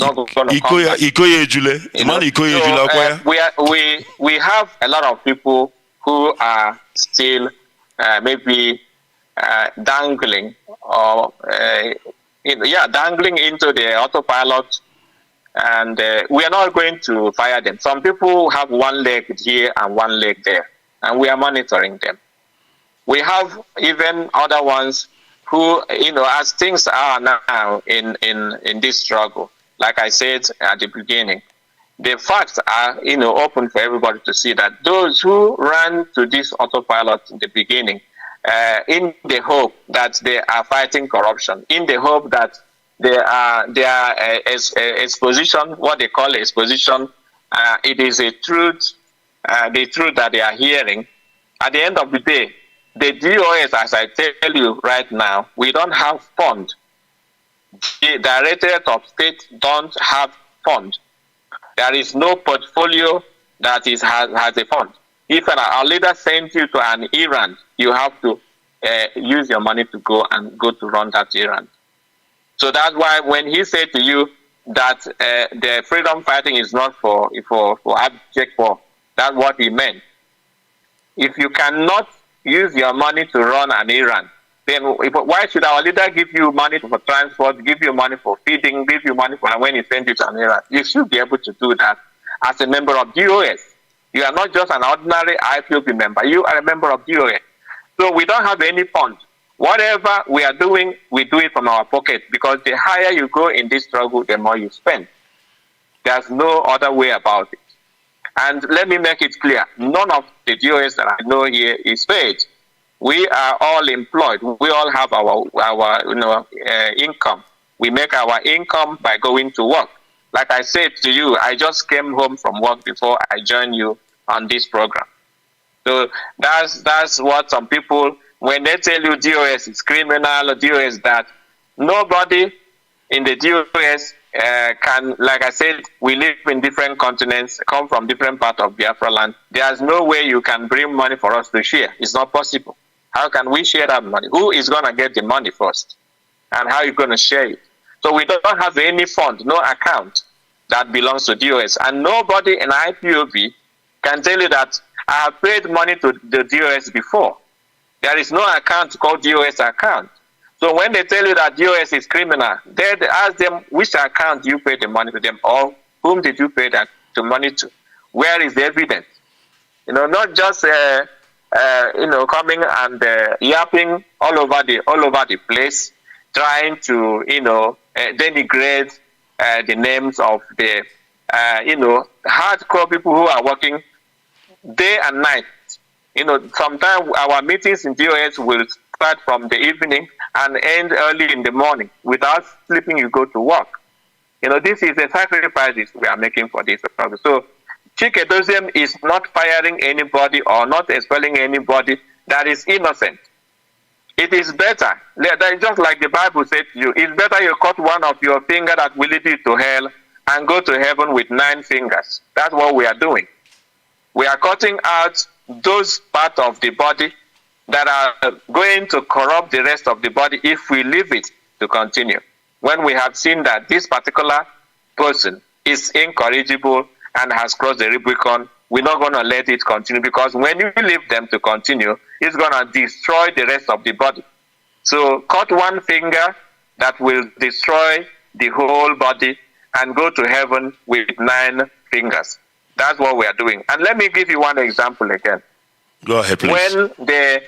not going to come back. We have a lot of people who are still maybe dangling or dangling into the autopilot, and we are not going to fire them. Some people have one leg here and one leg there, and we are monitoring them. We have even other ones who, as things are now in this struggle, like I said at the beginning, the facts are, open for everybody to see that those who ran to this autopilot in the beginning, in the hope that they are fighting corruption, in the hope that they are exposition, what they call exposition, it is a truth, the truth that they are hearing. At the end of the day, the DOS, as I tell you right now, we don't have fund. The Directorate of State don't have fund. There is no portfolio that has a fund. If our leader sends you to an errand, you have to use your money to go to run that errand. So that's why when he said to you that the freedom fighting is not for abject war, that's what he meant. If you cannot use your money to run an errand, then why should our leader give you money for transport, give you money for feeding, give you money for when he sends you to an errand? You should be able to do that as a member of DOS. You are not just an ordinary IPOB member. You are a member of DOS. So we don't have any fund. Whatever we are doing, we do it from our pocket, because the higher you go in this struggle, the more you spend. There's no other way about it. And let me make it clear, none of the DOS that I know here is paid. We are all employed. We all have our income. We make our income by going to work. Like I said to you, I just came home from work before I joined you on this program. So that's what some people, when they tell you DOS is criminal or DOS that, nobody in the DOS can, like I said, we live in different continents, come from different parts of Biafra land. There's no way you can bring money for us to share. It's not possible. How can we share that money? Who is going to get the money first? And how are you going to share it? So we don't have any fund, no account that belongs to DOS. And nobody in IPOB can tell you that I have paid money to the DOS before. There is no account called DOS account. So when they tell you that DOS is criminal, they ask them which account you pay the money to them, or whom did you pay that the money to? Where is the evidence? Not just coming and yapping all over the place, trying to denigrate the names of the hardcore people who are working day and night. Sometimes our meetings in DOS will start from the evening and end early in the morning. Without sleeping, you go to work. This is a sacrifice we are making for this problem. So Chinedu is not firing anybody or not expelling anybody that is innocent. It is better, just like the Bible said to you, it's better you cut one of your finger that will lead you to hell and go to heaven with 9 fingers. That's what we are doing. We are cutting out those parts of the body that are going to corrupt the rest of the body if we leave it to continue. When we have seen that this particular person is incorrigible and has crossed the Rubicon, we're not going to let it continue, because when you leave them to continue, it's going to destroy the rest of the body. So cut one finger that will destroy the whole body and go to heaven with 9 fingers. That's what we are doing. And let me give you one example again. Go ahead, please. When the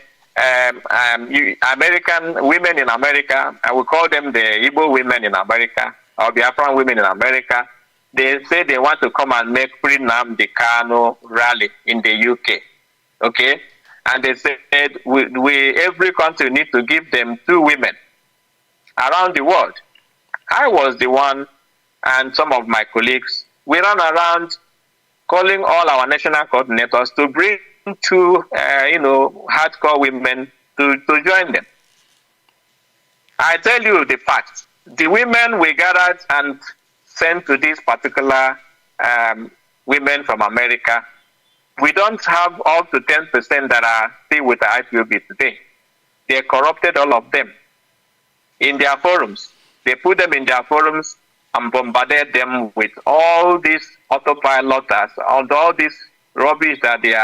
American women in America, I will call them the Igbo women in America, or Biafran women in America, they say they want to come and make free Nnamdi Kanu rally in the UK. Okay? And they said we every country need to give them 2 women around the world. I was the one, and some of my colleagues, we ran around calling all our national coordinators to bring 2 hardcore women to join them. I tell you the facts. The women we gathered and sent to these particular women from America, we don't have up to 10% that are still with the IPOB today. They corrupted all of them in their forums. They put them in their forums and bombarded them with all these autopiloters and all this rubbish that they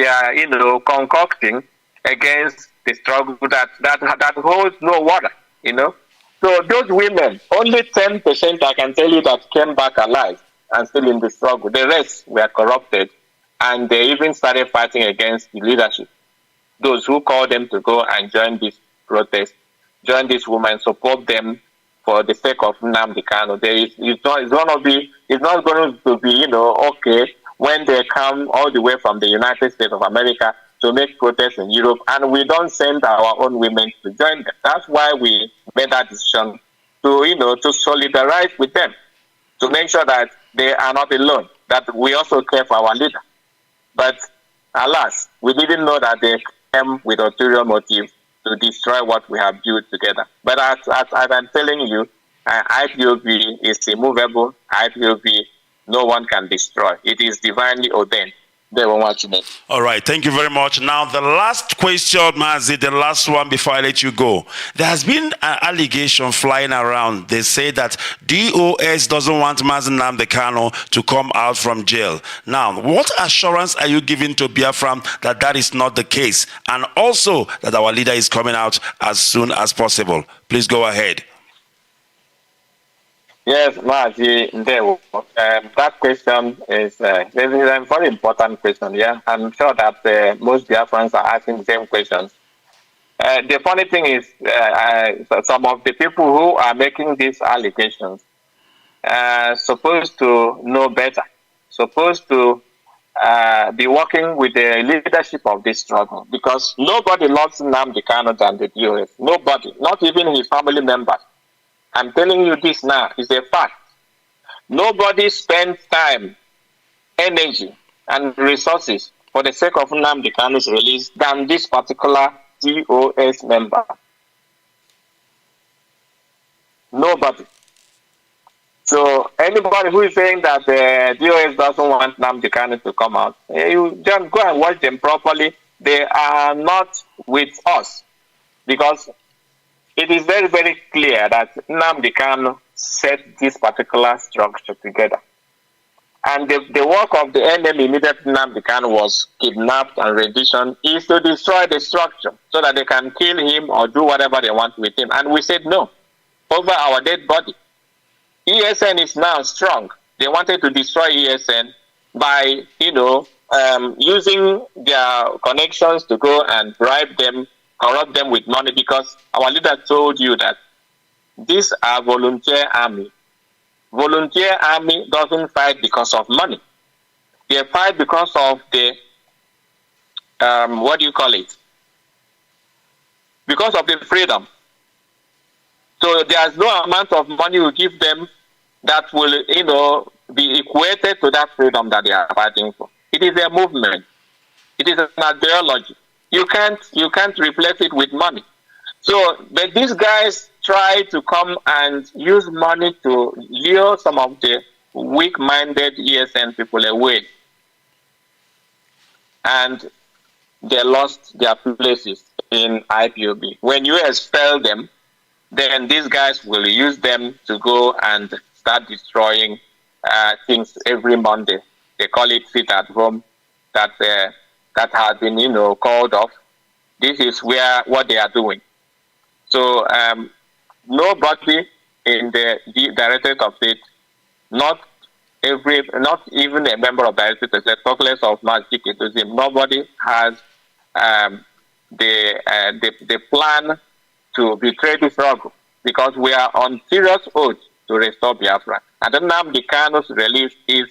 are concocting against the struggle that holds no water. So those women, only 10% I can tell you that came back alive and still in the struggle. The rest were corrupted, and they even started fighting against the leadership. Those who called them to go and join this protest, join these women, support them for the sake of Nnamdi Kanu. It's not going to be, okay when they come all the way from the United States of America to make protests in Europe, and we don't send our own women to join them. That's why we made that decision to solidarize with them, to make sure that they are not alone, that we also care for our leader. But alas, we didn't know that they came with ulterior motive to destroy what we have built together. But as I'm telling you, IPOB is immovable. IPOB, no one can destroy. It is divinely ordained. They were watching it. All right, thank you very much. Now, the last question, Mazi, the last one before I let you go. There has been an allegation flying around. They say that DOS doesn't want Mazi Nnamdi Kanu to come out from jail. Now, what assurance are you giving to Biafra that that is not the case? And also that our leader is coming out as soon as possible? Please go ahead. Yes, Mazi, that question is a very important question. Yeah, I'm sure that most Biafrans are asking the same questions. The funny thing is, some of the people who are making these allegations are supposed to know better, supposed to be working with the leadership of this struggle, because nobody loves Nnamdi Kanu than the DOS. Nobody, not even his family members. I'm telling you this now, it's a fact. Nobody spends time, energy, and resources for the sake of Nnamdi Kanu's release than this particular DOS member. Nobody. So anybody who is saying that the DOS doesn't want Nnamdi Kanu to come out, you just go and watch them properly. They are not with us, because it is very, very clear that Nnamdi Kanu set this particular structure together. And the work of the enemy immediate Nnamdi Kanu was kidnapped and rendition is to destroy the structure so that they can kill him or do whatever they want with him. And we said no, over our dead body. ESN is now strong. They wanted to destroy ESN by, using their connections to go and bribe them, corrupt them with money, because our leader told you that these are volunteer army. Volunteer army doesn't fight because of money. They fight because of the, because of the freedom. So there's no amount of money you give them that will, be equated to that freedom that they are fighting for. It is a movement. It is an ideology. You can't replace it with money. So, but these guys try to come and use money to lure some of the weak-minded ESN people away. And they lost their places in IPOB. When you expel them, then these guys will use them to go and start destroying things every Monday. They call it sit at home. That has been, called off. This is what they are doing. So nobody in the Directorate of State, not even a member of the Directorate of State, talk less of Mazi, nobody has the plan to betray the struggle, because we are on serious oath to restore Biafra. And then Nnamdi Kanu's release is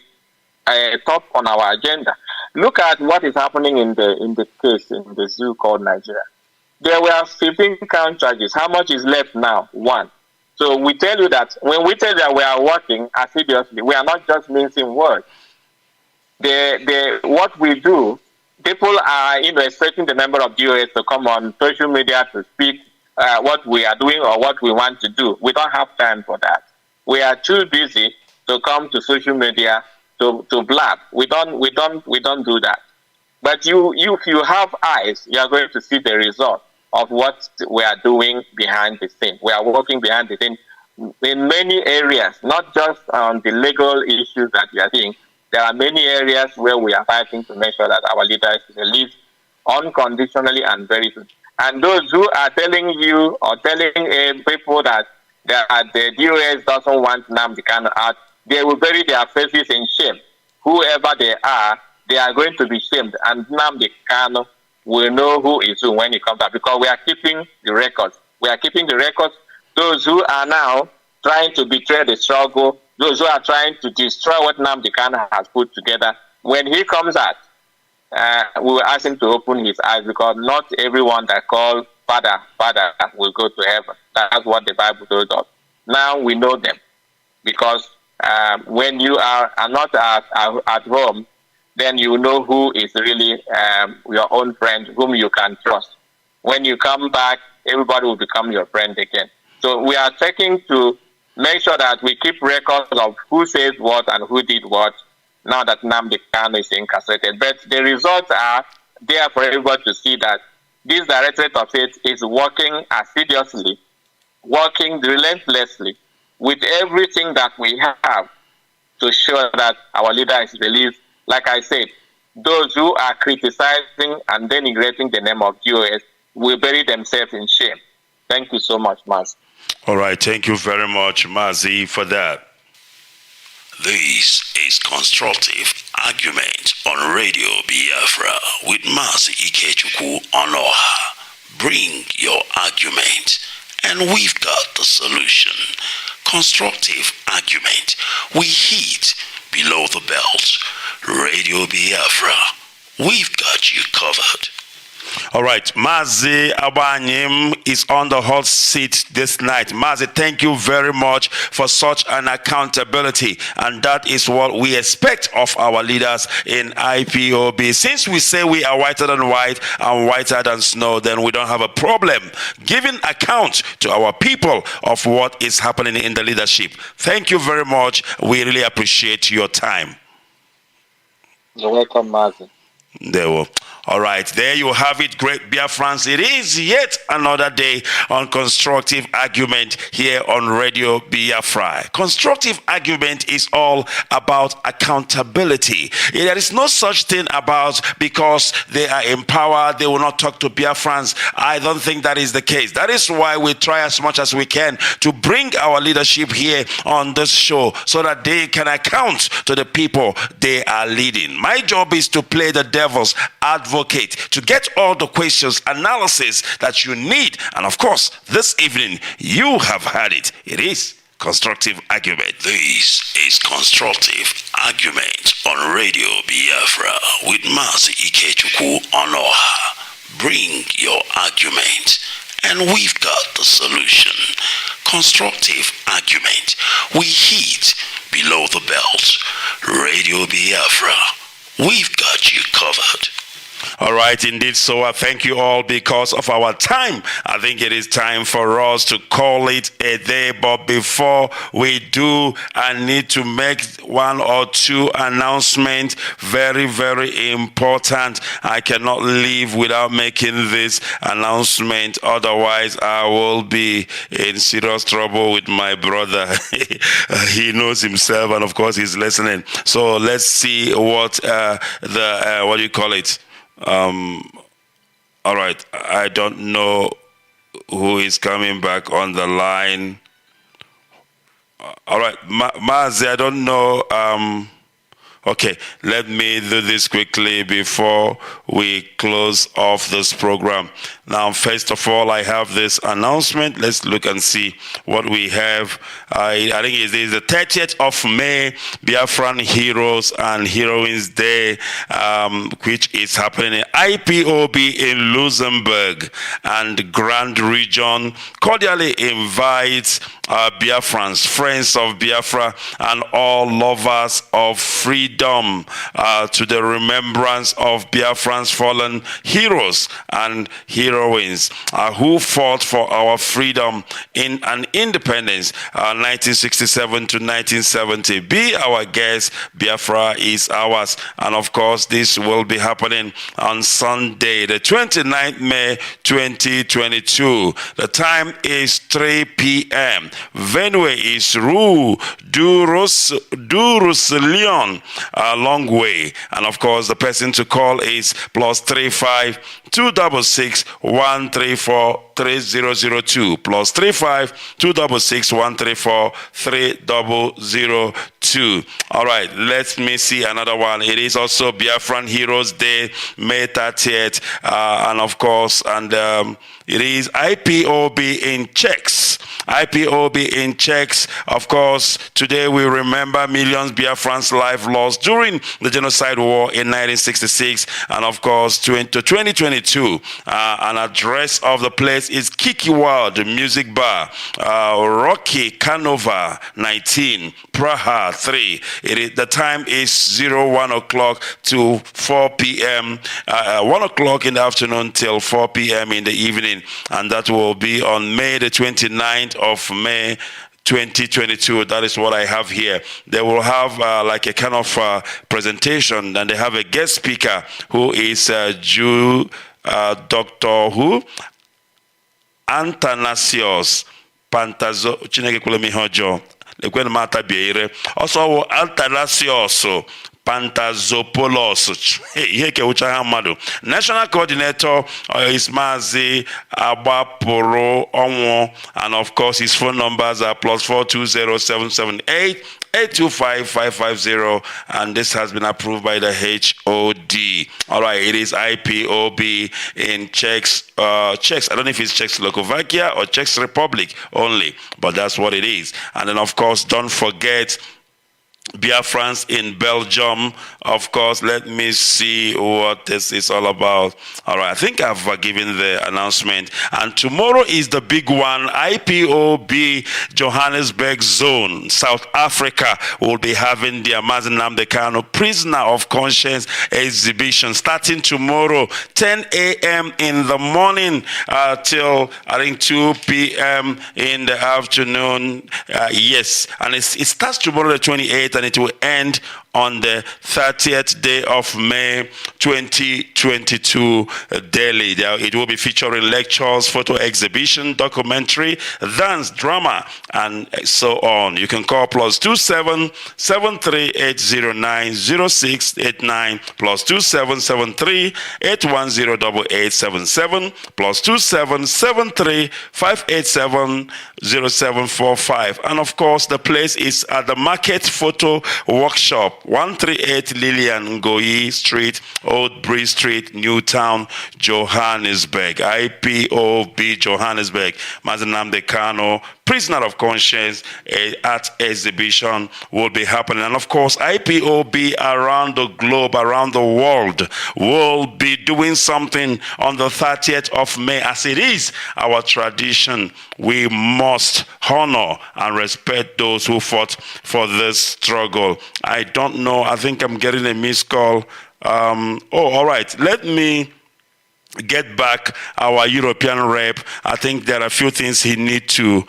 top on our agenda. Look at what is happening in the case in the zoo called Nigeria. There were 15 count charges. How much is left now? 1. So we tell you that when we tell you that we are working assiduously, we are not just mincing words. What we do, people are expecting the member of DOS to come on social media to speak what we are doing or what we want to do. We don't have time for that. We are too busy to come to social media to blab. We don't do that. But if you have eyes, you are going to see the result of what we are doing behind the scene. We are working behind the scene in many areas, not just on the legal issues that we are seeing. There are many areas where we are fighting to make sure that our leader is released unconditionally and very soon. And those who are telling you or telling people that the DOS doesn't want Nnamdi Kanu out, they will bury their faces in shame. Whoever they are going to be shamed. And Nnamdi Kanu will know who is who when he comes out, because we are keeping the records. We are keeping the records. Those who are now trying to betray the struggle, those who are trying to destroy what Nnamdi Kanu has put together, when he comes out, we will ask him to open his eyes, because not everyone that calls Father will go to heaven. That's what the Bible told us. Now we know them, because when you are not at home, then you know who is really your own friend, whom you can trust. When you come back, everybody will become your friend again. So we are checking to make sure that we keep records of who says what and who did what, now that Nnamdi Kanu is incarcerated. But the results are there for everybody to see that this Directorate of State is working assiduously, working relentlessly with everything that we have to show that our leader is released. Like I said, those who are criticizing and denigrating the name of DOS will bury themselves in shame. Thank you so much, Mazi. All right, thank you very much, Mazi, for that. This is Constructive Argument on Radio Biafra with Mazi Ikechukwu Onoha. Bring your argument, and we've got the solution. Constructive Argument. We hit below the belt. Radio Biafra. We've got you covered. All right, Mazi Abanyim is on the hot seat this night. Mazi, thank you very much for such an accountability, and that is what we expect of our leaders in IPOB. Since we say we are whiter than white and whiter than snow, then we don't have a problem giving account to our people of what is happening in the leadership. Thank you very much. We really appreciate your time. You're welcome, Mazi. There will. All right, there you have it, great Biafrans. It is yet another day on Constructive Argument here on Radio Biafra. Constructive Argument is all about accountability. There is no such thing about because they are in power, they will not talk to Biafrans. I don't think that is the case. That is why we try as much as we can to bring our leadership here on this show so that they can account to the people they are leading. My job is to play the devil's advocate, to get all the questions, analysis that you need. And of course, this evening, you have had it. It is Constructive Argument. This is Constructive Argument on Radio Biafra with Mazi Ikechukwu Onoha. Bring your argument, and we've got the solution. Constructive Argument. We hit below the belt. Radio Biafra. We've got you covered. All right, indeed. So I thank you all because of our time. I think it is time for us to call it a day. But before we do, I need to make one or two announcements. Very, very important. I cannot leave without making this announcement. Otherwise, I will be in serious trouble with my brother. He knows himself, and of course, he's listening. So let's see what what do you call it? All right, I don't know who is coming back on the line. All right, Mazi, I don't know. Okay, let me do this quickly before we close off this program. Now, first of all, I have this announcement. Let's look and see what we have. I think it is the 30th of May, Biafran Heroes and Heroines Day, which is happening in IPOB in Luxembourg, and Grand Region cordially invites Biafrans, friends of Biafra, and all lovers of freedom freedom, to the remembrance of Biafran's fallen heroes and heroines who fought for our freedom in an independence, 1967 to 1970. Be our guest. Biafra is ours. And of course, this will be happening on Sunday, the 29th May 2022. The time is 3 p.m. Venue is Rue du Roussillon, a long way. And of course, the person to call is +35 266 134 3002, +35 266 134 3002. All right, let me see another one. It is also Biafran Heroes Day, May 30th, and of course, it is IPOB in Czechs. IPOB in Czechs. Of course, today we remember millions Biafrans' life lost during the genocide war in 1966, and of course, to 2022. An address of the place is Kiki Wild Music Bar, Rocky Canova 19, Praha 3. The time is 01 o'clock to 4 p.m. 1 o'clock in the afternoon till 4 p.m. in the evening, and that will be on May the 29th of May 2022. That is what I have here. They will have like a kind of presentation, and they have a guest speaker who is Dr. who? Antanasios Pantazo Chineke Kulemihojo. Lekwen mata biere. Also Antanasios Pantazopoulos. National coordinator is Mazi Abaporo Onwo, and of course his phone numbers are +420 778 825 and this has been approved by the HOD. All right, it is IPOB in Czechs. I don't know if it's Czechoslovakia or Czech Republic only, but that's what it is. And then of course, don't forget Biafrans in Belgium. Of course, let me see what this is all about. All right, I think I've given the announcement. And tomorrow is the big one. IPOB Johannesburg Zone, South Africa, will be having their Mazi Nnamdi Kanu Prisoner of Conscience exhibition starting tomorrow, 10 a.m. in the morning till I think 2 p.m. in the afternoon. Yes, and it starts tomorrow the 28th. And it will end on the 30th day of May 2022 daily. It will be featuring lectures, photo exhibition, documentary, dance, drama, and so on. You can call +27 73809 0689 +27 8108877 +27 587 0745. And of course, the place is at the Market Photo Workshop, 138 Lillian Ngoyi Street, Old Bridge Street, Newtown, Johannesburg. IPOB Johannesburg, Mazi Nnamdi Kanu Prisoner of Conscience art exhibition will be happening. And of course, IPOB around the globe, around the world, will be doing something on the 30th of May. As it is our tradition, we must honor and respect those who fought for this struggle. I don't know. I think I'm getting a missed call. All right. Let me get back our European rep. I think there are a few things he needs to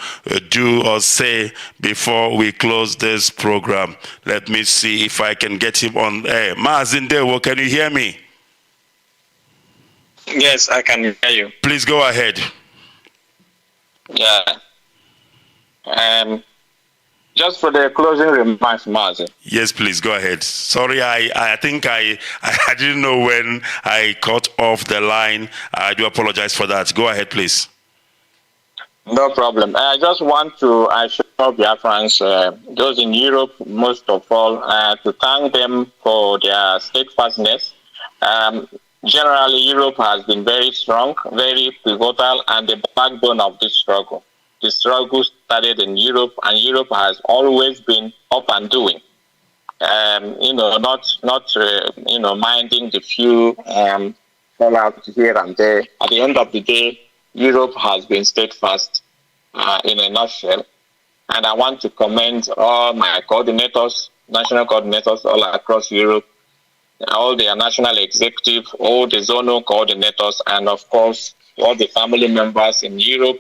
do or say before we close this program. Let me see if I can get him on air. Mazindewo, can you hear me? Yes, I can hear you. Please go ahead. Yeah. Just for the closing remarks, Mazi. Yes, please go ahead. Sorry, I think I didn't know when I cut off the line. I do apologize for that. Go ahead, please. No problem. I just want to assure Biafrans, those in Europe, most of all, to thank them for their steadfastness. Generally, Europe has been very strong, very pivotal, and the backbone of this struggle. The struggle started in Europe, and Europe has always been up and doing. Not minding the few fallout here and there. At the end of the day, Europe has been steadfast in a nutshell. And I want to commend all my coordinators, national coordinators all across Europe, all the national executive, all the zonal coordinators, and of course, all the family members in Europe,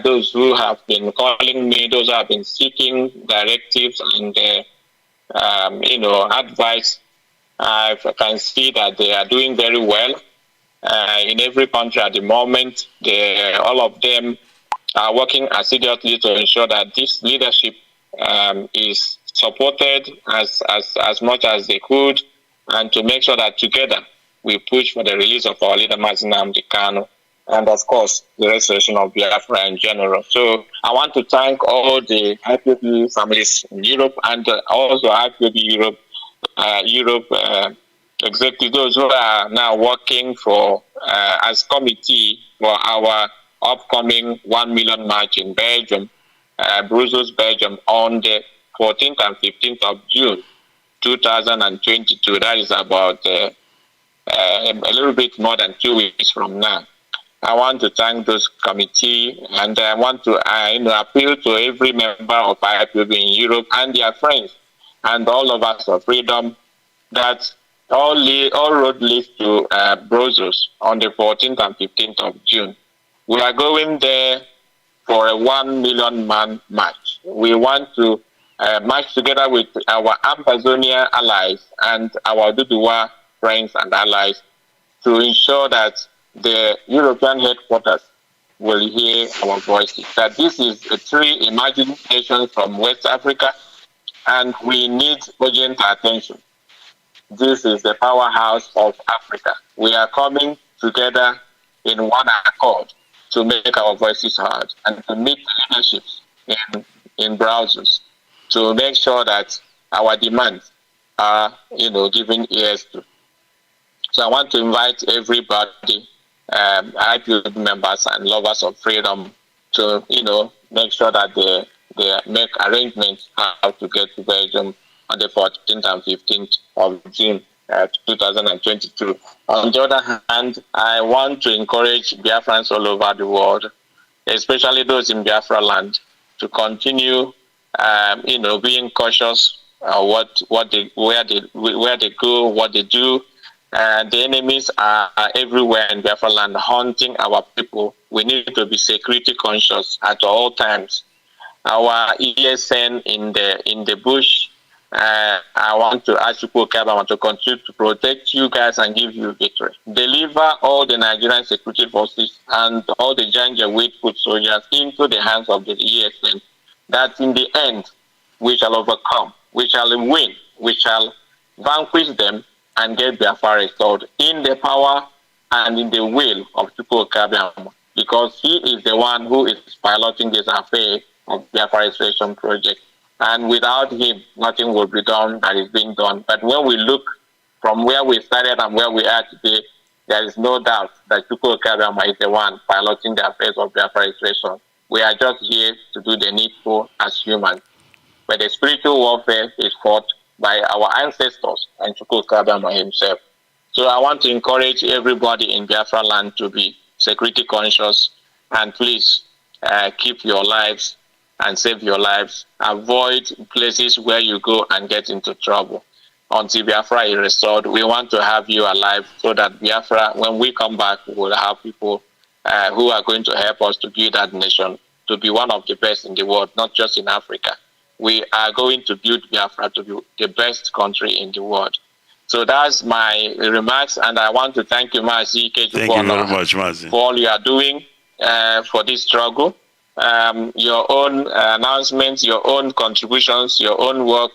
those who have been calling me, those who have been seeking directives and advice. I can see that they are doing very well in every country at the moment. All of them are working assiduously to ensure that this leadership is supported as much as they could, and to make sure that together we push for the release of our leader Mazi Nnamdi Kanu, and of course the restoration of Biafra in general. So I want to thank all the IPOB families in Europe, and also IPOB Europe executive, those who are now working for as committee for our upcoming 1 million march in Belgium, Brussels, Belgium, on the 14th and 15th of June 2022. That is about a little bit more than 2 weeks from now. I want to thank those committee, and I want to appeal to every member of IPOB in Europe and their friends and all of us of freedom that all road leads to Brussels on the 14th and 15th of June. We are going there for a 1 million man march. We want to march together with our Ambazonia allies and our Duduwa friends and allies to ensure that the European headquarters will hear our voices. That this is a three emerging nations from West Africa, and we need urgent attention. This is the powerhouse of Africa. We are coming together in one accord to make our voices heard and to meet the leaderships in Brussels to make sure that our demands are, given ears to. So I want to invite everybody, IPOB members and lovers of freedom, to, make sure that they make arrangements how to get to Belgium on the 14th and 15th of June 2022. On the other hand, I want to encourage Biafrans all over the world, especially those in Biafra land, to continue, being cautious where they go, what they do. The enemies are everywhere in Biafra land, hunting our people. We need to be security conscious at all times. Our ESN in the bush, I want to ask you to continue to protect you guys and give you victory. Deliver all the Nigerian security forces and all the Janjaweed foot soldiers into the hands of the ESN. That in the end, we shall overcome, we shall win, we shall vanquish them and get Biafra restored in the power and in the will of Chukwu Okabiama, because he is the one who is piloting this affair of Biafra restoration project. And without him, nothing will be done that is being done. But when we look from where we started and where we are today, there is no doubt that Chukwu Okabiama is the one piloting the affairs of Biafra restoration. We are just here to do the needful as humans. But the spiritual warfare is fought by our ancestors and Chukwu Okabiama himself. So I want to encourage everybody in Biafra land to be security conscious, and please keep your lives and save your lives. Avoid places where you go and get into trouble. Until Biafra is restored, we want to have you alive so that Biafra, when we come back, we will have people who are going to help us to build that nation to be one of the best in the world, not just in Africa. We are going to build Biafra to be the best country in the world. So that's my remarks, and I want to thank you, Mazi. Thank you very much, Mazi, for all you are doing for this struggle. Your own announcements, your own contributions, your own work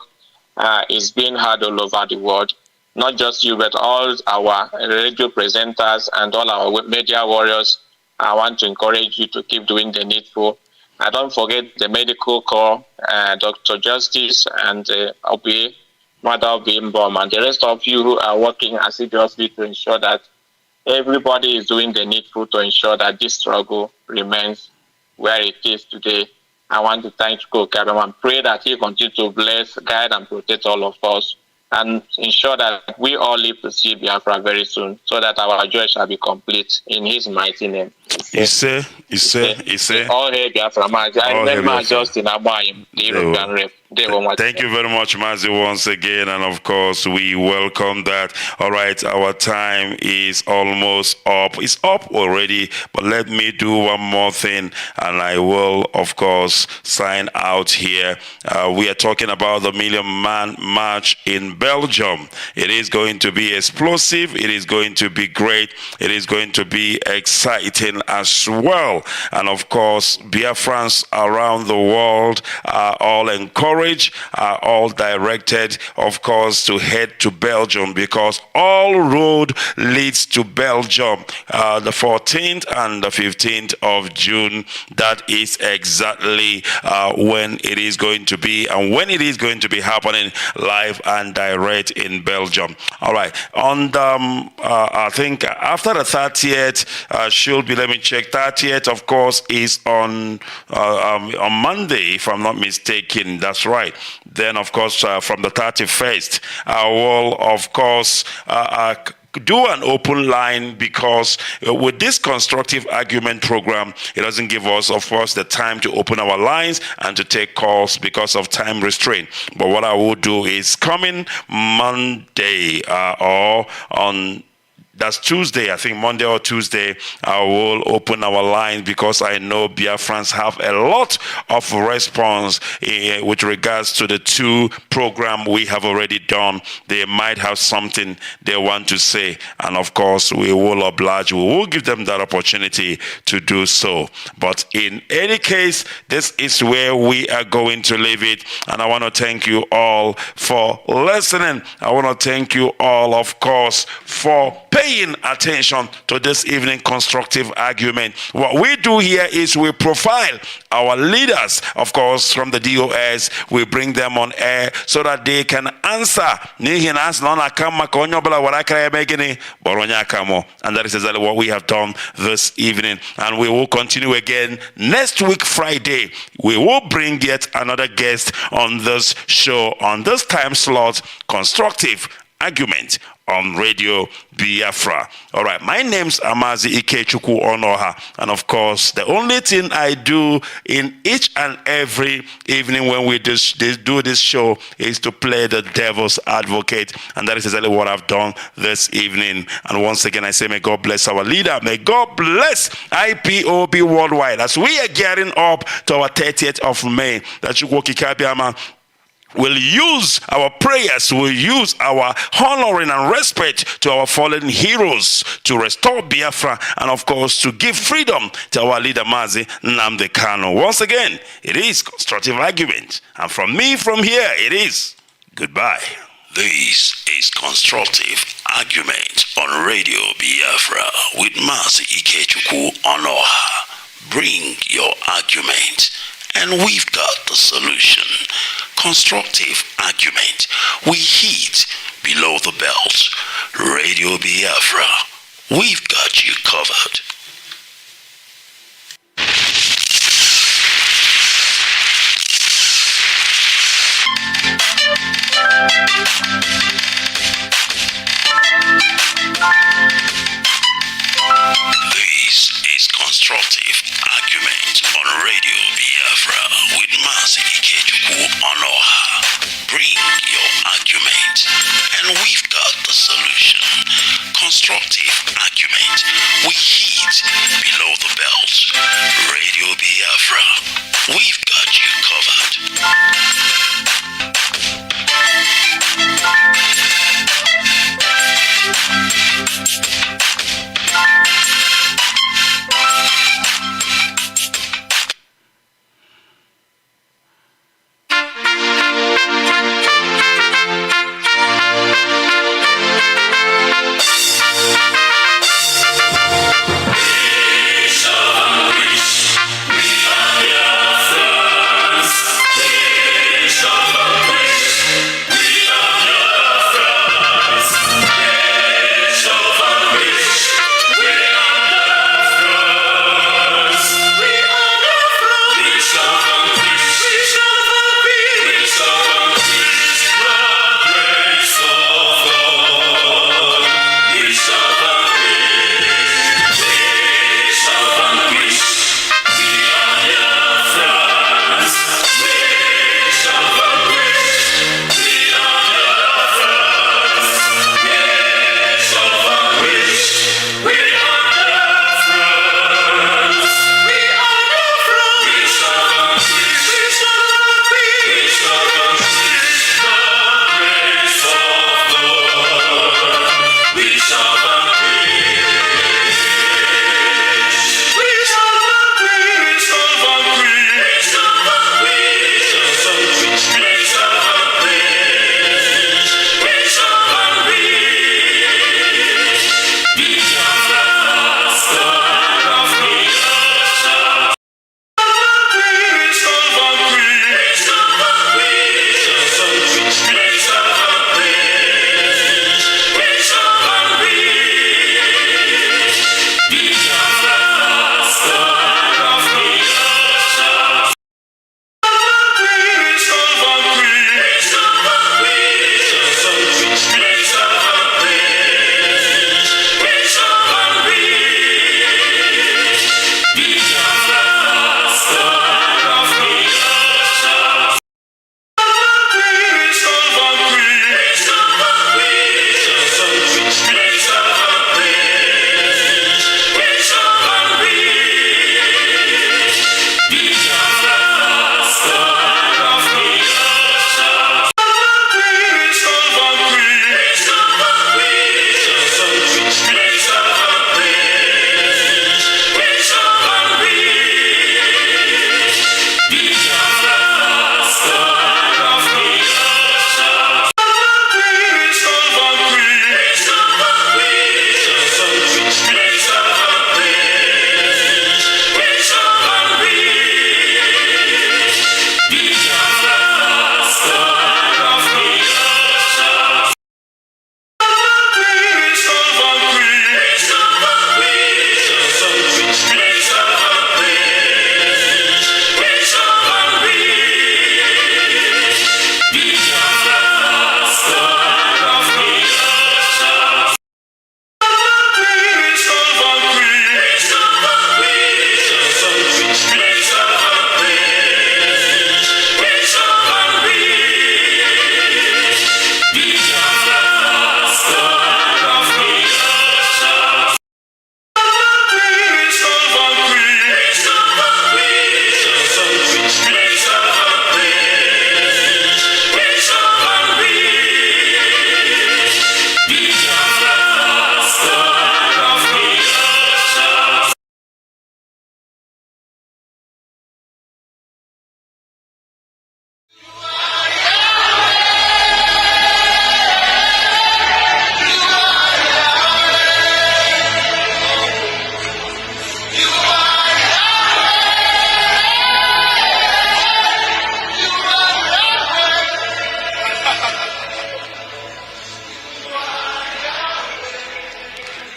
is being heard all over the world. Not just you, but all our radio presenters and all our media warriors. I want to encourage you to keep doing the needful. Don't forget the medical corps, Dr. Justice and Obi, Mother Obi Mbom, and the rest of you who are working assiduously to ensure that everybody is doing the needful to ensure that this struggle remains where it is today. I want to thank Chukwu Okabiama and pray that he continue to bless, guide, and protect all of us, and ensure that we all live to see Biafra very soon, so that our joy shall be complete. In his mighty name. You say. All hail Biafra, Mazi. I remember Justin Abayim, the European rep. Thank you very much, Mazi, once again. And of course, we welcome that. All right, our time is almost up. It's up already, but let me do one more thing, and I will, of course, sign out here. We are talking about the Million Man March in Belgium. It is going to be explosive. It is going to be great. It is going to be exciting as well. And of course, Biafrans around the world are all encouraged, are all directed, of course, to head to Belgium, because all road leads to Belgium. The 14th and the 15th of June, that is exactly when it is going to be, and when it is going to be happening live and direct in Belgium. All right, on the, I think after the 30th, should be, let me check, 30th, of course, is on Monday, if I'm not mistaken. That's right. Then, of course, from the 31st, I will, of course, do an open line, because with this constructive argument program, it doesn't give us, of course, the time to open our lines and to take calls because of time restraint. But what I will do is coming Monday or on, that's Tuesday, I think Monday or Tuesday, I will open our line, because I know Biafrans have a lot of response with regards to the two program we have already done. They might have something they want to say, and of course we will oblige. We will give them that opportunity to do so. But in any case, this is where we are going to leave it, and I want to thank you all for listening. I want to thank you all, of course, for paying attention to this evening constructive argument. What we do here is we profile our leaders, of course, from the DOS. We bring them on air so that they can answer. And that is exactly what we have done this evening. And we will continue again next week, Friday. We will bring yet another guest on this show, on this time slot, constructive argument on Radio Biafra. All right, my name's Mazi Ikechukwu Onoha, and of course, the only thing I do in each and every evening when we do this show is to play the devil's advocate, and that is exactly what I've done this evening. And once again, I say, may God bless our leader. May God bless IPOB worldwide as we are getting up to our 30th of May. That you walk will use our prayers, will use our honoring and respect to our fallen heroes to restore Biafra, and of course to give freedom to our leader Mazi Nnamdi Kanu. Once again, it is constructive argument, and from me from here it is goodbye. This is constructive argument on Radio Biafra with Mazi Ikechukwu Onoha. Bring your argument, and we've got the solution. Constructive argument. We hit below the belt. Radio Biafra. We've got you covered. This is constructive argument on Radio Biafra with Mazi Ikechukwu Onoha. Bring your argument, and we've got the solution. Constructive argument. We hit below the belt. Radio Biafra. We've got you covered.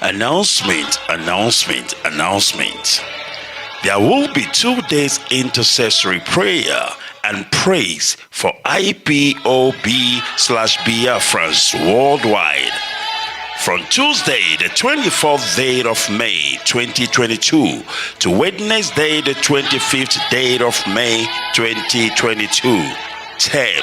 Announcement. There will be 2 days intercessory prayer and praise for IPOB/Biafrans worldwide. From Tuesday, the 24th day of May 2022 to Wednesday, the 25th day of May 2022. 10.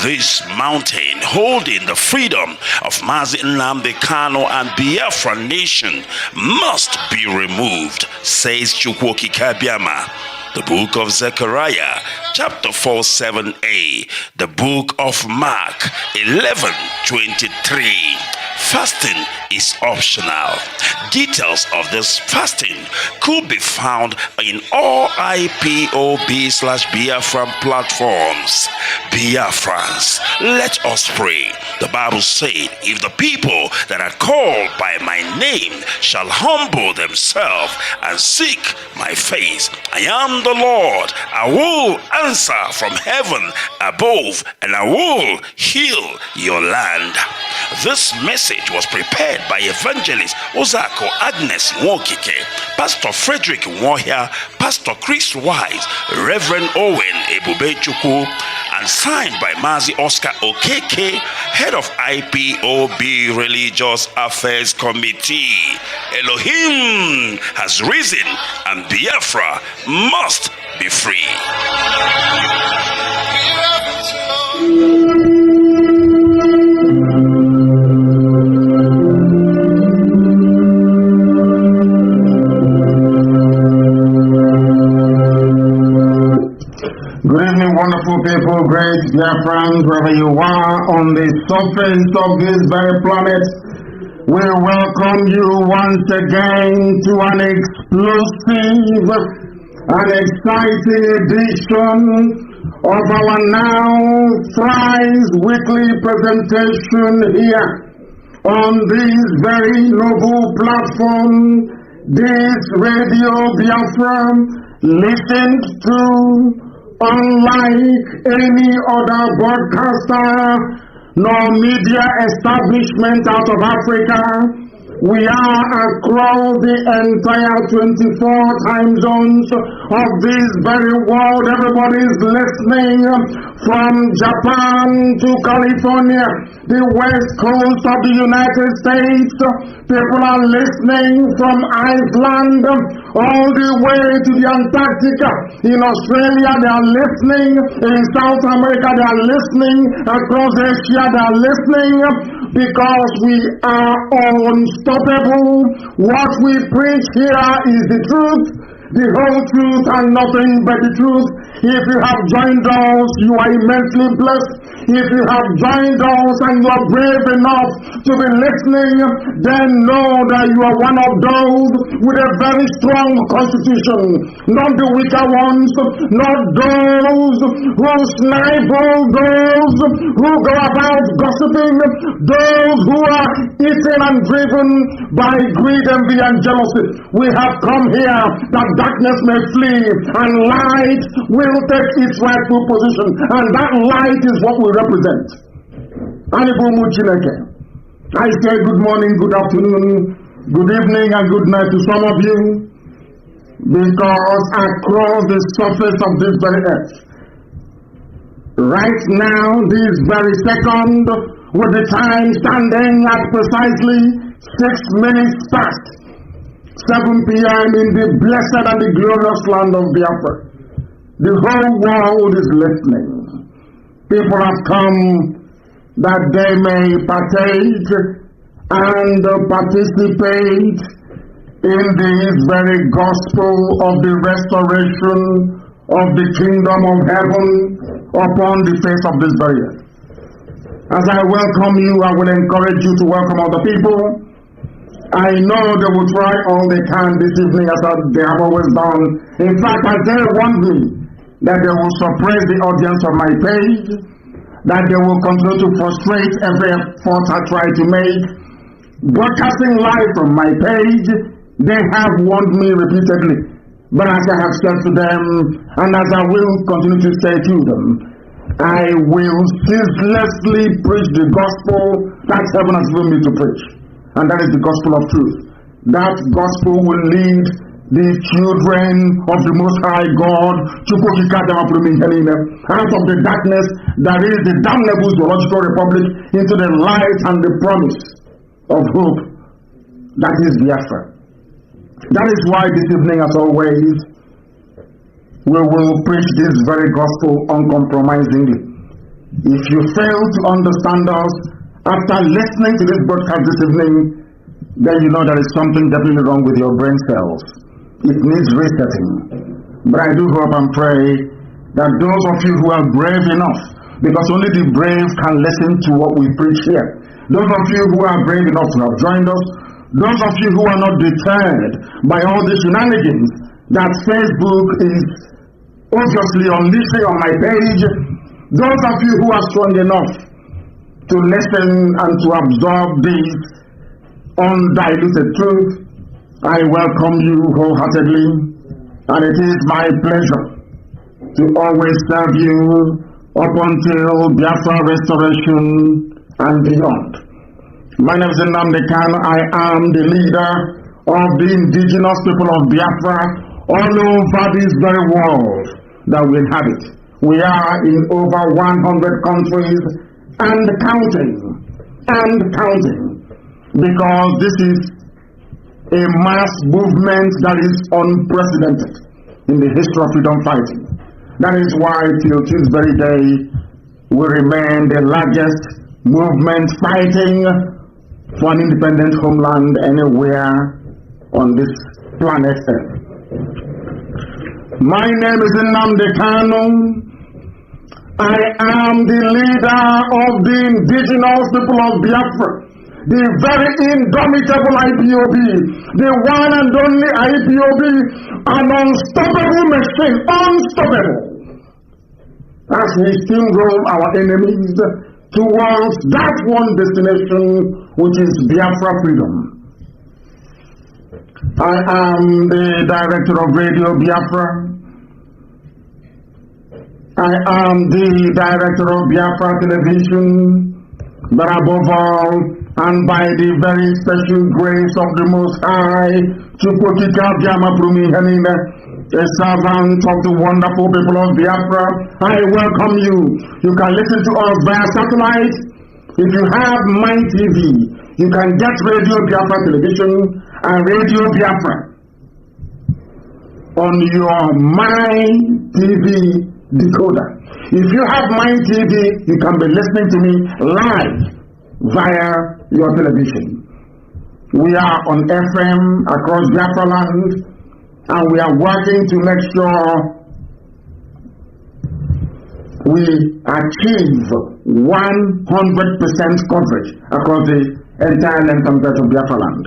This mountain holding the freedom of Mazi Nnamdi Kanu and Biafra nation must be removed, says Chukwoki Kabiama. The book of Zechariah, chapter 4:7a. The book of Mark 11:23. Fasting is optional. Details of this fasting could be found in all IPOB/Biafra platforms. Biafrans, let us pray. The Bible said, if the people that are called by my name shall humble themselves and seek my face, I am the Lord. I will answer from heaven above and I will heal your land. This message was prepared by Evangelist Ozako Agnes Nwokike, Pastor Frederick Nwohia, Pastor Chris Wise, Reverend Owen Ebubechukwu, and signed by Mazi Oscar Okeke, head of IPOB Religious Affairs Committee. Elohim has risen and Biafra must be free. Good evening, wonderful people, great dear friends, wherever you are on the surface of this very planet. We welcome you once again to an explosive and exciting edition of our now thrice weekly presentation here on this very noble platform, this Radio Biafra, listened to unlike any other broadcaster nor media establishment out of Africa. We are across the entire 24 time zones of this very world. Everybody's listening from Japan to California, the west coast of the United States. People are listening from Iceland all the way to the Antarctica. In Australia, they are listening. In South America, they are listening. Across Asia, they are listening. Because we are unstoppable. What we preach here is the truth, the whole truth, and nothing but the truth. If you have joined us, you are immensely blessed. If you have joined us and you are brave enough to be listening, then know that you are one of those with a very strong constitution. Not the weaker ones, not those who snivel, those who go about gossiping, those who are eaten and driven by greed, envy, and jealousy. We have come here that darkness may flee and light will take its rightful position, and that light is what we represent. I say good morning, good afternoon, good evening, and good night to some of you, because across the surface of this very earth, right now, this very second, with the time standing at precisely 6 minutes past 7 p.m. in the blessed and the glorious land of Biafra. The whole world is listening. People have come that they may partake and participate in this very gospel of the restoration of the kingdom of heaven upon the face of this very earth. As I welcome you, I will encourage you to welcome other people. I know they will try all they can this evening, as they have always done. In fact, as they want me, that they will suppress the audience of my page, that they will continue to frustrate every effort I try to make. Broadcasting live from my page, they have warned me repeatedly. But as I have said to them, and as I will continue to say to them, I will ceaselessly preach the gospel that heaven has given me to preach. and that is the gospel of truth. That gospel will lead the children of the Most High God out of the darkness that is the damnable zoological republic into the light and the promise of hope that is Biafra. That is why this evening, as always, we will preach this very gospel uncompromisingly. If you fail to understand us after listening to this broadcast this evening, then you know there is something definitely wrong with your brain cells. It needs resetting. But I do hope and pray that those of you who are brave enough, because only the brave can listen to what we preach here, those of you who are brave enough to have joined us, those of you who are not deterred by all the shenanigans that Facebook is obviously unleashing on my page, those of you who are strong enough to listen and to absorb this undiluted truth, I welcome you wholeheartedly, and it is my pleasure to always serve you up until Biafra restoration and beyond. My name is Nnamdi. I am the leader of the indigenous people of Biafra all over this very world that we inhabit. We are in over 100 countries and counting, because this is a mass movement that is unprecedented in the history of freedom fighting. That is why till this very day we remain the largest movement fighting for an independent homeland anywhere on this planet Earth. My name is Nnamdi Kanu. I am the leader of the indigenous people of Biafra, the very indomitable IPOB, the one and only IPOB, an unstoppable machine, unstoppable, as we steamroll our enemies towards that one destination, which is Biafra freedom. I am the director of Radio Biafra. I am the director of Biafra Television, but above all, and by the very special grace of the Most High, a servant of the wonderful people of Biafra, I welcome you. You can listen to us via satellite. If you have My TV, you can get Radio Biafra Television and Radio Biafra on your My TV decoder. If you have My TV, you can be listening to me live via your television. We are on FM across Biafra land, and we are working to make sure we achieve 100% coverage across the entire length and breadth of Biafra land.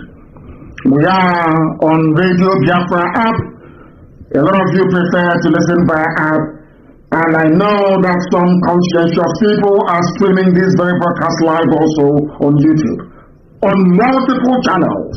We are on Radio Biafra app. A lot of you prefer to listen via app, and I know that some conscientious people are streaming this very broadcast live also on YouTube, on multiple channels.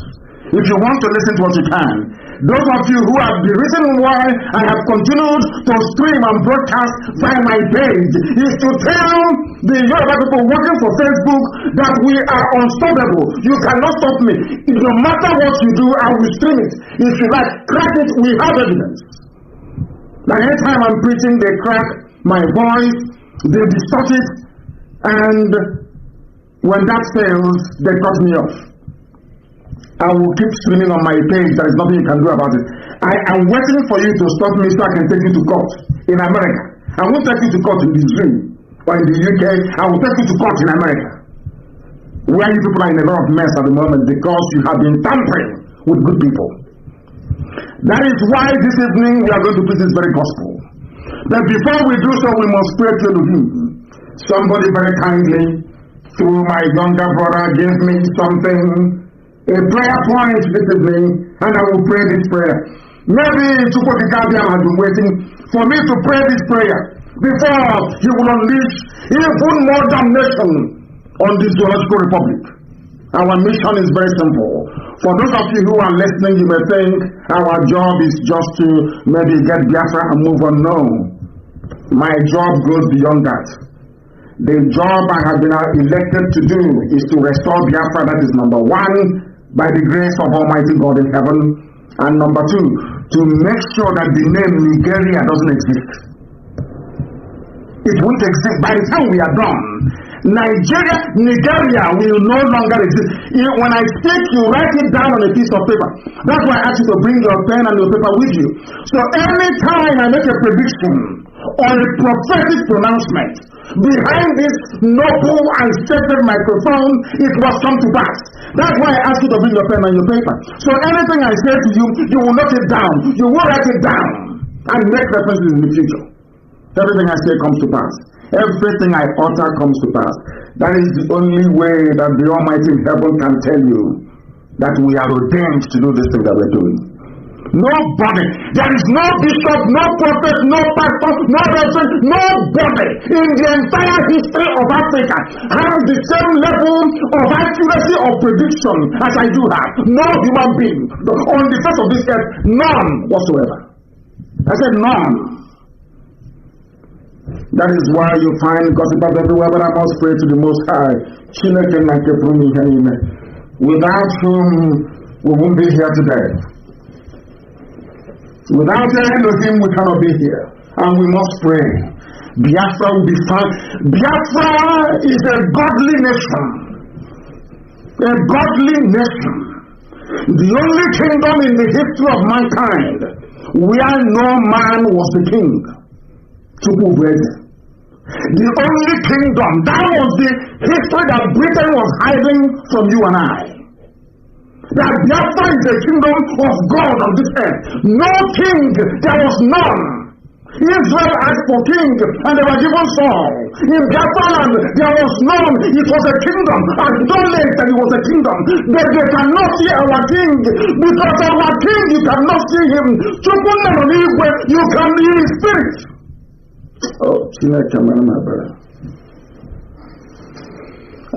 If you want to listen to what you can. Those of you who have the reason why I have continued to stream and broadcast via my page is to tell the Yoruba people working for Facebook that we are unstoppable. You cannot stop me. No matter what you do, I will stream it. If you like, crack it, we have evidence. But anytime I'm preaching, they crack my voice, they distort it, and when that fails, they cut me off. I will keep streaming on my page. There is nothing you can do about it. I am waiting for you to stop me so I can take you to court in America. I won't take you to court in the dream or in the UK. I will take you to court in America, where you people are in a lot of mess at the moment because you have been tampering with good people. That is why this evening we are going to preach this very gospel. But before we do so, we must pray to him. Somebody very kindly, through my younger brother, gave me something, a prayer point this evening, and I will pray this prayer. Maybe Chukwukikabiam has been waiting for me to pray this prayer before he will unleash even more damnation on this zoological republic. Our mission is very simple. For those of you who are listening, you may think our job is just to maybe get Biafra and move on. No. My job goes beyond that. The job I have been elected to do is to restore Biafra. That is number one, by the grace of Almighty God in heaven. And number two, to make sure that the name Nigeria doesn't exist. It won't exist. By the time we are done, Nigeria will no longer exist. When I speak, you write it down on a piece of paper. That's why I ask you to bring your pen and your paper with you. So anytime I make a prediction or a prophetic pronouncement, behind this noble and sacred microphone, it must come to pass. That's why I ask you to bring your pen and your paper. So anything I say to you, you will note it down. You will write it down and make references in the future. Everything I say comes to pass. Everything I utter comes to pass. That is the only way that the Almighty in heaven can tell you that we are ordained to do this thing that we're doing. Nobody, there is no bishop, no prophet, no pastor, no reverend, nobody in the entire history of Africa has the same level of accuracy of prediction as I do have. No human being on the face of this earth, none whatsoever. I said none. That is why you find gossipers everywhere, but I must pray to the Most High. Without whom we won't be here today. Without Elohim, we cannot be here. And we must pray. Biafra will be found. Biafra is a godly nation. A godly nation. The only kingdom in the history of mankind where no man was the king. The only kingdom. That was the history that Britain was hiding from you and I. That Biafra is the kingdom of God on this earth. No king, there was none. Israel asked for king, and they were given Saul. In Biafra land, there was none. It was a kingdom. Acknowledge that it was a kingdom. But they cannot see our king, because our king, you cannot see him. You can be his spirit. Oh, my brother.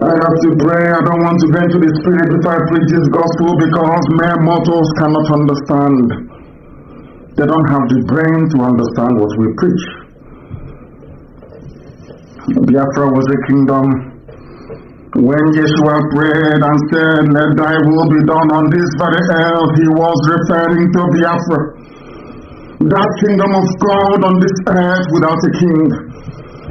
I have to pray. I don't want to go into the spirit before I preach this gospel, because mere mortals cannot understand. They don't have the brain to understand what we preach. Biafra was a kingdom. When Yeshua prayed and said, "Let thy will be done on this very earth," he was referring to Biafra. That kingdom of God on this earth without a king.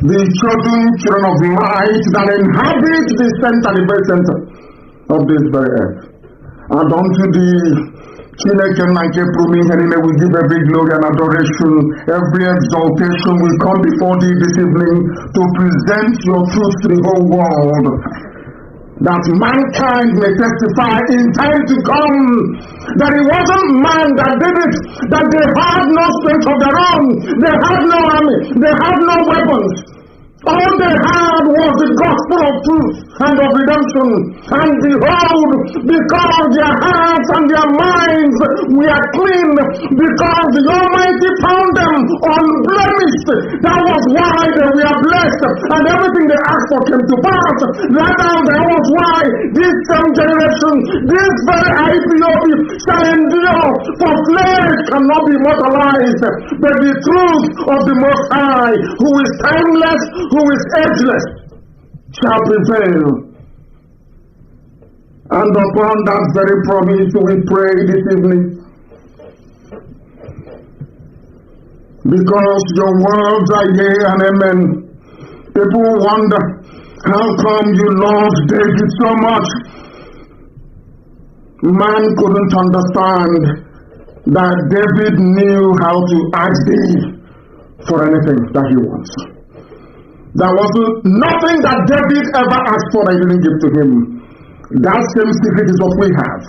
The chosen children of light that inhabit the center, the very center of this very earth. And unto the Chineke we give every glory and adoration, every exaltation will come before thee this evening to present your truth to the whole world, that mankind may testify in time to come that it wasn't man that did it, that they had no strength of their own, they had no army, they had no weapons. All they had was the gospel of truth and of redemption. And behold, because their hearts and their minds were clean, because the Almighty found them unblemished, that was why they were blessed, and everything they asked for came to pass. That was why this same generation, this very IPOB shall endure, for flesh cannot be immortalized, but the truth of the Most High, who is timeless, who is ageless, shall prevail. And upon that very promise we pray this evening, because your words are yea and amen. People wonder, how come you loved David so much? Man couldn't understand that David knew how to ask thee for anything that he wants. There was nothing that David ever asked for that he didn't give to him. That same secret is what we have.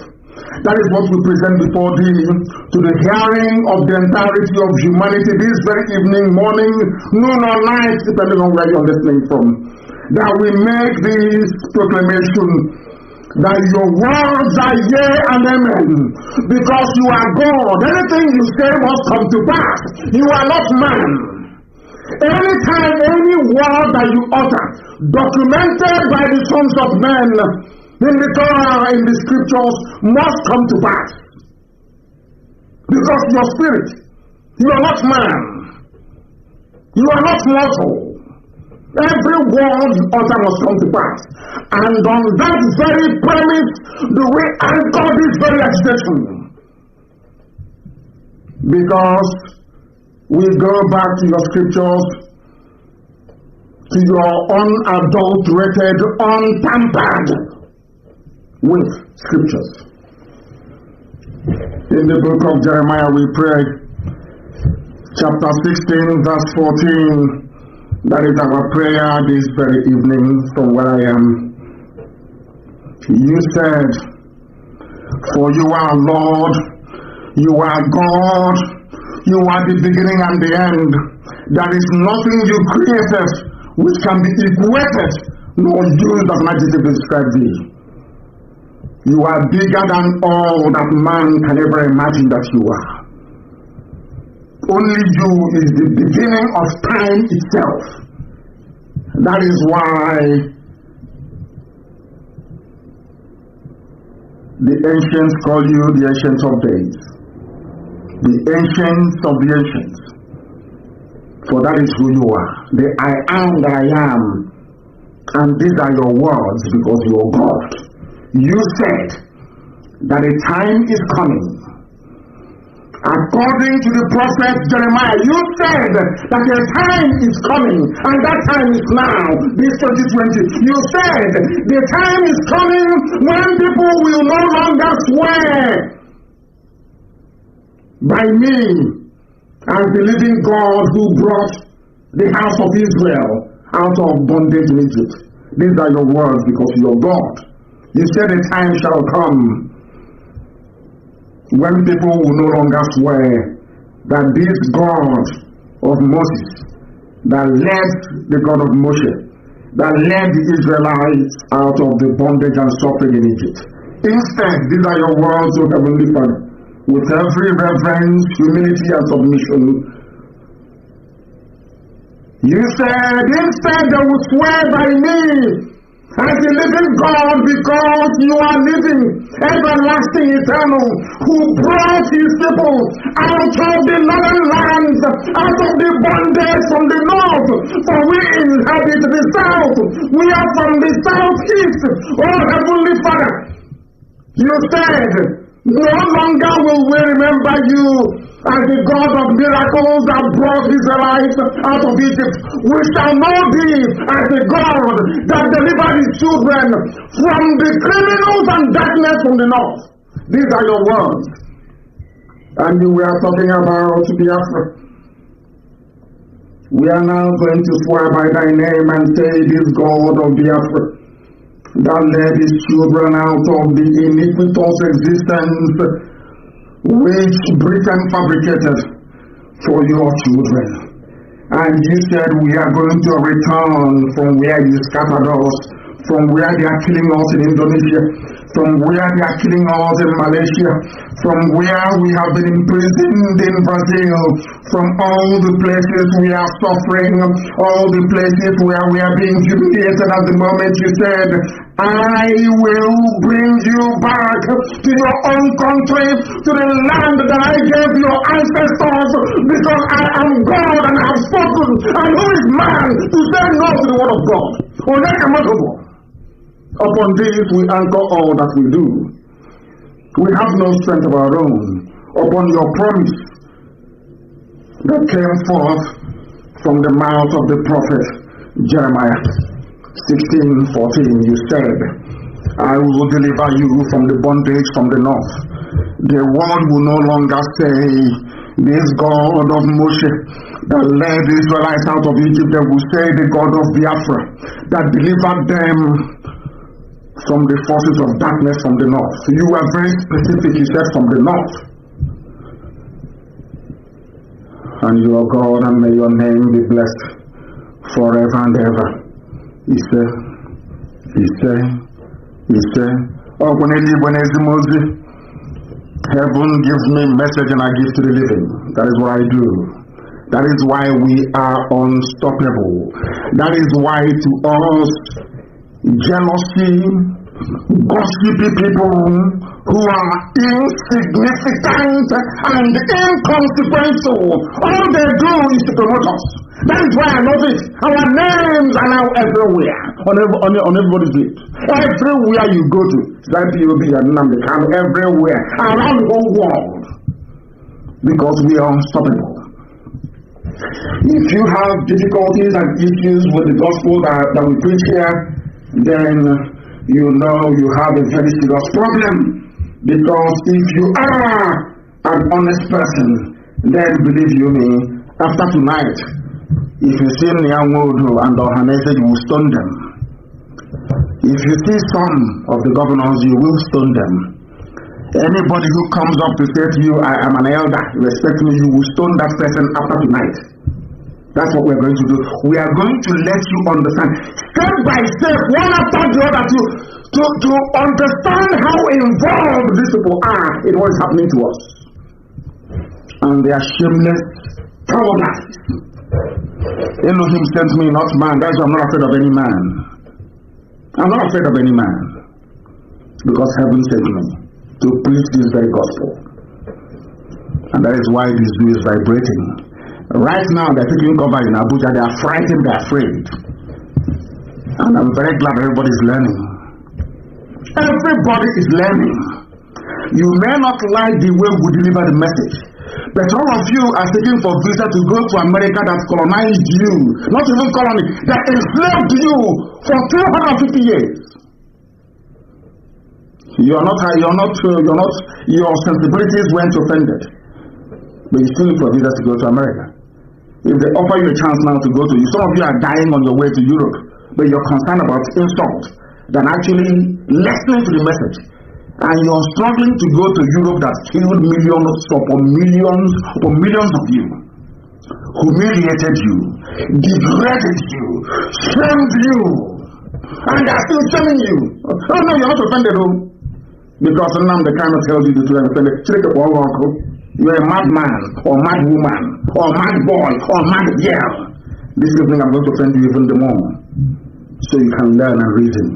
That is what we present before thee to the hearing of the entirety of humanity this very evening, morning, noon or night, depending on where you're listening from. That we make this proclamation that your words are yea and amen, because you are God. Anything you say must come to pass. You are not man. Anytime, any word that you utter, documented by the sons of men in the Torah, in the scriptures, must come to pass. Because your spirit, you are not man. You are not mortal. Every word utter must come to pass. And on that very premise do we anchor this very agitation. Because we go back to your scriptures, to your unadulterated, untampered with scriptures. In the book of Jeremiah we pray, chapter 16, verse 14. That is our prayer this very evening from where I am. You said, for you are Lord, you are God, you are the beginning and the end. There is nothing you created which can be equated nor used as an adjective to describe thee. You are bigger than all that man can ever imagine that you are. Only you is the beginning of time itself. That is why the ancients call you the Ancient of Days. The Ancients of the Ancients. For that is who you are. The I am that I am. And these are your words because you are God. You said that a time is coming. According to the prophet Jeremiah, you said that a time is coming, and that time is now, this 2020. You said the time is coming when people will no longer swear by me as the living God who brought the house of Israel out of bondage in Egypt. These are your words because you're God. You said a time shall come when people will no longer swear that this God of Moses, that led the God of Moshe, that led the Israelites out of the bondage and suffering in Egypt. Instead, these are your words, O Heavenly Father, with every reverence, humility, and submission. You said, instead they will swear by me as the living God, because you are living, everlasting, eternal, who brought his people out of the northern lands, out of the bondage from the north, for we inhabit the south. We are from the southeast. Oh, Heavenly Father, you said, no longer will we remember you as the God of miracles that brought Israelites out of Egypt. We shall know thee as the God that delivered his children from the criminals and darkness from the north. These are your words. And you were talking about Biafra. We are now going to swear by thy name and say, this God of Biafra that led his children out of the iniquitous existence which Britain fabricated for your children. And you said we are going to return from where you scattered us, from where they are killing us in Indonesia, from where they are killing us in Malaysia, from where we have been imprisoned in Brazil, from all the places we are suffering, all the places where we are being humiliated at the moment. You said, I will bring you back to your own country, to the land that I gave your ancestors, because I am God and I have spoken. And who is man to say no to the word of God? Upon this we anchor all that we do. We have no strength of our own. Upon your promise that came forth from the mouth of the prophet Jeremiah 16:14, you said, I will deliver you from the bondage from the north. The world will no longer say, this God of Moshe that led the Israelites out of Egypt. They will say, the God of Biafra that delivered them from the forces of darkness from the north. So you were very specific. You said from the north. And you are God, and may your name be blessed forever and ever. He said, oh, heaven gives me message and I give to the living. That is what I do. That is why we are unstoppable. That is why to us, jealousy, gossipy people who are insignificant and inconsequential, all they do is to promote us. That is why I love it. Our names are now everywhere, on everybody's lips. Everywhere you go to, IPOB and Nnamdi Kanu, everywhere, around the whole world. Because we are unstoppable. If you have difficulties and issues with the gospel that we preach here, then you know you have a very serious problem. Because if you are an honest person, then believe you me, after tonight, if you see Nyawodo and Ohanese, you will stone them. If you see some of the governors, you will stone them. Anybody who comes up to say to you, I am an elder, respect me, you will stone that person after tonight. That's what we're going to do. We are going to let you understand, step by step, one after the other, to understand how involved these people are in what is happening to us. And they are shameless cowardice. Elohim sent me, not man. That's why I'm not afraid of any man. I'm not afraid of any man. Because heaven sent me to preach this very gospel. And that is why this zoo is vibrating. Right now, they're taking cover in Abuja. They are frightened, they're afraid. And I'm very glad everybody is learning. Everybody is learning. You may not like the way we deliver the message, but all of you are seeking for visa to go to America that colonized you, not even colony, that enslaved you for 250 years. Your sensibilities weren't offended, but you still look for visas to go to America. If they offer you a chance now to go to, some of you are dying on your way to Europe, but you're concerned about insult than actually listening to the message. And you're struggling to go to Europe that killed millions upon millions of you, humiliated you, degraded you, shamed you, and they're still shaming you. Oh no, you're not offended, because Nnamdi cannot tell you to be offended. You're a madman, or mad woman, or mad boy, or mad girl. This evening I'm going to offend you even the more, so you can learn and reason.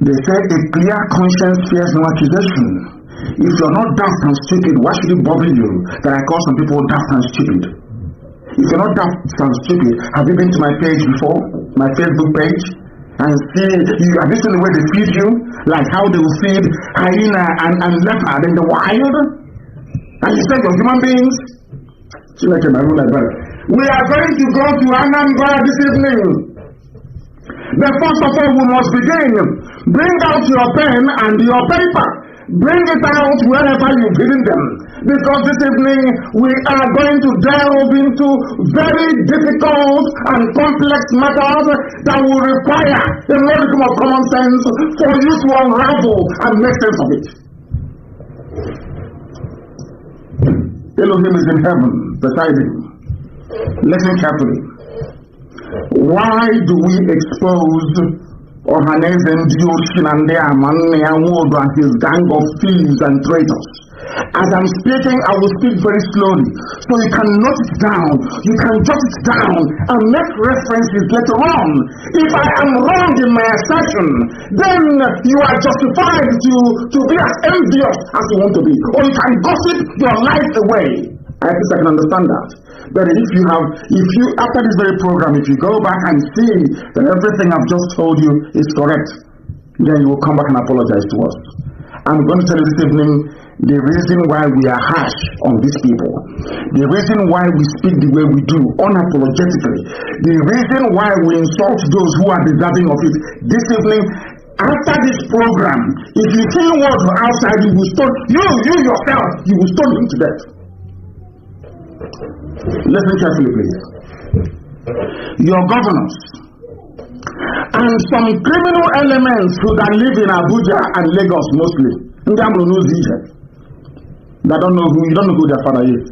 They said a clear conscience fears no accusation. If you're not daft and stupid, why should it bother you that I call some people daft and stupid? If you're not daft and stupid, have you been to my page before? My Facebook page? And see, have you seen the way they feed you? Like how they will feed hyena and leopard in the wild? And you say you're human beings? We are going to go to Anambra this evening. But first of all, we must begin. Bring out your pen and your paper. Bring it out wherever you've hidden them. Because this evening we are going to delve into very difficult and complex matters that will require a modicum of common sense for you to unravel and make sense of it. Elohim is in heaven beside him. Listen carefully. Why do we expose Ohanese and Shinande and his gang of thieves and traitors? As I'm speaking, I will speak very slowly, so you can note it down, you can jot it down, and make references later on. If I am wrong in my assertion, then you are justified to be as envious as you want to be, or you can gossip your life away. I can understand that. But if you after this very program, if you go back and see that everything I've just told you is correct, then you will come back and apologize to us. I'm going to tell you this evening the reason why we are harsh on these people, the reason why we speak the way we do, unapologetically, the reason why we insult those who are deserving of it. This evening, after this program, if you see words outside, you will stone you yourself, you will stone him to death. Listen carefully, please. Your governors and some criminal elements who that live in Abuja and Lagos mostly, you don't know who their father is.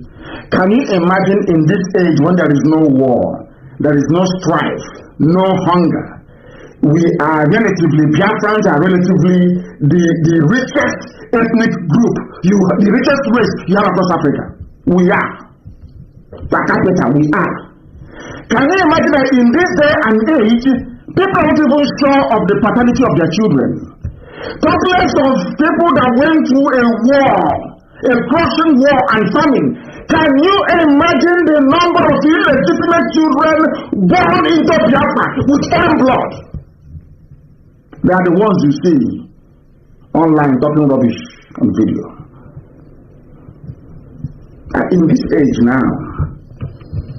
Can you imagine in this age when there is no war, there is no strife, no hunger? We are Biafrans are relatively the richest ethnic group, the richest race you have across Africa. We are. Per capita, we are. Can you imagine that in this day and age, people are not even sure of the paternity of their children? Talk less of people that went through a war, a crushing war and famine. Can you imagine the number of illegitimate children born into Biafra with foreign blood? They are the ones you see online talking rubbish on video. In this age now,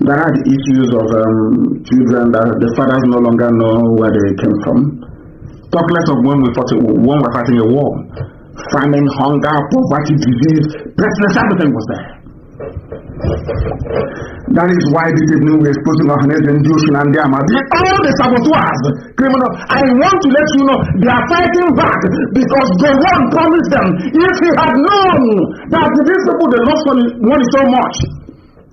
there are the issues of children that the fathers no longer know where they came from. Talk less of when we were fighting a war. Famine, hunger, poverty, disease, pestilence, everything was there. That is why this evening we're exposing our hands in the ocean and the Mazi. All the saboteurs, criminals, I want to let you know they are fighting back because the one promised them. If he had known that these people they lost money so much,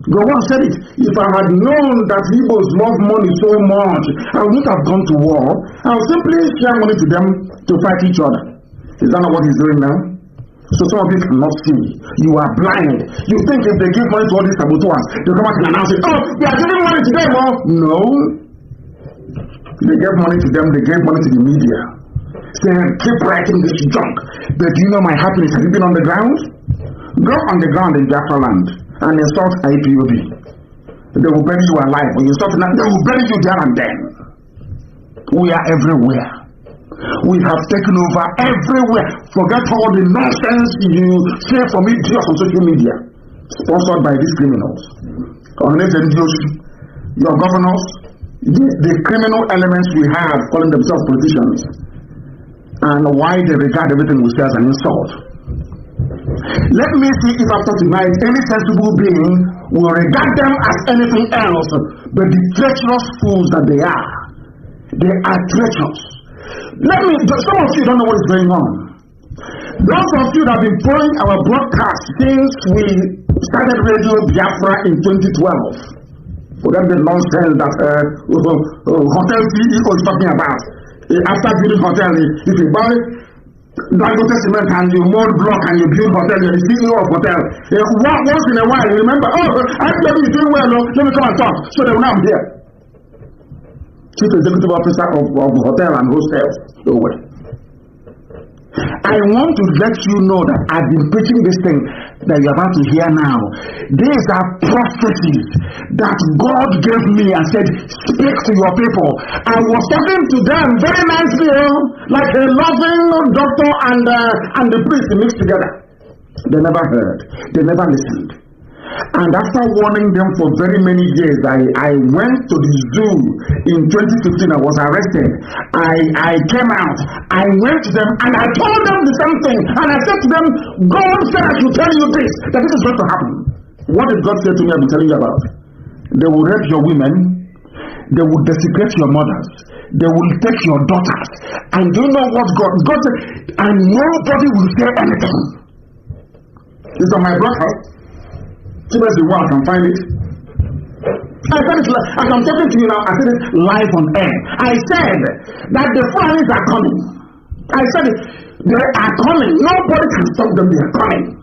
the one said it. If I had known that Igbos love money so much, I wouldn't have gone to war. I would simply share money to them to fight each other. Is that not what he's doing now? So some of you cannot see. You are blind. You think if they give money to all these saboteurs, they'll come out and announce it. Oh, they are giving money to them. Oh, no. They gave money to them. They gave money to the media. Saying, keep writing this junk. But do you know my happiness? Have you been on the ground? Go on the ground in Biafra land and insult IPOB. They will bury you alive. When you insult them, they will bury you there and then. We are everywhere. We have taken over everywhere. Forget all the nonsense you say from idiots on social media, sponsored by these criminals. Your governors, the criminal elements we have calling themselves politicians, and why they regard everything we say as an insult. Let me see if after tonight any sensible being will regard them as anything else but the treacherous fools that they are. They are treacherous. Some of you don't know what is going on. Those of you that have been following our broadcast since we started Radio Biafra in 2012. Forget the nonsense that hotel CEO is talking about. After building hotel, if you buy Dangote cement and you mold block and you build hotel, you're the CEO of hotel. Once in a while, you remember, IPOB is doing well, let me come and talk. So they will now be here. Chief Executive Officer of Hotel and Hostels. I want to let you know that I've been preaching this thing that you're about to hear now. These are prophecies that God gave me and said, speak to your people. I was talking to them very nicely, like a loving doctor and the priest mixed together. They never heard. They never listened. And after warning them for very many years, I went to the zoo in 2015. I was arrested. I came out. I went to them and I told them the same thing. And I said to them, God said I should tell you this, that this is going to happen. What did God say to me? I've been telling you about. They will rape your women. They will desecrate your mothers. They will take your daughters. And do you know what God said? And nobody will say anything. It's on my broadcast. So that's the one I can find it. I said it as I'm talking to you now. I said it live on air. I said that the Fulanis are coming. I said it. They are coming. Nobody can stop them. They are coming.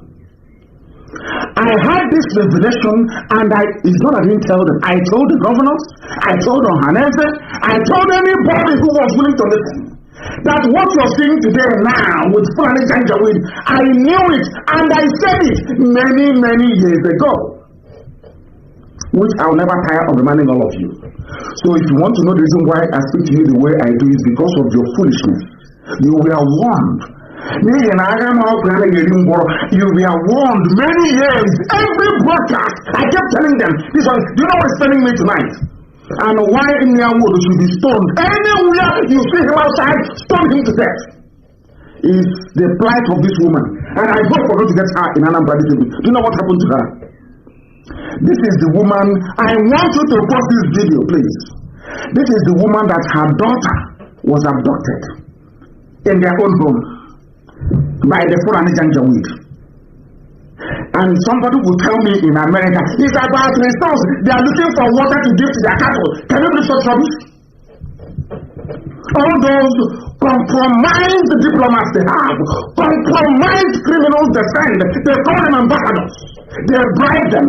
I had this revelation, and it's not I didn't tell them. I told the governors. I told Ohaneze. I told anybody who was willing to listen. That what you're seeing today now with Fulani Janjaweed, I knew it and I said it many, many years ago, which I'll never tire of reminding all of you. So if you want to know the reason why I speak to you the way I do, is because of your foolishness. You were warned. You were warned many years. Every broadcast, I kept telling them, this one, do you know what is telling me tonight? And why in Nyawood should be stoned? Anywhere you see him outside, stone him to death. Is the plight of this woman. And I hope we're going to get her in Anambra this evening. Do you know what happened to her? This is the woman. I want you to post this video, please. This is the woman that her daughter was abducted in their own home by the Fulani Janjaweed. And somebody will tell me in America, it's about resources. They are looking for water to give to their cattle. Can you believe such rubbish? All those compromised diplomats they have, compromised criminals they send, they call them ambassadors. They bribe them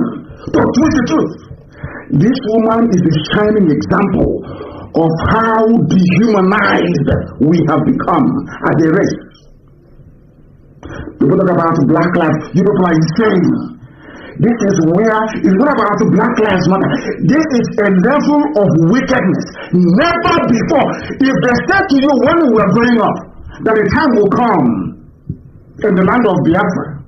to twist the truth. This woman is a shining example of how dehumanized we have become as a race. People talk about black lives. You people are insane. This is where it's not about the Black Lives Matter. This is a level of wickedness. Never before. If they said to you when we were growing up that a time will come in the land of Biafra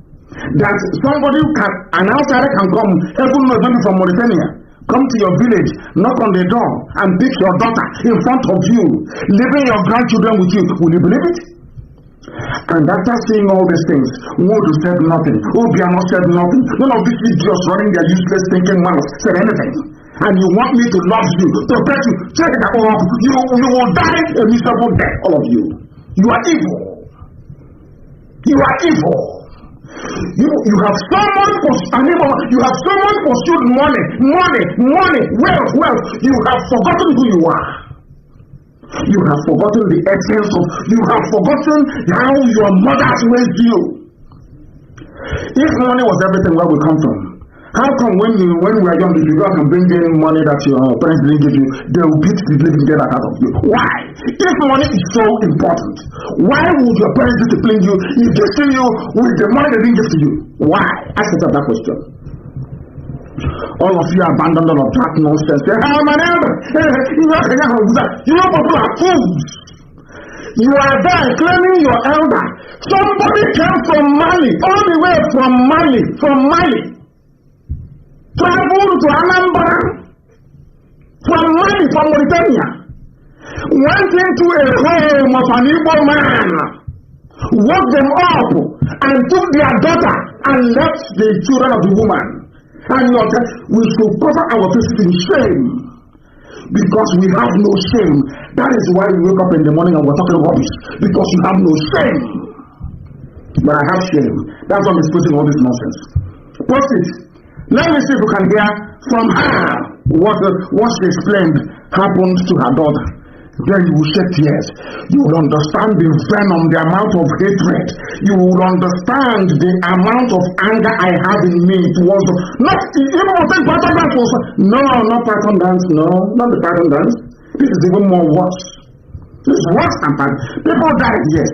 that somebody can, an outsider can come, even maybe from Mauritania, come to your village, knock on the door, and pick your daughter in front of you, leaving your grandchildren with you. Will you believe it? And after seeing all these things, Wodu said nothing. Obiano said nothing. None of these idiots running their useless thinking mouths said anything. And you want me to love you, to protect you, check it out. You will die a miserable death, all of you. You are evil. You are evil. You have so much pursued money, wealth. You have forgotten who you are. You have forgotten the essence of, you have forgotten how your mothers raised you. If money was everything, where we come from? How come when we are young, if you go and bring in money that your parents didn't give you, they will beat the living dead out of you? Why? If money is so important, why would your parents discipline you if they see you with the money they didn't give to you? Why? Ask yourself that question. All of you abandoned all of that nonsense. I'm an elder. You people are fools. You are there claiming your elder. Somebody came from Mali, all the way from Mali, traveled to Anambra, from Mali, from Mauritania, went into a home of an Igbo man, woke them up, and took their daughter and left the children of the woman. And we should cover our faces in shame because we have no shame. That is why we wake up in the morning and we're talking rubbish, because you have no shame. But I have shame. That's why I'm exposing all this nonsense. Post it. Let me see if you can hear from her what she explained happened to her daughter. Then you will shed tears. You will understand the venom, the amount of hatred. You will understand the amount of anger I have in me towards them. Not even pattern dance was no, not pattern dance, no, not the pattern dance. This is even more worse. This is worse than pattern. People died, yes.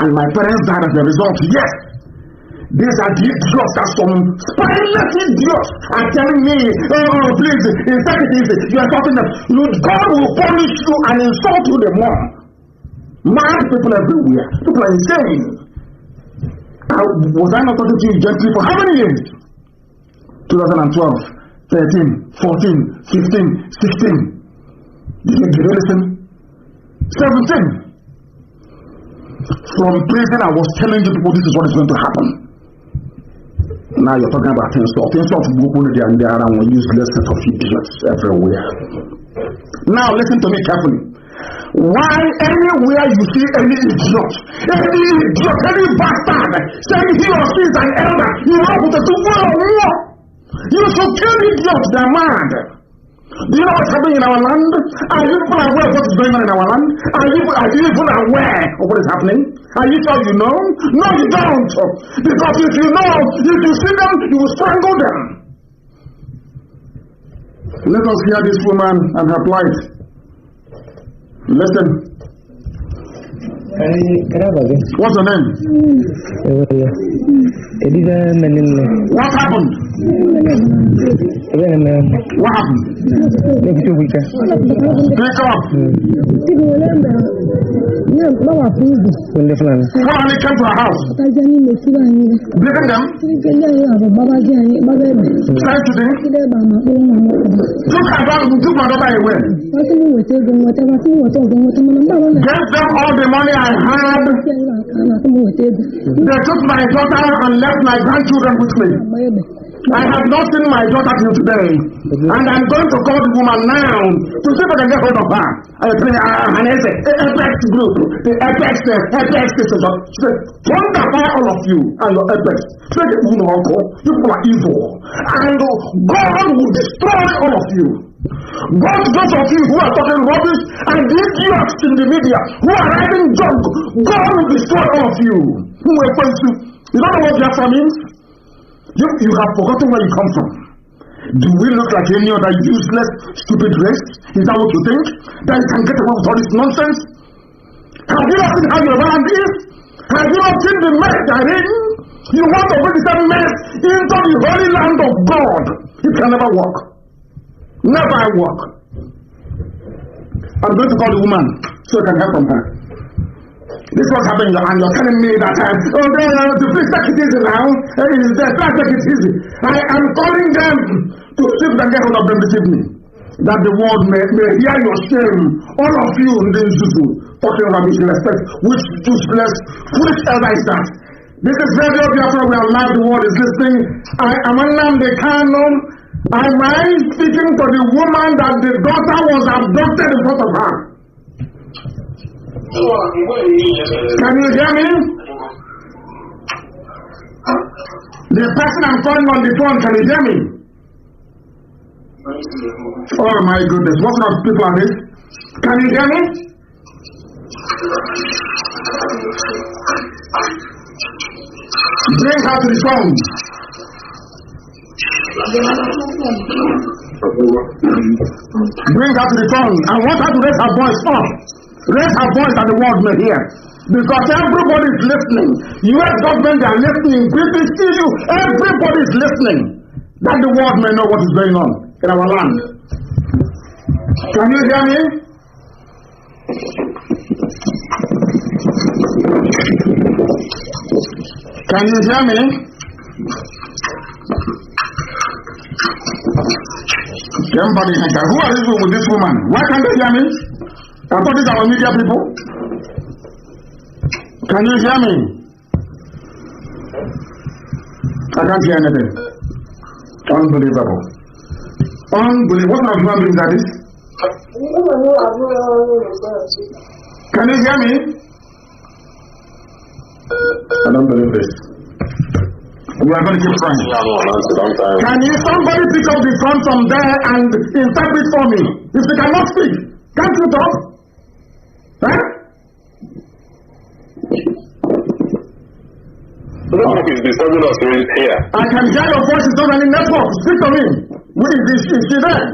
And my parents died as a result, yes. These are the idiots that some spineless idiots are telling me, oh, please, take it easy. You are talking that God will punish you and insult you the more. Mad people everywhere. People are insane. Was I not talking to you gently for how many years? 2012, 13, 14, 15, 16. Did you listen? 17. From prison, I was telling you people this is what is going to happen. Now you're talking about insult. Insult and there are useless set of idiots everywhere. Now listen to me carefully. Why anywhere you see any idiot, any bastard saying he or she is an elder, you have to do war. You should kill idiots, they're mad. Do you know what's happening in our land? Are you even aware of what is going on in our land? Are you even aware of what is happening? Are you sure you know? No, you don't. Because if you know, if you see them, you will strangle them. Let us hear this woman and her plight. Listen. What's her name? What happened? What happened? Speak up. Somebody came to her house. Beating them? Trying to drink? Took my daughter away. Gave them all the money I had. They took my daughter and left my grandchildren with me. I have not seen my daughter till today. And I'm going to call the woman now to see if I can get hold of her. I think Apex group, the Apex system. She said, wonderful all of you and your Apex. Say the woman, uncle, you people are evil. And God will destroy all of you. God, those of you who are talking rubbish and the idiots in the media who are writing junk, God will destroy all of you. Who are going to, you don't know what Biafra means? You have forgotten where you come from. Do we look like any other useless, stupid race? Is that what you think? That you can get away with all this nonsense? Have you not seen how your land is? Have you not seen the mess they're in? You want to bring the mess into the holy land of God. It can never work. Never work. I'm going to call the woman so I can hear from her. This was happening, and you're telling me that please take it easy now. Please take it easy. I am calling them to see if they get hold of them this evening. That the world may hear your shame. All of you in this Zuzu talking rubbish in respect. Which useless, foolish elder is that? This is Radio Biafra. We are live. The world is listening. I am Nnamdi Kanu. Am I speaking to the woman that the daughter was abducted in front of her? Can you hear me? The person I'm calling on the phone, can you hear me? Oh my goodness, what sort of people are this? Can you hear me? Bring her to the phone. Bring her to the phone. I want her to raise her voice up. Raise her voice that the world may hear. Because everybody is listening. US government, they are listening. British EU, everybody is listening. That the world may know what is going on in our land. Can you hear me? Can you hear me? Somebody, who are you with this woman? Why can't they hear me? I thought these are our media people. Can you hear me? I can't hear anything. Unbelievable. Unbelievable. What kind of human beings are this? Can you hear me? I don't believe this. We are going to keep trying. Can you somebody pick up the phone from there and interpret for me? If they cannot speak, can't you talk? Huh? Network is disturbing us here. I can hear your voice. It's not any network. Speak to me. Is she there?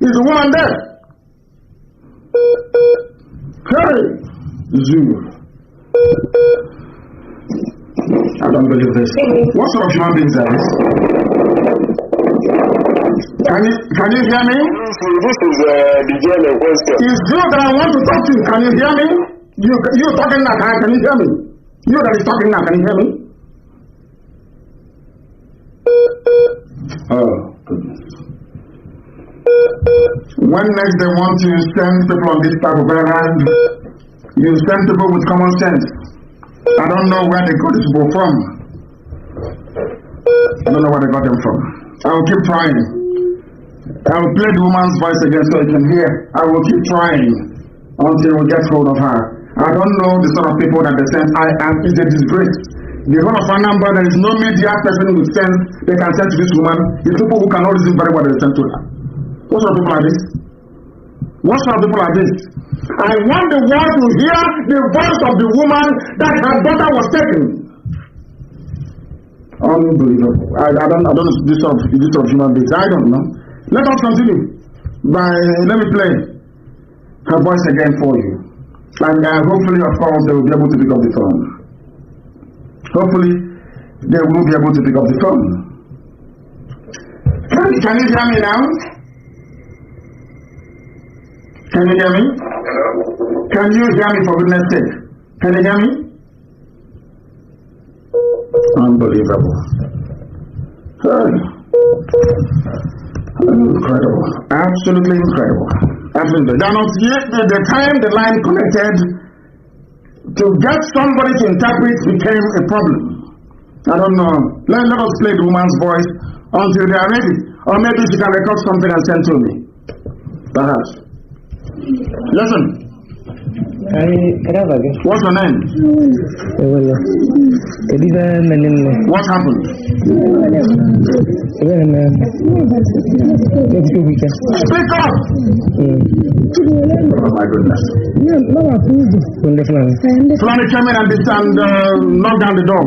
Is the woman there? Hey, you. I don't believe this. What sort of human beings are this? Can you hear me? This is the general question. It's you that I want to talk to. Can you hear me? You talking now? Can you hear me? You that is talking now. Can you hear me? Oh, goodness. When next they want to send people on this type of errand, you send people with common sense. I don't know where they got these people from. I don't know where they got them from. I will keep trying. I will play the woman's voice again so you can hear. I will keep trying until we get hold of her. I don't know the sort of people that they send. I am is a disgrace. The whole of our number, there is no media person who sends, they can send to this woman. The people who cannot listen very well, they send to her. What sort of people are this? What sort of people are this? I want the world to hear the voice of the woman that her daughter was taken. Unbelievable. I don't know this sort of human beings. I don't know. Let us continue. Let me play her voice again for you. And hopefully, of course, they will be able to pick up the phone. Hopefully, they will be able to pick up the phone. Can you hear me now? Can you hear me? Can you hear me, for goodness sake? Can you hear me? Unbelievable. Incredible. Absolutely incredible. Absolutely. They are not yet the time the line connected to get somebody to interpret became a problem. I don't know. Let us play the woman's voice until they are ready. Or maybe she can record something and send to me. Perhaps. Listen. What's your name? What happened? Speak up! Oh my goodness. Fulani came in and knocked down the door.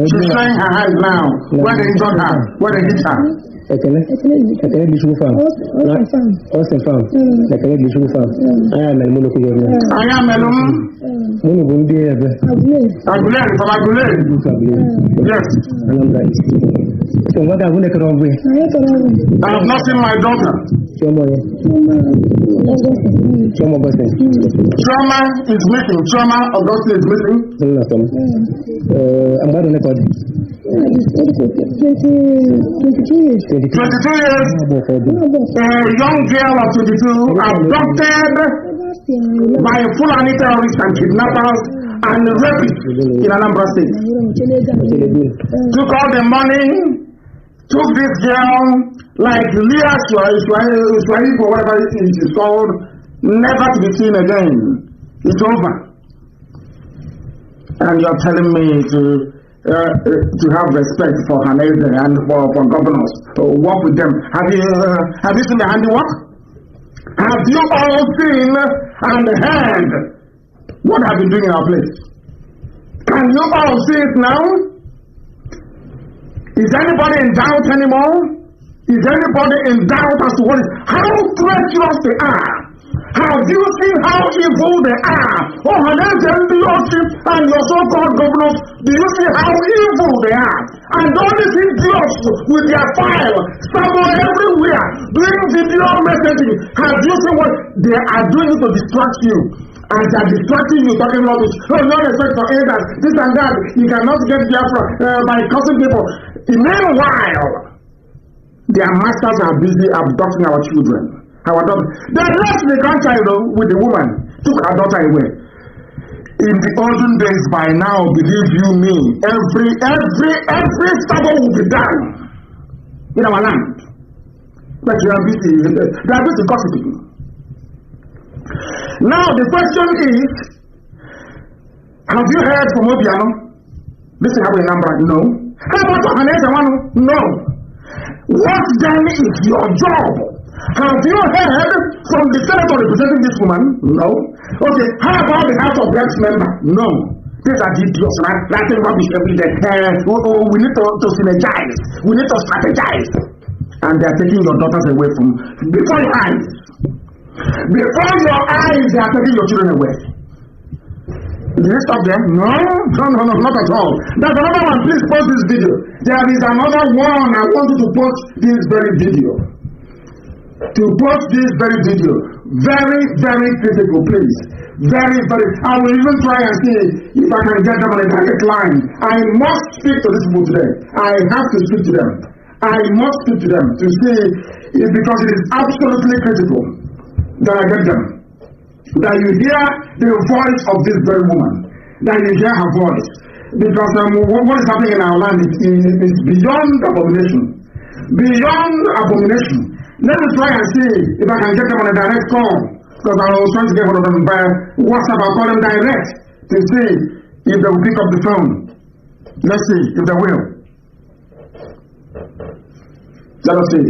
She's showing her hands now. Where they got her? Where they hit her? I am Yes. So what have I have not seen my daughter. Trauma is missing. Trauma Augustine is missing. I'm going to record. 22 years. A young girl of 22 abducted by a Fulani terrorist and kidnappers and rapists in Anambra State. Took all the money, took this girl like Leah Swahili or whatever it is called, never to be seen again. It's over. And you're telling me to have respect for Haneze and for governors, to work with them. Have you seen the handiwork? Have you all seen and heard what I've been doing in our place? Can you all see it now? Is anybody in doubt anymore? Is anybody in doubt as to how treacherous they are? Have you seen how evil they are? Oh, Haneze and your so-called governors, do you see how evil they are? And all these idiots with their file, somewhere everywhere, doing video messaging. Have you seen what they are doing to distract you? And they are distracting you, talking about this. Oh, no respect for elders, this and that. You cannot get Biafra by cursing people. Meanwhile, their masters are busy abducting our children. Our daughter. They left the grandchild with the woman, took her daughter away. In the olden days, by now, believe you me, every stubble will be done in our land. But they are busy gossiping. Now the question is, have you heard from Obiano? This is how we number. No. How about Haneze? No. What then is your job? Have you heard from the senator representing this woman? No. Okay, how about the House of Reps member? No. These are idiots, right? Writing rubbish every day. We need to synergize. We need to strategize. And they are taking your daughters away from before your eyes. Before your eyes, they are taking your children away. Did you stop there? No, not at all. There's another one. Please post this video. There is another one. I want you to post this very video. To post this very video. Very, very critical, please. Very, very. I will even try and see if I can get them on a direct line. I must speak to these people today. I have to speak to them. I must speak to them to see if, because it is absolutely critical that I get them. That you hear the voice of this very woman. That you hear her voice. Because what is happening in our land is beyond abomination. Beyond abomination. Let me try and see if I can get them on a direct call. Because I was trying to get one of them by WhatsApp. I'll call them direct to see if they will pick up the phone. Let's see if they will. Let us see.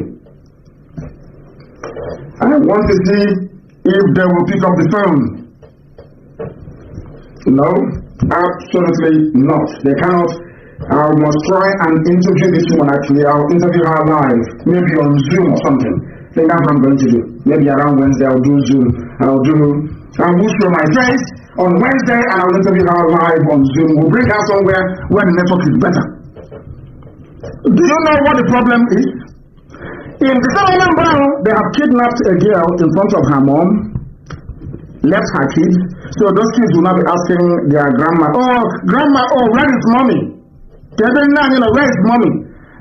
I want to see if they will pick up the phone. No, absolutely not. They cannot. I must try and interview this woman actually. I'll interview her live, maybe on Zoom or something. I think that's what I'm going to do. Maybe around Wednesday I'll do Zoom. I'll show my face on Wednesday and I'll interview her live on Zoom. We'll bring her somewhere where the network is better. Do you know what the problem is? In the same Brown, they have kidnapped a girl in front of her mom, left her kids, so those kids will not be asking their grandma, where is mommy? Where is mommy?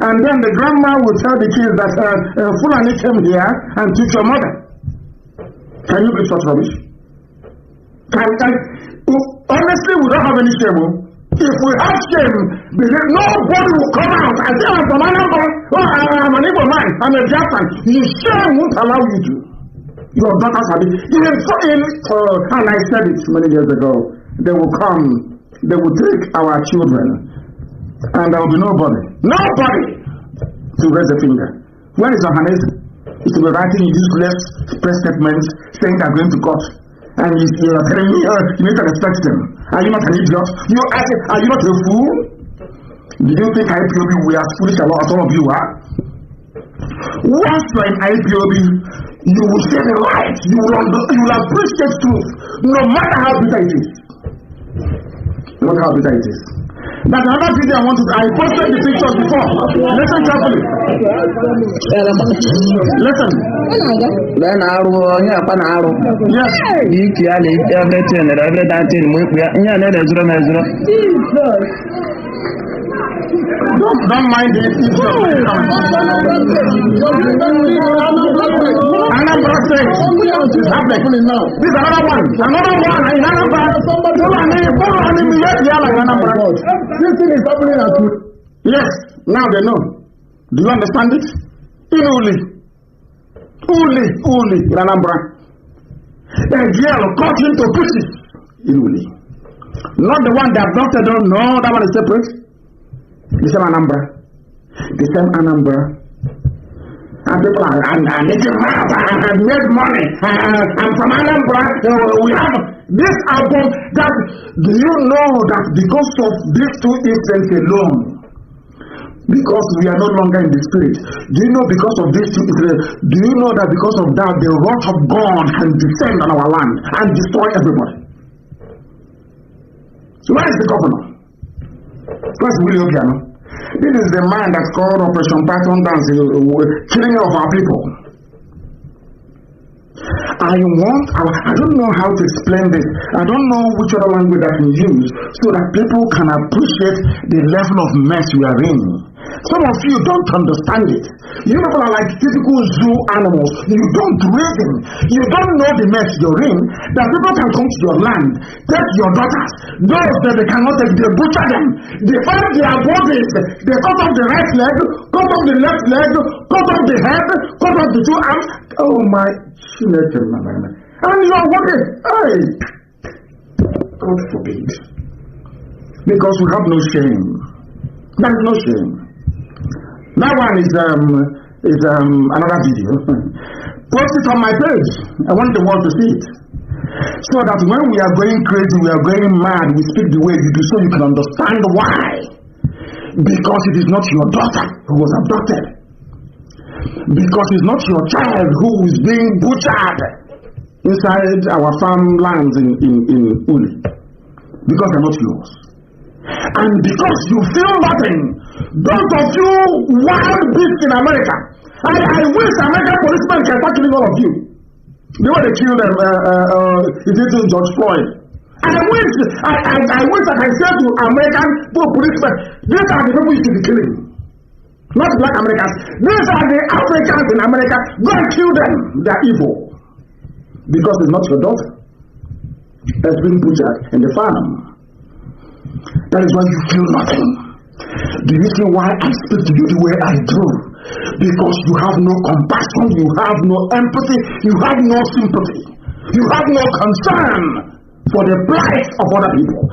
And then the grandma will tell the kids that Fulani came here and took your mother. Can you believe such rubbish? Honestly, we don't have any shame. If we have shame, nobody will come out and say, I'm from Anambra, I'm an Igbo man, I'm a Biafran. Your shame won't allow you to. Your daughters have it. And I said it many years ago. They will come, they will take our children, and there will be nobody to raise a finger. Where is Johannes? He should be writing useless press statements saying they're going to court. And you are telling me you need to respect them. Are you not an idiot? Are you not a fool? Did you think IPOB we are foolish as all of you are? Once you're in IPOB, you will say the right. You will appreciate truth, no matter how bitter it is. No matter how bitter it is. That's another video I posted the pictures before. Listen carefully. Listen. Then Don't mind it. Anambra State is happening now. This is another one. Another one in Anambra. This thing is happening at you. Yes, now they know. Do you understand it? In Uli in Anambra. A girl cut into pieces in Uli. Not the one that abducted her. No, that one is separate. The same Anambra. And people are making money and made money. And from Anambra, we have this album. That do you know that because of these two incidents alone, because we are no longer in the spirit, do you know because of these two incidents, do you know that because of that the wrath of God can descend on our land and destroy everybody? So where is the governor? Where's William Piano? This is the man that's called Operation Python Dance, killing of our people. I don't know how to explain this. I don't know which other language I can use so that people can appreciate the level of mess we are in. Some of you don't understand it. You people are like typical zoo animals. You don't reason. You don't know the mess you're in. That people can come to your land, take your daughters. Those that they cannot take, they butcher them. They find their bodies. They cut off the right leg, cut off the left leg, cut off the head, cut off the two arms. Oh my Chinedu, and you are working. Hey, God forbid. Because we have no shame. There is no shame. That one is another video. Post it on my page. I want the world to see it. So that when we are going crazy, we are going mad, we speak the way you do, so you can understand why. Because it is not your daughter who was abducted. Because it's not your child who is being butchered inside our farmlands in Uli. Because they're not yours. And because you feel nothing, those of you wild beasts in America, I wish American policemen can start killing all of you. The way they killed George Floyd. I wish I can say to American policemen, these are the people you should be killing. Not black Americans. These are the Africans in America. Go and kill them. They are evil. Because it's not your daughter that's been butchered in the farm. That is why you feel nothing. Do you see why I speak to you the way I do? Because you have no compassion, you have no empathy, you have no sympathy, you have no concern for the plight of other people.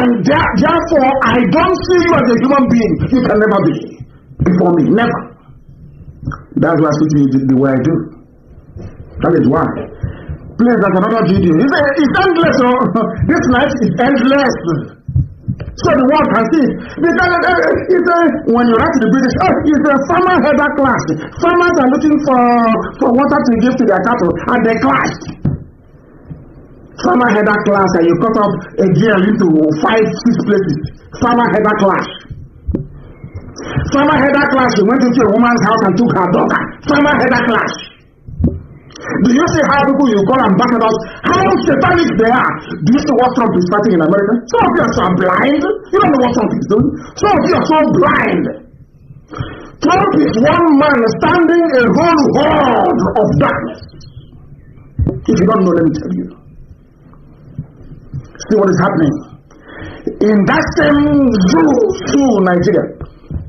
And therefore, I don't see you as a human being. You can never be before me. Never. That's why I speak to you the way I do. That is why. Please, there's another video. It's endless. This life is endless. So the world can see it. Because when you write to the British, it's a farmer header clash. Farmers are looking for water to give to their cattle, and they clash. Farmer header clash, and you cut off a girl into 5-6 places. Farmer header clash. Farmer header clash, you went into a woman's house and took her daughter. Farmer header clash. Do you see how people you call ambassadors, how satanic they are? Do you see what Trump is fighting in America? Some of you are so blind. You don't know what Trump is doing. Some of you are so blind. Trump is one man standing a whole world of darkness. If you don't know, let me tell you. See what is happening. In that same zoo, Nigeria,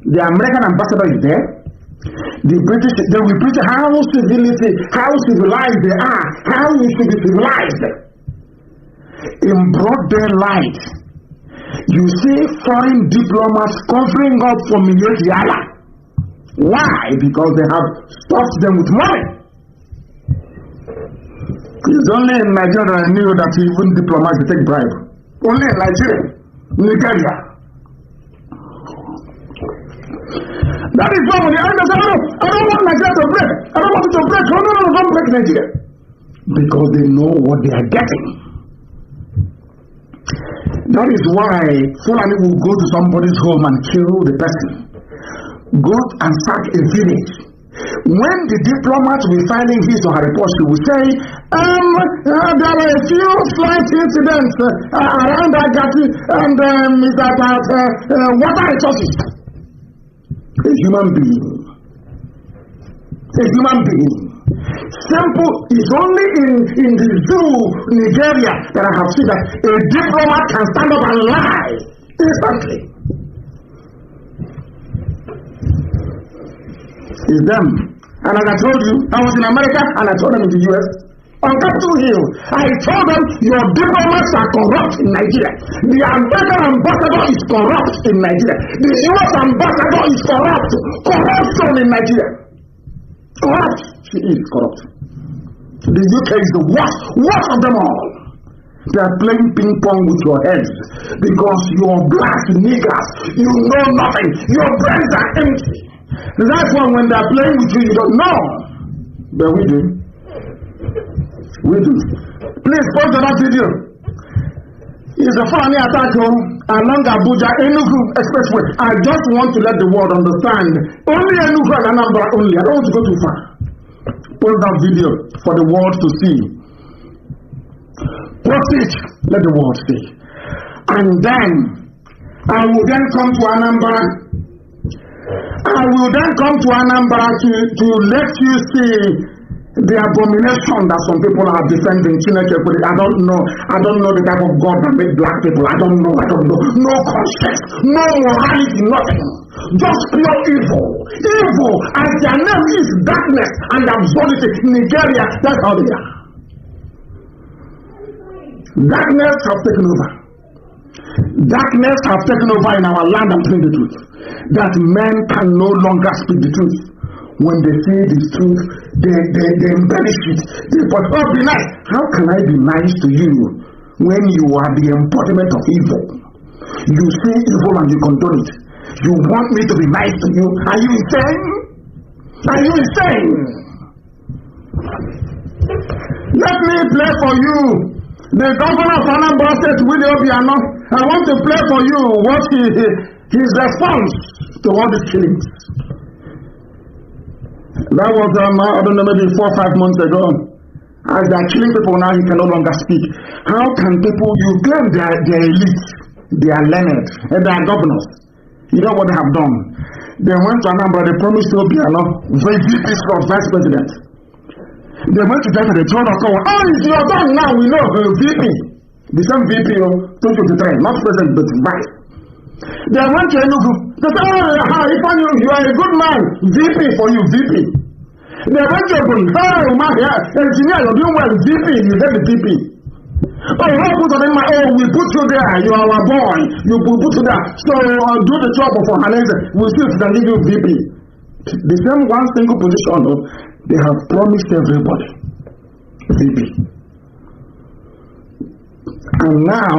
the American ambassador is there. The British, they will preach how civilized they are, how we should be civilized. In broad daylight, you see foreign diplomats covering up for Yala. Why? Because they have stuffed them with money. It's only in Nigeria that I knew that even diplomats take bribe. Only in Nigeria. That is why when the other said, I don't want Nigeria to break. I don't want it to break. No, don't break Nigeria. Because they know what they are getting. That is why Fulani will go to somebody's home and kill the person. Go and sack a village. When the diplomat will filing his or her report, he will say, there are a few slight incidents around Agati and is that water resources. A human being. Simple is only in the zoo, Nigeria, that I have seen that a diplomat can stand up and lie instantly. It's them. And as I told you, I was in America and I told them in the US. On Capitol Hill, I told them your diplomats are corrupt in Nigeria. The American ambassador is corrupt in Nigeria. The US ambassador is corrupt. Corruption in Nigeria. Corrupt. She is corrupt. The UK is the worst of them all. They are playing ping pong with your heads because you're black niggers. You know nothing. Your brains are empty. That's why when they're playing with you, you don't know. But we do. We do. Please post that video. It's a funny attack along Abuja Enugu Expressway. I just want to let the world understand. Only Enugu and Anambra only. I don't want to go too far. Post that video for the world to see. Post it. Let the world see. And then I will then come to Anambra. I will then come to Anambra to let you see the abomination that some people are defending. I don't know the type of God that made black people. I don't know. No conscience, no morality, nothing. Just pure evil. Evil, as their name is darkness and absurdity. Nigeria, that's how they are. Darkness have taken over. Darkness have taken over in our land. I'm telling the truth. That men can no longer speak the truth. When they say the truth, they embellish it. They put, oh, be nice. How can I be nice to you when you are the embodiment of evil? You say evil and you condone it. You want me to be nice to you? Are you insane? Are you insane? Let me play for you. The governor of Anambra State, Willie Obiano, I want to play for you what his response to all these killings. That was, I don't know, maybe 4 or 5 months ago. As they are killing people now, he can no longer speak. How can people, you claim they are elite, they are learned, and they are governors. You know what they have done? They went to Anambra, they promised to Obiano, vice president. They went to that and they told us, oh, it's your turn now, we know, VP. The same VP of 2023, not president, but vice. They went to Enugu. They said, oh, you are a good man. VP for you, VP. They went to Enugu. Oh, my engineer, you're doing well. VP, you get the VP. Oh, we put you there. You are our boy. You put you there. So do the job for Hanese. We'll see if we can give you VP. The same one single position, they have promised everybody VP. And now,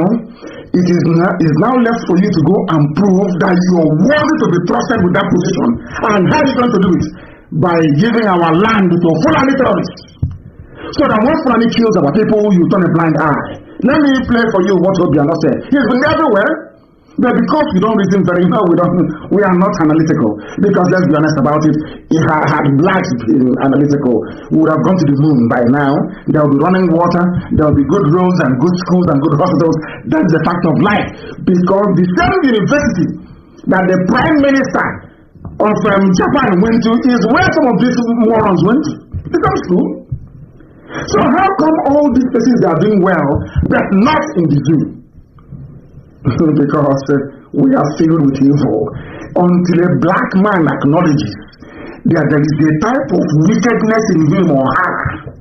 it is now left for you to go and prove that you are worthy to be trusted with that position. And how are you going to do it? By giving our land to Fulani terrorists. So that when Fulani kills our people, you turn a blind eye. Let me play for you what Obiano said. He's been everywhere. But because we don't reason very well, we are not analytical. Because let's be honest about it, if I had blacks been analytical, we would have gone to the moon by now. There will be running water, there will be good roads and good schools and good hospitals. That's the fact of life. Because the same university that the Prime Minister of Japan went to is where some of these morons went to. The same school. So how come all these places are doing well, but not in the zoo? Because we are filled with evil. Until a black man acknowledges that there is a type of wickedness in him or her,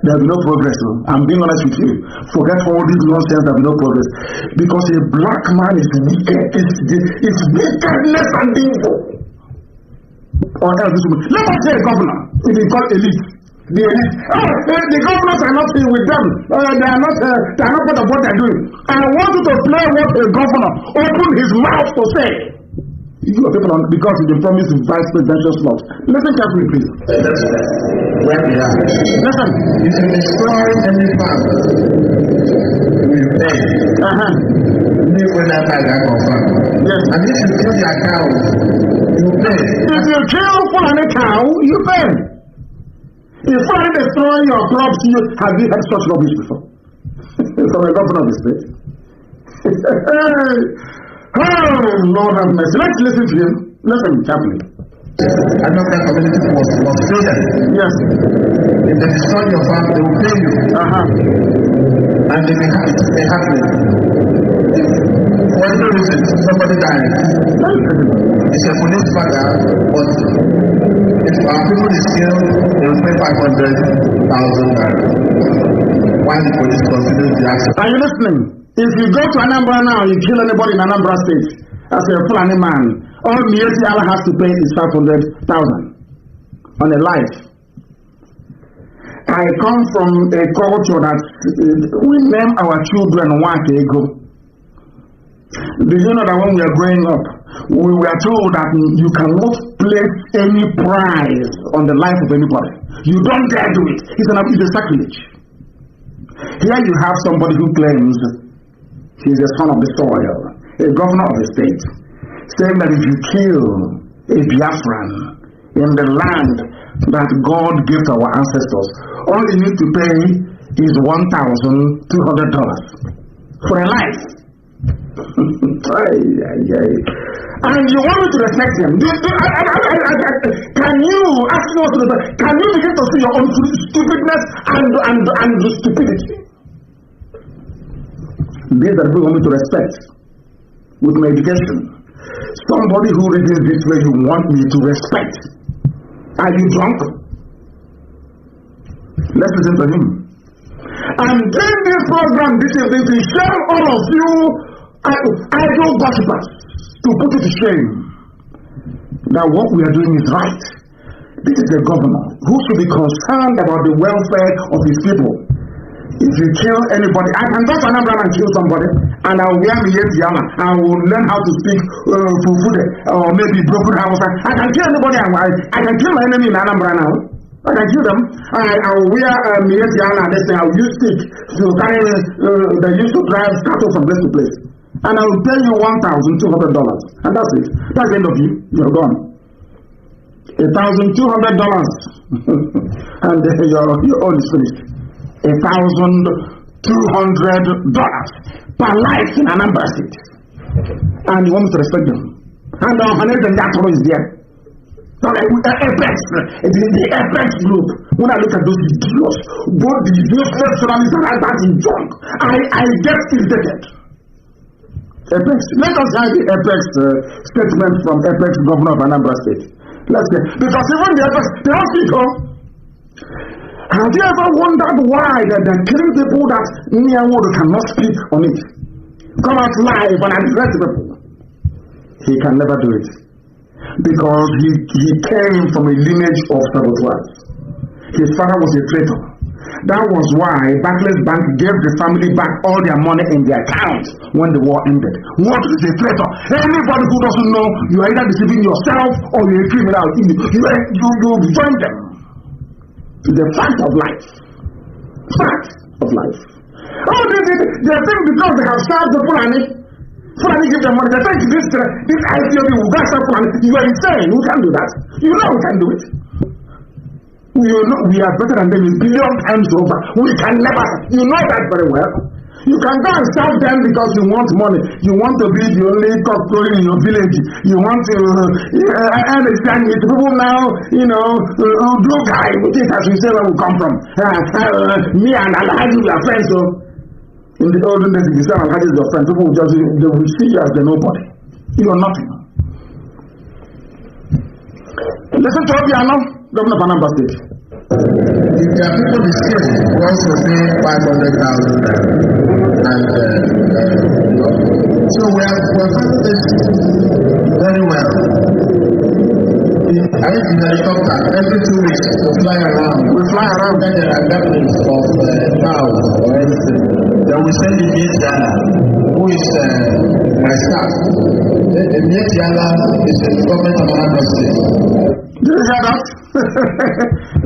there will be no progress. I'm being honest with you. Forget all this nonsense, there will be no progress. Because a black man is wicked. It's wickedness and evil. Or else, let us say a governor, if he called elite. The governors are not with them. They are not part of what they are doing. I want you to play what a governor opened his mouth to say. You are people because he promised vice presidential slot. Listen carefully, please. Where we are. Listen. If you destroy any farm, we pay. Yes. And if you kill their cow, you pay. If you kill any cow, you pay. If I destroy your crops, have you had such rubbish before? From a governor of the state. Oh, Lord have mercy. Let's listen to him. Listen carefully. I know that community was failed. Yes. If they destroy your farm, they will pay you. And they may have it happening. For any reason, somebody dies. It's a police matter, but if our people is killed, they will pay 500,000 naira. Why the police considers the action? Are you listening? If you go to Anambra now, you kill anybody in Anambra State as a Fulani man, all Mieti Allah has to pay is 500,000 on a life. I come from a culture that we name our children Wakego. Do you know that when we are growing up, we were told that you cannot place any price on the life of anybody. You don't dare do it. It's a sacrilege. Here you have somebody who claims he's a son of the soil, a governor of the state, saying that if you kill a Biafran in the land that God gave to our ancestors, all you need to pay is $1,200 for a life. And you want me to respect him? Can you ask me what to do? Can you begin to see your own stupidness and stupidity? These are people who want me to respect with my education. Somebody who reasons this way, you want me to respect. Are you drunk? Let's listen to him. I'm doing this program this evening to shame all of you idle gossipers, to put it to shame that what we are doing is right. This is a governor who should be concerned about the welfare of his people. If you kill anybody, I can go to Anambra and kill somebody, and I will wear my yama. I will learn how to speak Fufude or maybe broken Hausa. I can kill anybody. I can kill my enemy in Anambra now. I can kill them. I will wear my yama. They say I will use stick to carry. They used to drive cattle from place to place, and I will pay you $1,200, and that's it. That's the end of you. You're gone. $1,200, and your own is finished. $1,200 per life in Anambra State, and you want me to respect them. And our Hanel that is there. So Apex, the Apex group. When I look at those idiots, both the useless journalists and that in junk, I get irritated. Apex. Let us have the Apex statement from Apex Governor of Anambra State. Let's get, because even the Apex, they don't speak. Have you ever wondered why they're killing people that Nyawodo cannot speak on it? Come out live and address people. He can never do it. Because he came from a lineage of saboteurs. His father was a traitor. That was why Barclays Bank gave the family back all their money in their account when the war ended. What is a traitor? Anybody who doesn't know, you are either deceiving yourself or you're a criminal. You join them. It's a fact of life. Fact of life. Oh, they think because they have served the Fulani, Fulani give them money. They think this IPOB will go after Fulani. You are insane. We can't do that. You know we can do it. We are better than them a billion times over. We can never. You know that very well. You can go and serve them because you want money. You want to be the only cock in your village. You want to understand it. People now, you know, do guy with it as we say where we come from. Me and Alhaji we are friends, so in the olden days, if you say Alhaji is your friend, people will just they will see you as the nobody. You are nothing. Listen to Obiano, Governor of Anambra State. If there are people the same who also say 500,000 and so we have done this very well. I use the helicopter every 2 weeks to fly around. We fly around when there are gatherings of cows or anything. Then we send the Mietiala, who is my staff. The Mietiala is the government of Anambra State. Do you hear that?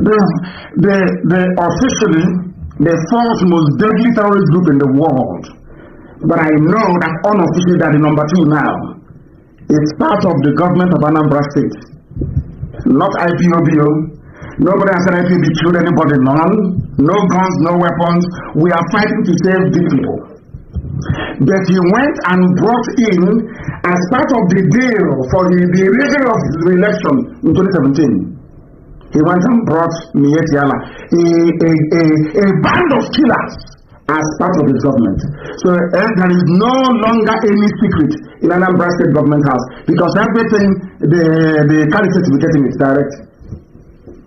the officially the fourth most deadly terrorist group in the world. But I know that unofficially that the number 2 now is part of the government of Anambra State. Not IPOBO. Nobody has said IPOB killed anybody, none. No guns, no weapons. We are fighting to save the people. But he went and brought in, as part of the deal for the reason of his re-election in 2017, he went and brought Mietiala, a band of killers, as part of his government. So there is no longer any secret in Anambra State government house, because everything the caliphate will be getting is direct.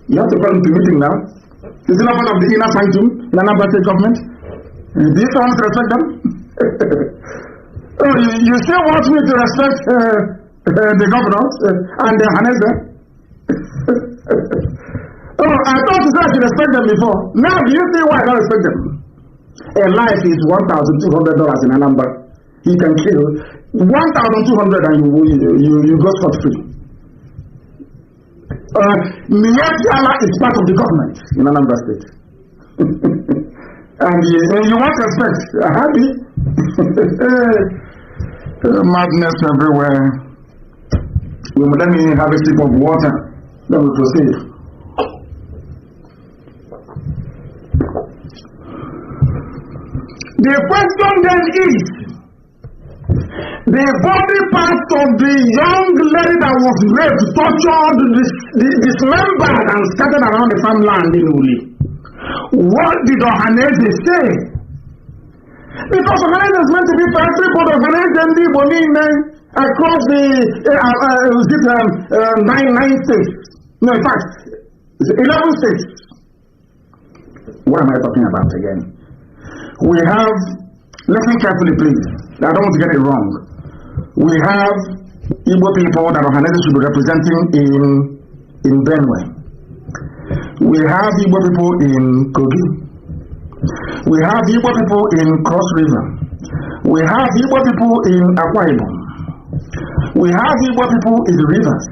You have to call him to meeting now. Is it not part of the inner sanctum in Anambra State government? Do you want to respect them? Oh, you still want me to respect the governors and the Hanese? Oh, I thought you said I should respect them before. Now, do you see why I don't respect them? A life is $1,200 in Anambra. He can kill 1,200 and you go scot-free. Mietiala is part of the government in Anambra State. And you want respect. Happy? Madness everywhere. Let me have a sip of water. Then we proceed. The question then is, the body part of the young lady that was raped, tortured, dismembered and scattered around the farmland in Uli. What did Ohaneze say? Because Ohaneze is meant to be for every part of Ohaneze and the Bonine across the 9 states. No, in fact, 11 states. What am I talking about again? We have, listen carefully please, I don't want to get it wrong. We have Igbo people that Ohaneze should be representing in Benue. We have Igbo people in Kogi. We have Igbo people in Cross River. We have Igbo people in Akwa Ibom. We have Igbo people in the rivers.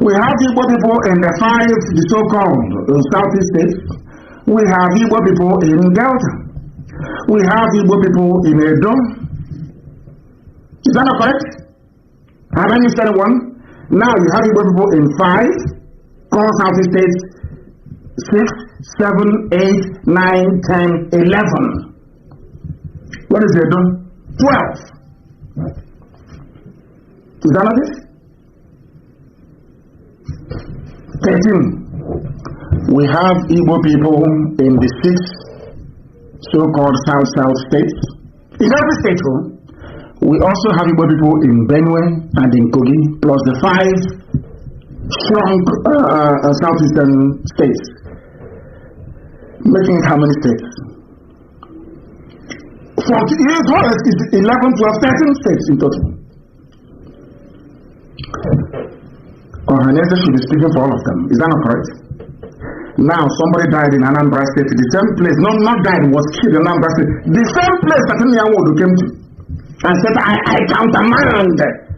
We have Igbo people in the 5, the so-called Southeast states. We have Igbo people in Delta. We have Igbo people in Edo. Is that not correct? Have I missed anyone? Now you have Igbo people in 5, core Southeast states, 6, 7, 8, 9, 10, 11. What is Edo? 12. Is that not it? 13. We have Igbo people in the 6 so-called South states. In every state, we also have Igbo people in Benue and in Kogi, plus the 5 strong southeastern states. Making it how many states? 40 years old is 11, 12, 13 states in total. Ohaneze should be speaking for all of them. Is that not correct? Now somebody died in Anambra State, the same place, not died, was killed in Anambra State, the same place that Nnamdi came to and said, I countermand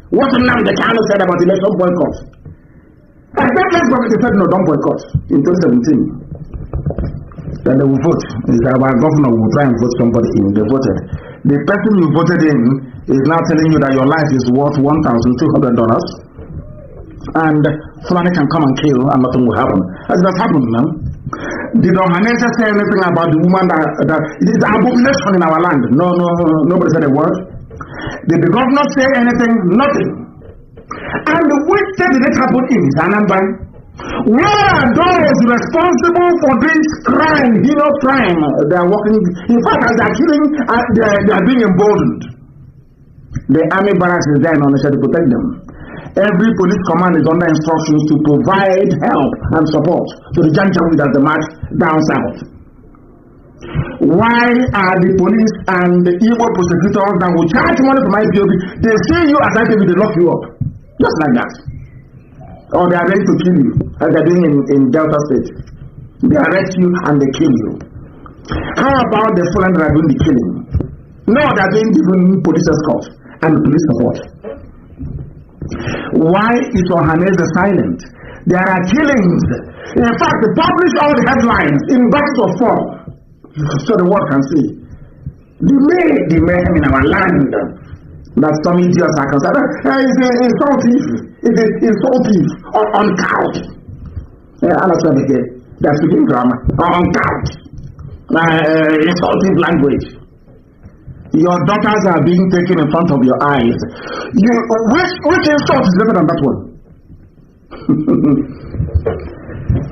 what Nnamdi Kanu said about election boycott. I said, let's go. They said, no, don't boycott in 2017. Then they will vote. Our governor will try and vote somebody in. They voted. The person you voted in is now telling you that your life is worth $1,200 and Fulani can come and kill and nothing will happen. As it has happened now. Did Ohanese say anything about the woman that it is abomination in our land? No, nobody said a word. Did the governor say anything? Nothing. And which day did it happen in Anambra? Where are those responsible for this crime, heinous crime? They are working. In fact, as they are killing, they are being emboldened. The army barracks is there in Onitsha to protect them. Every police command is under instructions to provide help and support to the Janjaweed as they march down south. Why are the police and the evil prosecutors that will charge money from IPOB, they see you as IPOB, they lock you up? Just like that. Or they are ready to kill you, as they are doing in Delta State. They arrest you and they kill you. How about the Fulani that are doing the killing? No, they are doing even police escort and police support. Why is Ohanese silent? There are killings. In fact, they publish all the headlines in buckets of form, so the world can see. The mayhem in our land that some idiots are concerned. It's insultive. It is insultive on couch. That's speaking grammar. On couch. Insultive language. Your daughters are being taken in front of your eyes. Which insult is better than that one?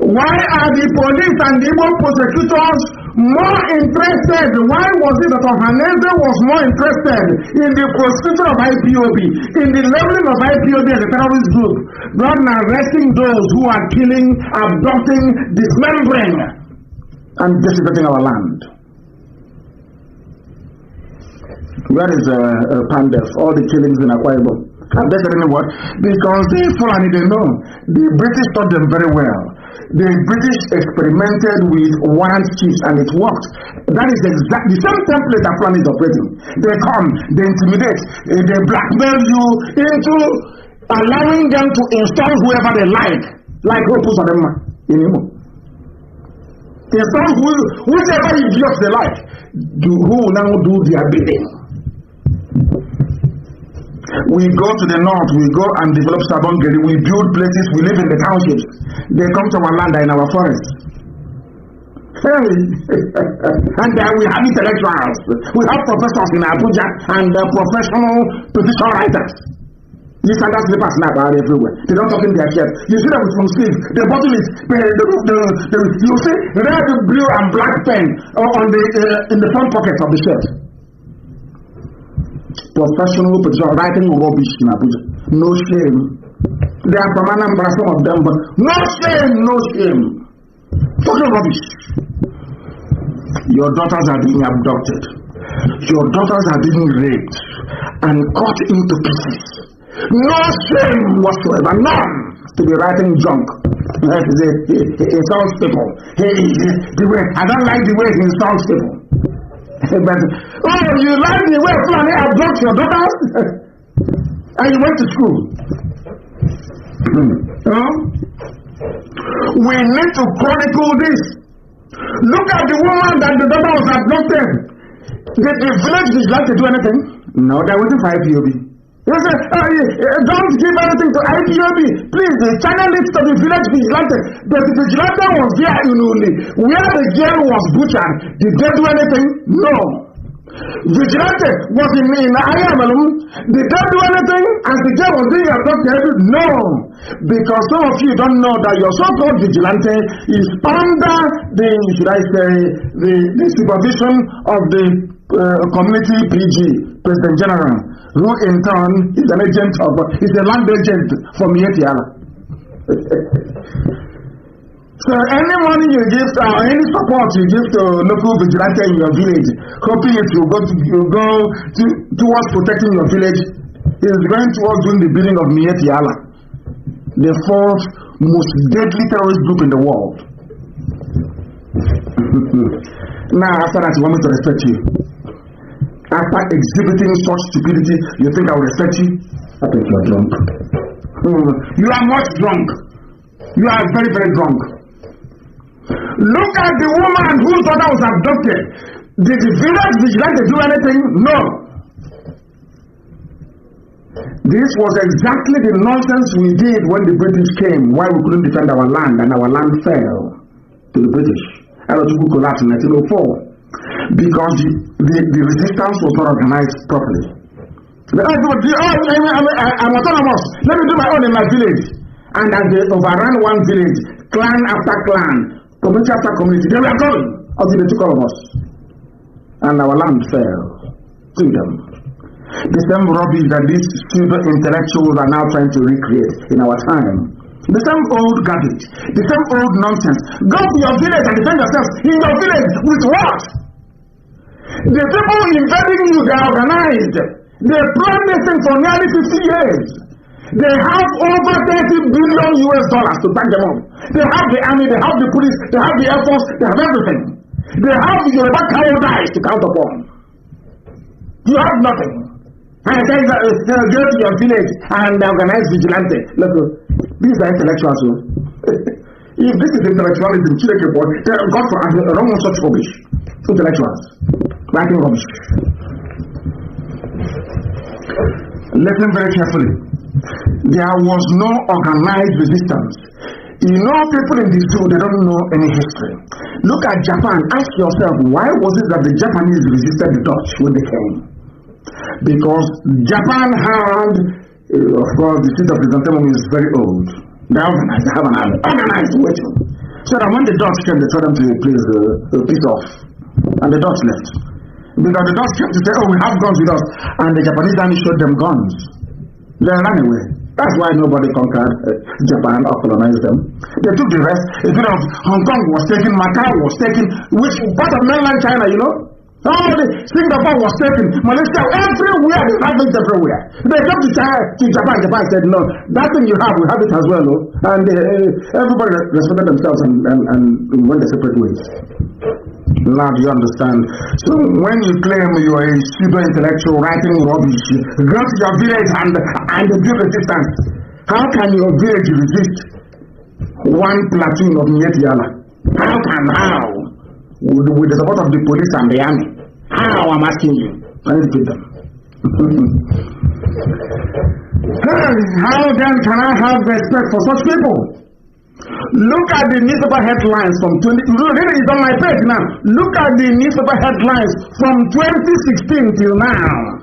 Why are the police and the evil prosecutors more interested? Why was it that Ohanese was more interested in the prosecution of IPOB, in the leveling of IPOB as a terrorist group, rather than arresting those who are killing, abducting, dismembering, and decimating our land? Where is Pandef? All the killings in Akwa Ibom. Have they said any word? Because they Fulani, they know. The British taught them very well. The British experimented with warrant chiefs and it worked. That is exactly the same template that Fulani is operating. They come, they intimidate, they blackmail you into allowing them to install whoever they like Opus Adema in Imo. Install whichever idiots they like, who will now do their bidding. We go to the north, we go and develop Sabongeri, we build places, we live in the townships. They come to our land and in our forests. And then we have intellectuals, we have professors in Abuja and professional petition writers. You can just slippers snap out everywhere. They don't talk in their chest. You see them with some sleeves. The bottle is you see red, blue, and black pen on in the front pockets of the shirt. Professional petition writing rubbish in Abuja. No shame. They are from Anambra, some of them, but no shame, no shame. Talking rubbish. Your daughters are being abducted. Your daughters are being raped and cut into pieces. No shame whatsoever, none, to be writing junk. He insults people. I don't like the way he insults people. But, you like the way Fulani abducts your daughters? And you went to school. We need to chronicle this. Look at the woman that the daughter was abducted. Did the village vigilante do anything? No, they're waiting for IPOB. You say, don't give anything to IPOB. Please, channel it to the village vigilante. But the vigilante was there in Uli, where the girl was butchered. Did they do anything? No. Vigilante was in Ayamalum. Did they do anything as the girl was being abducted? No. Because some of you don't know that your so-called vigilante is under the, should I say, the supervision of the community PG, President General, who in turn is an agent of, is a land agent for Mietiala. So any money you give, any support you give to local vigilante in your village, hoping it will go towards protecting your village, is going towards doing the bidding of Mietiala, the fourth most deadly terrorist group in the world. Now, after that, you want me to respect you? After exhibiting such stupidity, you think I will respect you? I think you are drunk. You are much drunk. You are very, very drunk. Look at the woman whose daughter was abducted. Did the village vigilante do anything? No. This was exactly the nonsense we did when the British came, why we couldn't defend our land, and our land fell to the British. Arochukwu collapsed in 1904 because the resistance was not organized properly. I'm autonomous. Let me do my own in my village. And as they overran one village, clan after clan, community after community, they were going until they took all of us. And our land fell to them. The same rubbish that these pseudo-intellectuals are now trying to recreate in our time. The same old garbage, the same old nonsense. Go to your village and defend yourselves in your village with what? The people invading you, they are organized. They planned this thing for nearly 50 years. They have over $30 billion to back them up. They have the army, they have the police, they have the air force, they have everything. They have the Yoruba cowardice to count upon. You have nothing. And I tell you, go to your village and organize vigilante. Look, these are intellectuals. If this is intellectualism, God for us, wrong on such rubbish. Intellectuals. Writing rubbish. Listen very carefully. There was no organized resistance. You know, people in this zoo, they don't know any history. Look at Japan. Ask yourself, why was it that the Japanese resisted the Dutch when they came? Because Japan had, of course, the seat of the Zantemum is very old. They have an army, organized, waiting. So that when the Dutch came, they told them to please peace off. And the Dutch left. Because the Dutch came to say, oh, we have guns with us. And the Japanese army showed them guns. They ran away. That's why nobody conquered Japan or colonized them. They took the rest. A bit of Hong Kong was taken, Macau was taken, which part of mainland China, you know? Singapore was taken, Malaysia, everywhere, they have it everywhere. They came to Japan, Japan said, no, that thing you have, we have it as well. No? And everybody respected themselves and went their separate ways. Now do you understand? So when you claim you are a pseudo-intellectual writing rubbish, go to your village and build resistance. How can your village resist one platoon of Nyetiala? How? With the support of the police and the army. How, I'm asking you? Let's beat them. How then can I have respect for such people? Look at the newspaper headlines from it's on my page now. Look at the newspaper headlines from 2016 till now.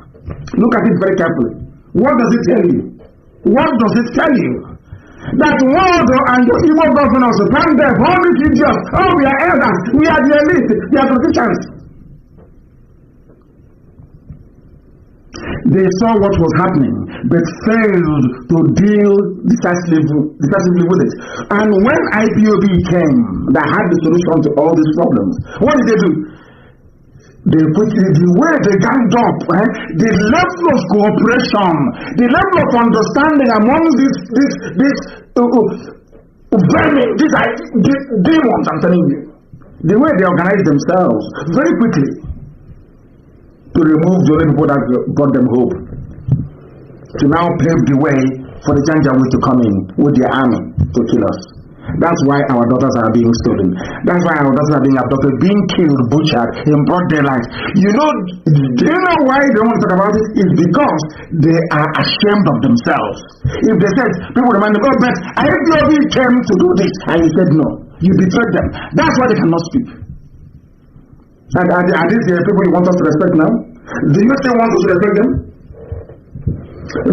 Look at it very carefully. What does it tell you? What does it tell you? That Waldo and the Igbo governors stand there, all these idiots. Oh, we are elders, we are the elite, we are politicians. They saw what was happening, but failed to deal decisively with it. And when IPOB came, that had the solution to all these problems, what did they do? They put the way they ganged up, the level of cooperation, the level of understanding among these demons, I'm telling you, the way they organized themselves very quickly to remove the only people that brought them hope, to now pave the way for the Janjaweed to come in with their army to kill us. That's why our daughters are being stolen. That's why our daughters are being abducted, being killed, butchered in broad daylight. You know, do you know why they don't want to talk about it? It's because they are ashamed of themselves. If they said, people remind them, oh, but IPOB came to do this, and you said no. You betrayed them. That's why they cannot speak. And are these the people you want us to respect now? Do you still want us to respect them?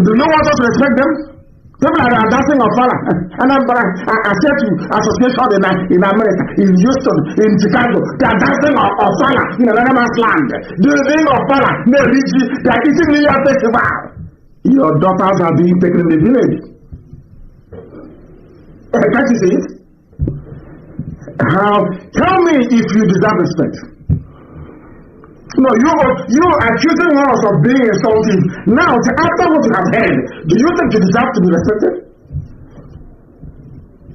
Do you want us to respect them? People are dancing on fire. And I said to association in America, in Houston, in Chicago, they are dancing on fire in another man's land. Doing on fire, they are eating New Year's festival. Your daughters are being taken in the village. Can't you see it? Tell me if you deserve respect. No, you accusing us of being insulting. Now, after what you have heard, do you think you deserve to be respected?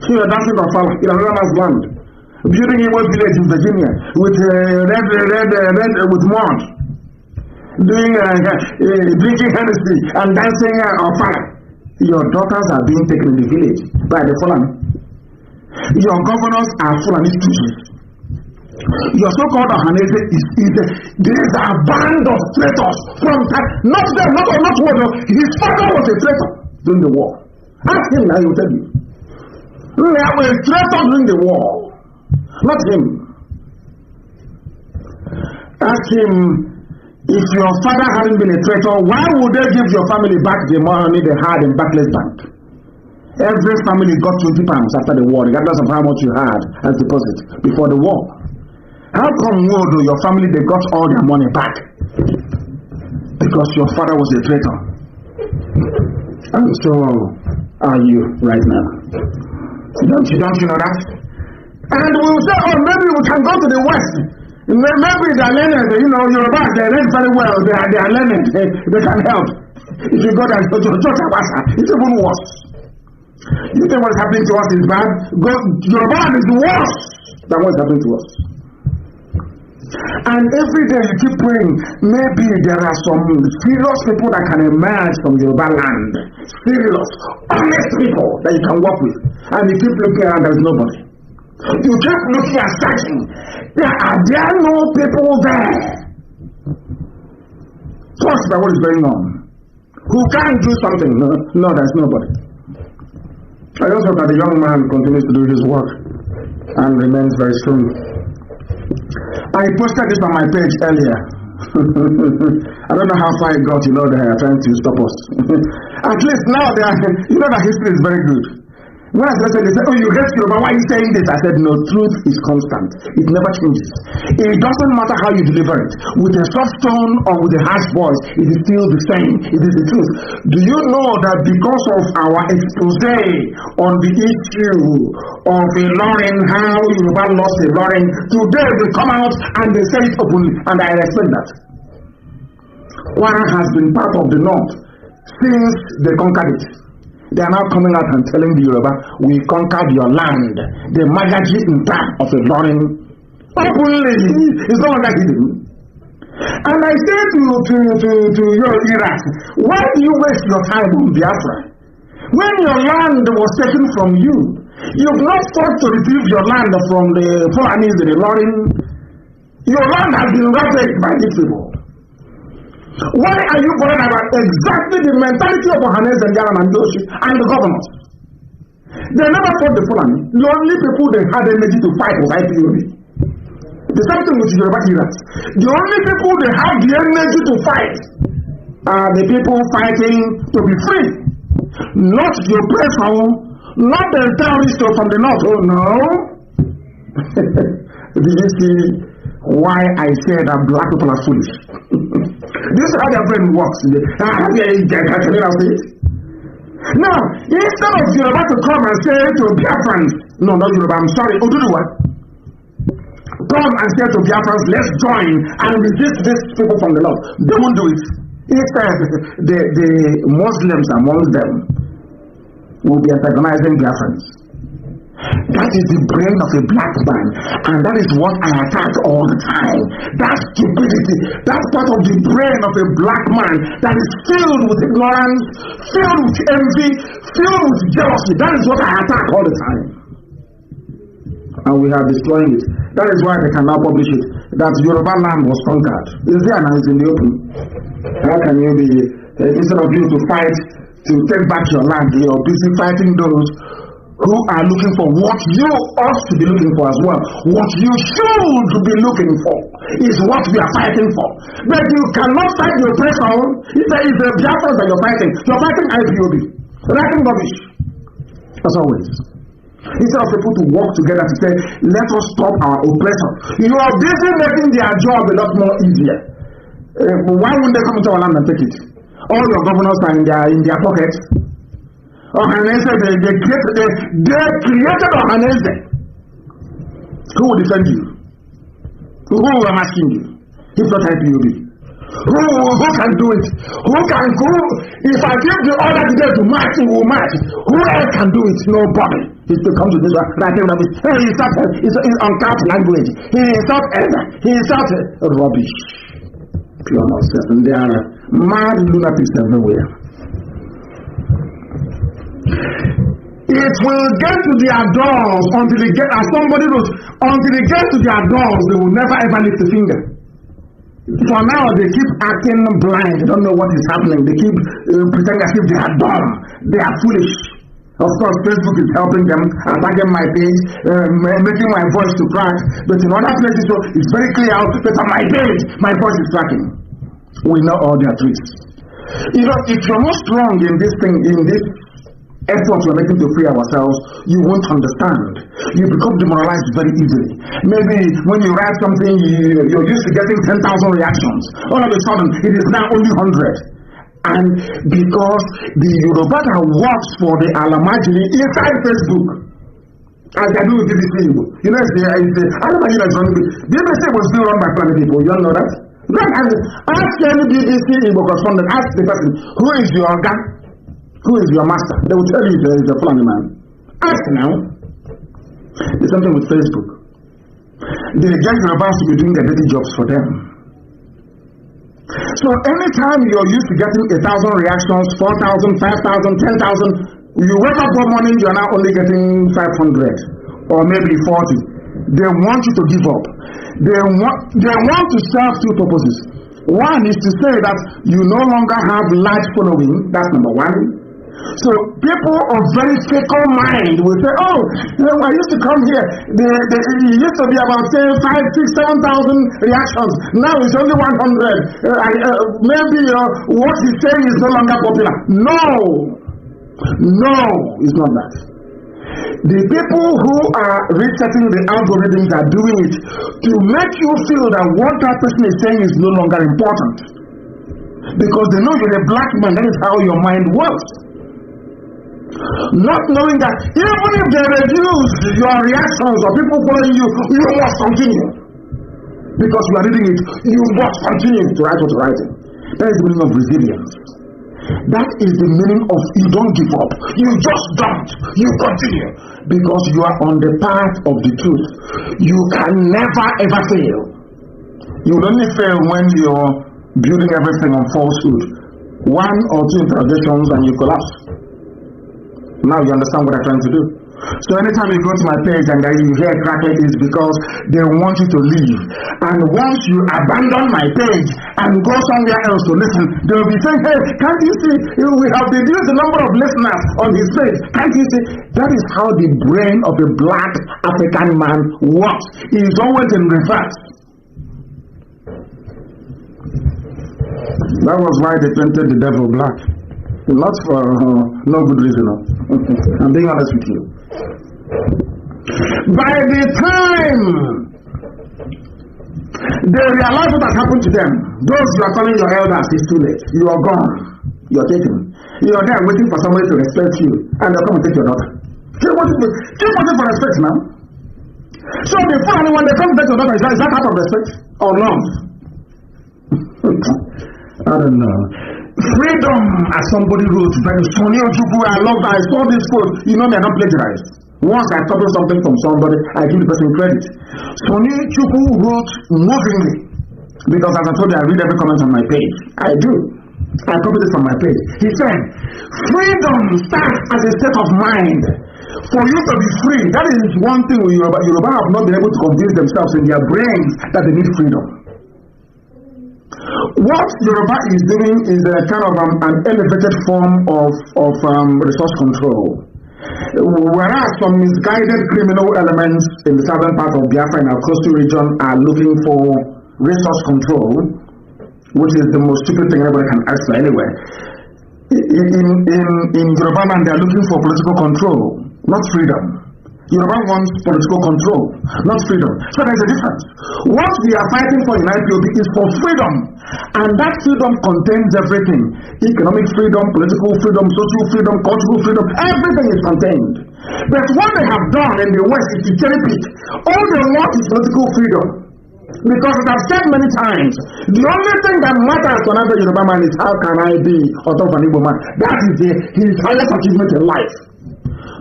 You are dancing on fire in another man's land, building a village in Virginia with red with mud, doing drinking Hennessy and dancing on fire. Your daughters are being taken in the village by the Fulani. Your governors are Fulani stooges. Your so-called Ohanese there is a band of traitors from not them, not war. His father was a traitor during the war. Ask him now, he will tell you. They were a traitor during the war, not him. Ask him, if your father hadn't been a traitor, why would they give your family back the money they had in Barclays Bank? Every family got 20 pounds after the war, regardless of how much you had as deposit before the war. How come your family, they got all their money back? Because your father was a traitor. And so are you right now. Don't you know that? And we will say, oh, maybe we can go to the West. Maybe they are learned, Yoruba, they learn very well. They are learned. They can help. If you go there, it's even worse. You think what's happening to us is bad? Yoruba is worse than what's happening to us. And every day you keep praying, maybe there are some serious people that can emerge from Yoruba land. Serious, honest people that you can work with. And you keep looking around, there's nobody. You keep looking and searching. There are no people there. Talk about what is going on. Who can do something? No, there's nobody. I just hope that the young man continues to do his work and remains very strong. I posted this on my page earlier. I don't know how far it got, they are trying to stop us. At least now, that history is very good. When I said, they said, oh, you hate Yoruba, why are you saying this? I said, no, truth is constant. It never changes. It doesn't matter how you deliver it. With a soft tone or with a harsh voice, it is still the same. It is the truth. Do you know that because of our expose on the issue of a Lauren, how Yoruba lost a Lauren, today they come out and they say it openly, and I respect that. Kwara has been part of the North since they conquered it. They are now coming out and telling the Yoruba, we conquered your land. The Magaji in time of a Lauren. Openly, it's not like hidden. And I say to your Iraq, why do you waste your time on Biafra? When your land was taken from you, you've not fought to retrieve your land from the Fulanis and the Lauren. Your land has been ravaged by these people. Why are you bothered about exactly the mentality of Ohanes and Yaram and Doshi and the governors? They never fought the Fulani. The only people they had energy to fight was IPOB. The same thing with Yoruba Iraq. The only people they have the energy to fight are the people fighting to be free. Not the oppressor, not the terrorists from the north. Oh no. Did you see why I said that black people are foolish? This is how their brain works. Can you see it? Now, instead of Yoruba to come and say to Biafrans, no, not Yoruba, I'm sorry, Oduduwa, come and say to Biafrans, let's join and resist these people from the north. They won't do it. Instead, the Muslims among them will be antagonizing Biafrans. That is the brain of a black man, and that is what I attack all the time. That stupidity, that's part of the brain of a black man that is filled with ignorance, filled with envy, filled with jealousy. That is what I attack all the time. And we are destroying it. That is why they can now publish it, that Yoruba land was conquered. Is there now? It's in the open. How can you be, instead of you to fight to take back your land, you're busy fighting those who are looking for what you ought to be looking for as well. What you should be looking for is what we are fighting for. But you cannot fight the oppressor. It's the Biafrans that you're fighting. You're fighting IPOB. Writing rubbish. As always. Instead of people to work together to say, let us stop our oppressor. You are busy making their job a lot more easier. Why wouldn't they come into our land and take it? All your governors are in their pockets. Ohanese, they created Ohanese. Who will defend you? Who am asking you? If not IPOB. Who can do it? Who can go? If I give the order today to march, he will march. Who else can do it? Nobody. He's to come to this one. It's uncapped language. He is not ever. He is not rubbish. Pure nonsense. And there are mad lunatics everywhere. It will get to their doors until they get, as somebody wrote, until they get to their doors, they will never ever lift a finger. For now, they keep acting blind. They don't know what is happening. They keep pretending as if they are dumb. They are foolish. Of course, Facebook is helping them, attacking my page, making my voice to crack. But in other places, so it's very clear that on my page, my voice is cracking. We know all their tricks. You know, if you're not strong in this thing, in this effort we're making to free ourselves, you won't understand. You become demoralized very easily. Maybe when you write something, you're used to getting 10,000 reactions. All of a sudden, it is now only 100. And because the Yoruba that works for the Alamajiri inside Facebook, as I do with BBC, you know, it's the Alamajiri that's running. BBC was still run by Planet people. You all know that? Ask any BBC Igbo correspondent, ask the person, who is your guy? Who is your master? They will tell you there is a funny man. Ask now. There's something with Facebook. The guys are about to be doing their dirty jobs for them. So anytime you're used to getting 1,000 reactions, 4,000, 5,000, 10,000, you wake up one morning, you're now only getting 500 or maybe 40. They want you to give up. They want to serve two purposes. One is to say that you no longer have large following. That's number one. So people of very fickle mind will say, oh, you know, I used to come here. It used to be about, say, 5, 6, 7,000 reactions. Now it's only 100. Maybe what he's saying is no longer popular. No, it's not that. The people who are resetting the algorithms are doing it to make you feel that what that person is saying is no longer important. Because they know you're a black man, that is how your mind works. Not knowing that even if they reduce your reactions or people following you, you must continue. Because you are reading it, you must continue to write what you're writing. That is the meaning of resilience. That is the meaning of you don't give up. You just don't. You continue. Because you are on the path of the truth. You can never ever fail. You will only fail when you're building everything on falsehood. 1 or 2 interrogations and you collapse. Now you understand what I'm trying to do. So anytime you go to my page and you hear crackling, is because they want you to leave. And once you abandon my page and go somewhere else to listen, they will be saying, hey, can't you see, we have reduced the number of listeners on his page. Can't you see? That is how the brain of a black African man works. He is always in reverse. That was why they painted the devil black. Not for no good reason. I'm being honest with you. By the time they realize what has happened to them, those you are calling your elders, it's too late. You are gone. You are taken. You are there waiting for somebody to respect you, and they'll come and take your daughter. Keep waiting for respect now. So before anyone they come to take your daughter, is that out of respect or love? I don't know. Freedom, as somebody wrote very Sonny Ojukwu, I love that. I saw this quote. You know me, I don't plagiarize. Once I copy something from somebody, I give the person credit. Sonny Ojukwu wrote movingly, because as I told you, I read every comment on my page. I do. I copied it from my page. He said, freedom starts as a state of mind. For you to be free, that is one thing Yoruba have not been able to convince themselves in their brains that they need freedom. What Yoruba is doing is a kind of an elevated form of resource control. Whereas some misguided criminal elements in the southern part of Biafra and our coastal region are looking for resource control, which is the most stupid thing anybody can ask for anywhere. In Yoruba land, they are looking for political control, not freedom. Yoruba wants political control, not freedom. So there's a difference. What we are fighting for in IPOB is for freedom. And that freedom contains everything. Economic freedom, political freedom, social freedom, cultural freedom, everything is contained. But what they have done in the West is to cherry pick. All they want is political freedom. Because as I've said many times, the only thing that matters to another Yoruba man is how can I be on top of an Igbo man. That is his highest achievement in life.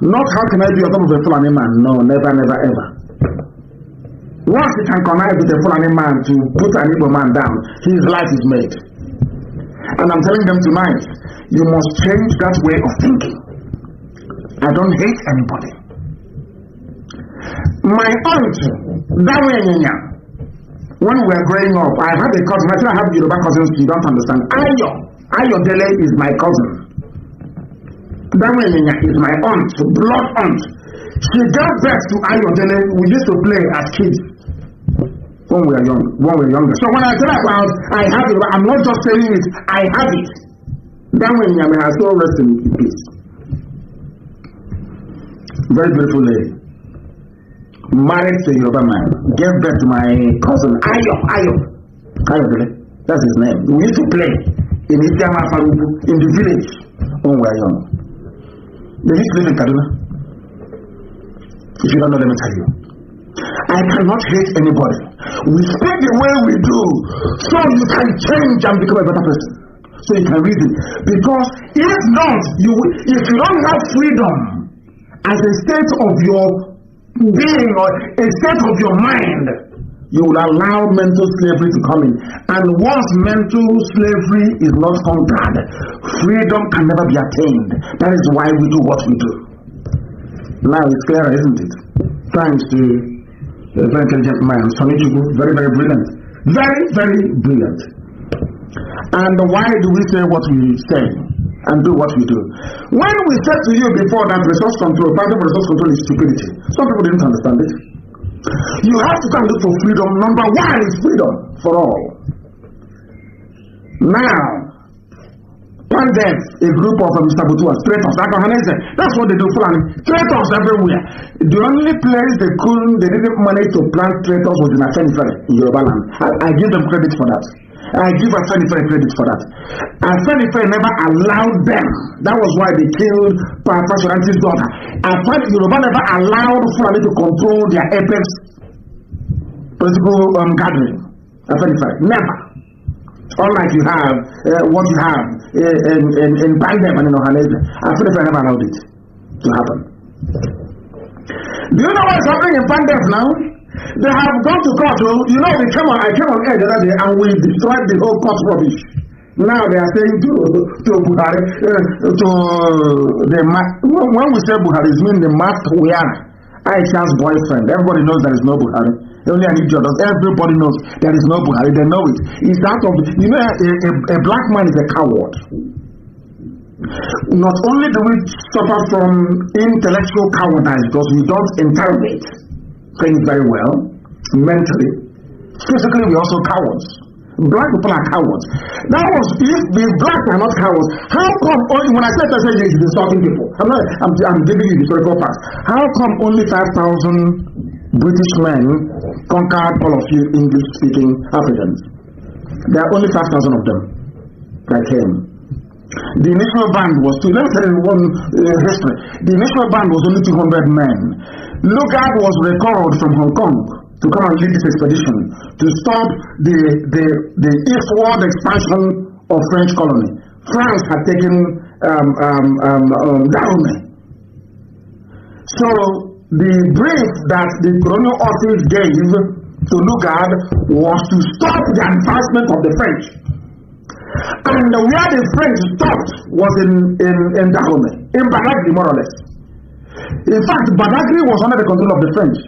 Not how can I be on top of a Fulani man. No, never, never, ever. Once he can connive with a Fulani man to put an Igbo man down, his life is made. And I'm telling them tonight, you must change that way of thinking. I don't hate anybody. My aunt, when we were growing up, I had a cousin. I still have Yoruba cousins, you don't understand. Ayo Dele is my cousin. Dawenya is my aunt, blood aunt. She gave birth to Ayo Dele. We used to play as kids when we were younger. So when I tell about I have it, I'm not just saying it, I have it. Dawenya may have so rest in peace. Very beautiful lady. Married to a Yoruba man, gave birth to my cousin Ayo Dele. That's his name. We used to play in the village when we were young. They used to live in Kanu. If you don't know, let me tell you. I cannot hate anybody. We speak the way we do, so you can change and become a better person. So you can reason. Because if not, if you don't have freedom as a state of your being or a state of your mind, you will allow mental slavery to come in. And once mental slavery is not conquered, freedom can never be attained. That is why we do what we do. Now it's clear, isn't it? Thanks to a very intelligent man, Chinedu, very, very brilliant. Very, very brilliant. And why do we say what we say and do what we do? When we said to you before that resource control, part of resource control is stupidity, some people didn't understand it. You have to come look for freedom. Number one is freedom for all. Now, Pandem, a group of Sabotua, traitors, that's what they do, traitors everywhere. The only place they didn't manage to plant traitors was in Afenifere, in Yoruba land. I give them credit for that. I give Afenifere credit for that. Afenifere never allowed them. That was why they killed Pastor daughter. Yoruba never allowed Fulani to control their apex political gathering. Afenifere, never. Unlike you have what you have in Pandem and in Ohanese, Afenifere never allowed it to happen. Do you know what's happening in Pandem now? They have gone to court. You know, I came on air the other day and we destroyed the whole court rubbish. Now they are saying to Buhari, when we say Buhari, it means the masked wearer, Aisha's boyfriend. Everybody knows there is no Buhari. Only an idiot does. Everybody knows there is no Buhari. They know it. It's out of, you know, a black man is a coward. Not only do we suffer from intellectual cowardice because we don't interrogate things very well, mentally, physically we also cowards. Black people are cowards. That was if the blacks are not cowards. How come only when I said is insulting people? I'm giving you the historical facts. How come only 5,000 British men conquered all of you English-speaking Africans? There are only 5,000 of them that came. The initial band was let me tell you one history. The initial band was only 200 men. Lugard was recalled from Hong Kong to come and lead this expedition to stop the eastward expansion of French colony. France had taken Dahomey. So the brief that the colonial office gave to Lugard was to stop the advancement of the French. And where the French stopped was in Dahomey, in Badagry more or less. In fact, Badagry was under the control of the French.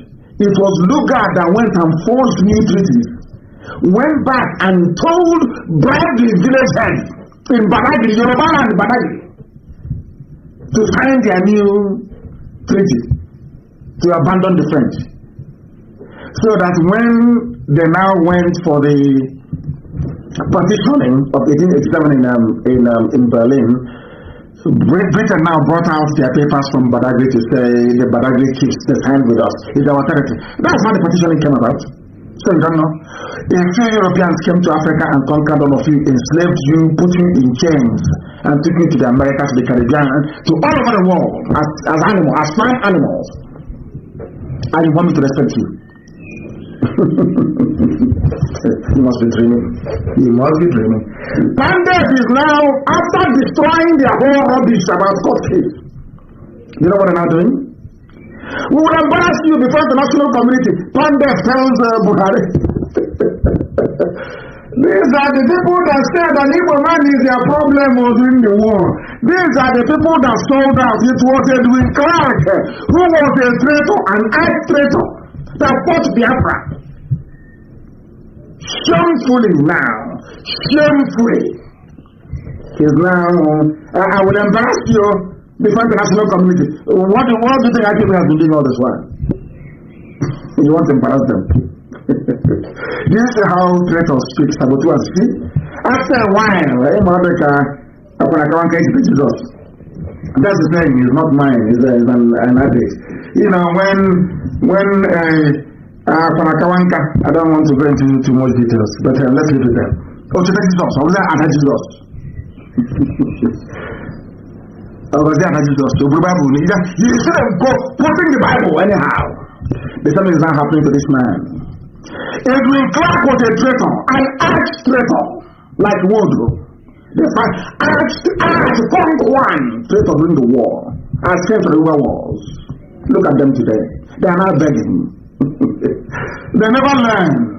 It was Lugard that went and forged new treaties, went back and told Badagry village heads in Badagry, Yoruba and Badagry, to sign their new treaty, to abandon the French. So that when they now went for the partitioning of 1887 in Berlin, Britain now brought out their papers from Badagry to say the Badagry chiefs, they signed with us, is our territory. That's how the partitioning came about. So you don't know. A few Europeans came to Africa and conquered all of you, enslaved you, put you in chains, and took you to the Americas, to the Caribbean, to all over the world as animals, as farm animals. And you want me to respect you? You must be dreaming. You must be dreaming. Pandem is now, after destroying their whole rubbish about court case, you know what they're now doing? We will embarrass you before the national community. Pandem tells Buhari. These are the people that said that Igbo man is their problem during the war. These are the people that sold out. It was Edwin Clark who was a traitor, an ex-traitor, that fought Biafra. Shamefully now, shamefully. He's now, I will embarrass you before the national community. What do you think I people have been doing all this while? You want to embarrass them? This is how traitors speak. After a while, Jesus. That's the thing. It's not mine. It's an addict. You know, when I don't want to go into too much details, but let's leave it there. Oh, Jesus. I was there anti-Jesus. I was there anti-Jesus. You should have go quoting the Bible anyhow. The same is not happening to this man. Edwin Clark was a traitor, an arch-traitor, like Woodrow. The arch-punk one traitor during the war, as traitor was. Look at them today. They are not begging. They never learn.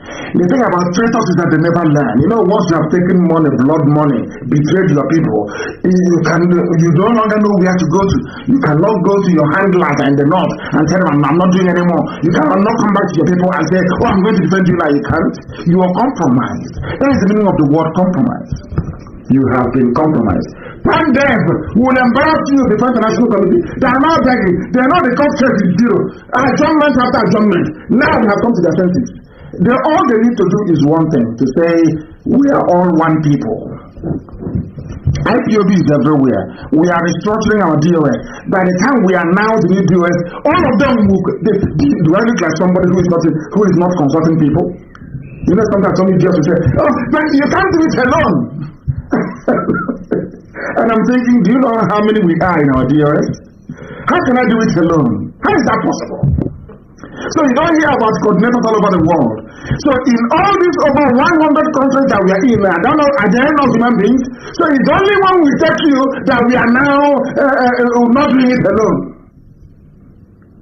The thing about traitors is that they never learn. You know, once you have taken money, blood money, betrayed your people, you no longer know where to go to. You cannot go to your handlers in the north and tell them, I'm not doing anymore. You cannot come back to your people and say, oh, I'm going to defend you. Now you can't. You are compromised. That is the meaning of the word compromise. You have been compromised. Pandem will embarrass you before the national committee. They are not begging. They are not the cost is zero. Adjournment after adjournment. Now they have come to their senses. All they need to do is one thing, to say, we are all one people. IPOB is everywhere. We are restructuring our DOS. By the time we are now the new DOS, all of them will, do I look like somebody who is not consulting people? You know, sometimes somebody just say, oh, but you can't do it alone. And I'm thinking, do you know how many we are in our DOS? How can I do it alone? How is that possible? So you don't hear about coordinators all over the world. So in all these over 100 countries that we are in, I don't know, are there no human beings? So it's only when we tell you that we are now not doing it alone.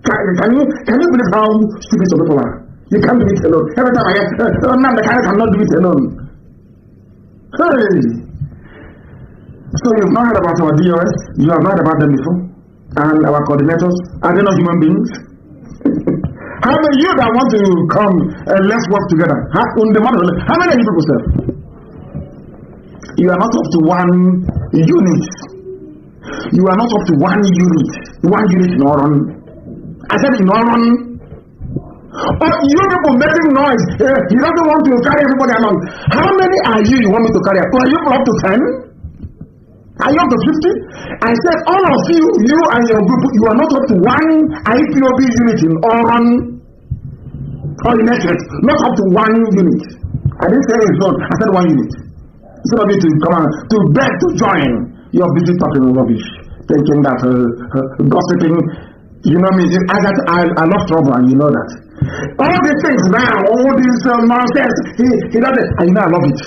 Can you believe how stupid some people are? You can't do it alone. Every time I hear, Nnamdi cannot do it alone. Hey! So you've not heard about our DOS, you have not heard about them before, and our coordinators, are they not human beings? How many of you that want to come and let's work together? How many of you people say? You are not up to one unit. You are not up to one unit. One unit in Oron. I said in Oron. Oh, you people making noise. He doesn't want to carry everybody along. How many are you want me to carry? Are you up to 10? Are you up to 50? I said, all of you and your group, you are not up to one IPOB unit in Oron or in Essex, not up to one unit. I didn't say it's not, I said one unit. Instead of you to come on, to beg to join, you're busy talking rubbish, thinking that gossiping, you know me, I love trouble and you know that. All these things now, all these nonsense, he does it, and you know I love it.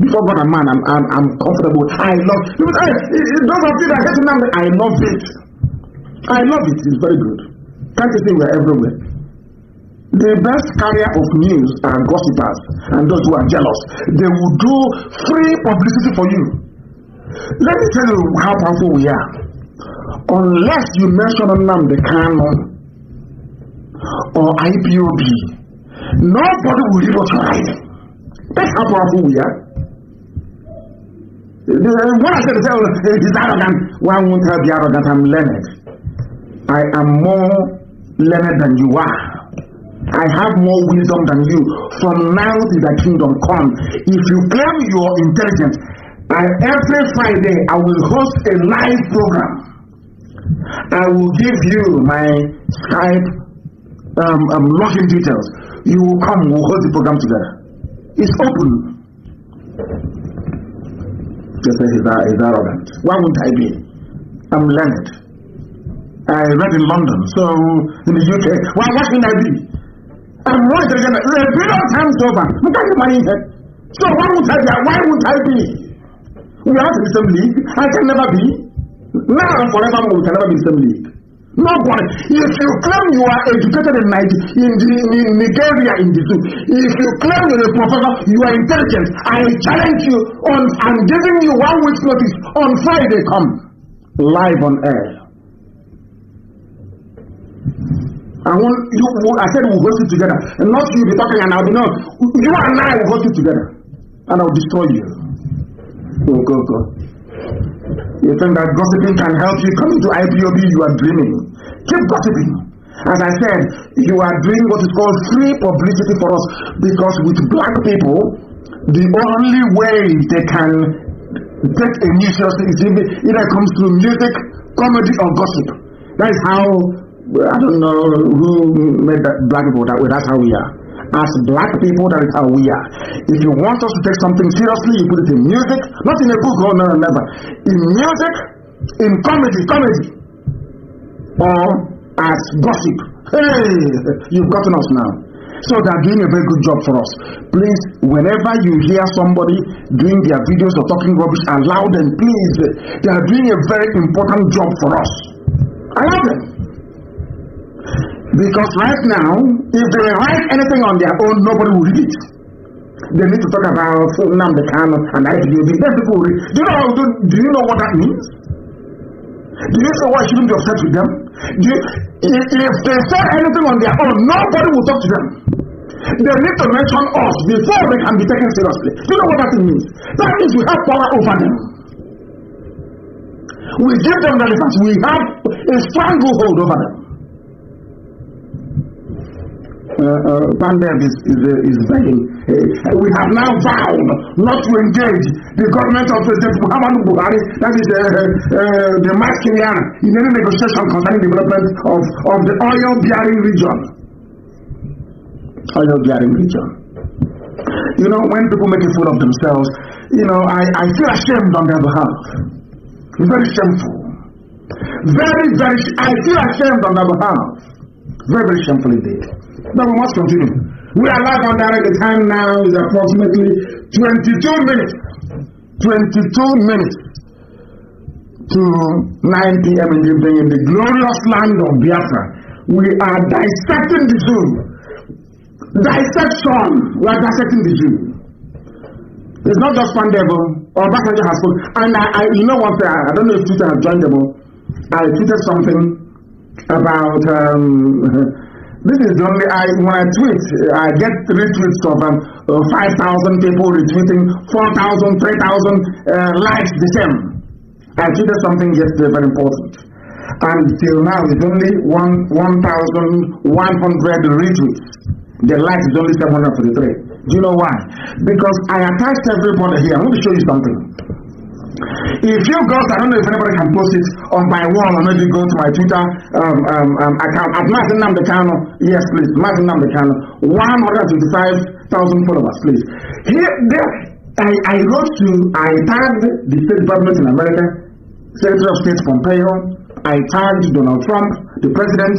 Before God and man, I'm comfortable. I love it. Those of you that hate Nnamdi, I love it. I love it. It's very good. Can't you see we're everywhere? The best carrier of news are gossipers and those who are jealous. They will do free publicity for you. Let me tell you how powerful we are. Unless you mention Nnamdi Kanu or IPOB, nobody will read what you're writing. That's how powerful we are. When I said he's arrogant, why won't I be arrogant? I'm learned. I am more learned than you are. I have more wisdom than you. From now to the kingdom come. If you claim you are intelligent, every Friday I will host a live program. I will give you my Skype login details. You will come, we'll host the program together. It's open. Just say he's arrogant. Why wouldn't I be? I'm learned. I read in London, so in the UK. Why shouldn't I be? I'm more intelligent. A billion times over. Look at the money here. So why wouldn't I be? Why wouldn't I be? We are in the same league. I can never be. Now and forevermore, we can never be in the same league. Nobody. If you claim you are educated in Nigeria in the zoo, if you claim you're a professor, you are intelligent, I challenge you on. I'm giving you 1 week's notice. On Friday, come live on air. I want you. I said we'll host it together, and not you be talking and I'll be no. You and I will host it together, and I'll destroy you. Go. You think that gossiping can help you come into IPOB? You are dreaming. Keep gossiping. As I said, you are doing what is called free publicity for us, because with black people, the only way they can take a news seriously is either comes through music, comedy, or gossip. That is how, I don't know who made that black people that way. That's how we are. As black people, that is how we are. If you want us to take something seriously, you put it in music, not in a book, oh no, never. In music, in comedy, or as gossip. Hey, you've gotten us now. So they're doing a very good job for us. Please, whenever you hear somebody doing their videos or talking rubbish, allow them, please. They are doing a very important job for us. Allow them. Because right now, if they write anything on their own, nobody will read it. They need to talk about Nnamdi Kanu and IPOB. Then people will read. Do you know what that means? Do you know why I shouldn't be upset with them? If they say anything on their own, nobody will talk to them. They need to mention us before they can be taken seriously. Do you know what that means? That means we have power over them. We give them relevance. We have a stranglehold over them. Pandem is begging. We have now vowed not to engage the government of President Muhammadu Buhari, that is the mass Kenyan, in any negotiation concerning the development of the oil-bearing region. Oil-bearing region. You know, when people make a fool of themselves, you know, I feel ashamed on their behalf. Very shameful. I feel ashamed on their behalf. Very shameful indeed. Now we must continue. We are live on direct. The time now is approximately 22 minutes. 22 minutes to 9 p.m. in the evening in the glorious land of Biafra. We are dissecting the Jew. Dissection. We are dissecting the Jew. It's not just one devil. Or Basaja has spoken. And I you know what? I don't know if Twitter has joined them. I tweeted something about. This is the only, when I tweet, I get retweets of 5,000 people retweeting, 4,000, 3,000 likes the same. I tweeted something yesterday very important. And till now, it's only 1,100 retweets. The likes is only 743. Do you know why? Because I attached everybody here. I'm going to show you something. If you go, I don't know if anybody can post it on my wall, or maybe go to my Twitter account at Mazi Nnamdi Kanu. Yes, please, Mazi Nnamdi Kanu. 125,000 followers, please. Here, there, I tagged the State Department in America, Secretary of State Pompeo. I tagged Donald Trump, the President.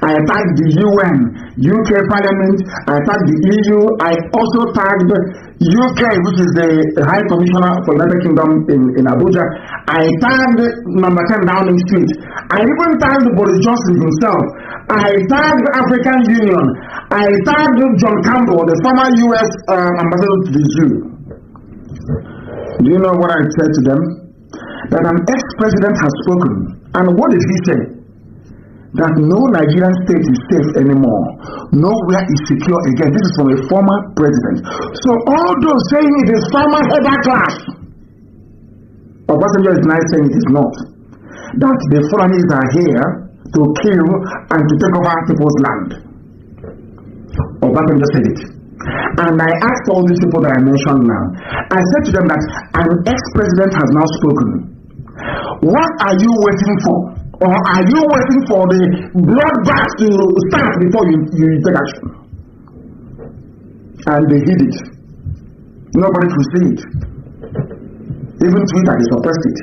I tagged the UN, UK Parliament. I tagged the EU. I also tagged UK, which is the High Commissioner for the United Kingdom in Abuja. I tagged number 10 Downing Street. I even tagged Boris Johnson himself. I tagged African Union. I tagged John Campbell, the former US ambassador to the EU. Do you know what I said to them? That an ex-president has spoken. And what did he say? That no Nigerian state is safe anymore. Nowhere is secure again. This is from a former president. So all those saying it is former header class, Obasanjo is now saying it is not. That the Fulanis are here to kill and to take over people's land. Obasanjo said it. And I asked all these people that I mentioned now, I said to them that an ex-president has now spoken. What are you waiting for? Or are you waiting for the bloodbath to start before you take action? And they did it. Nobody could see it. Even Twitter, they suppressed it.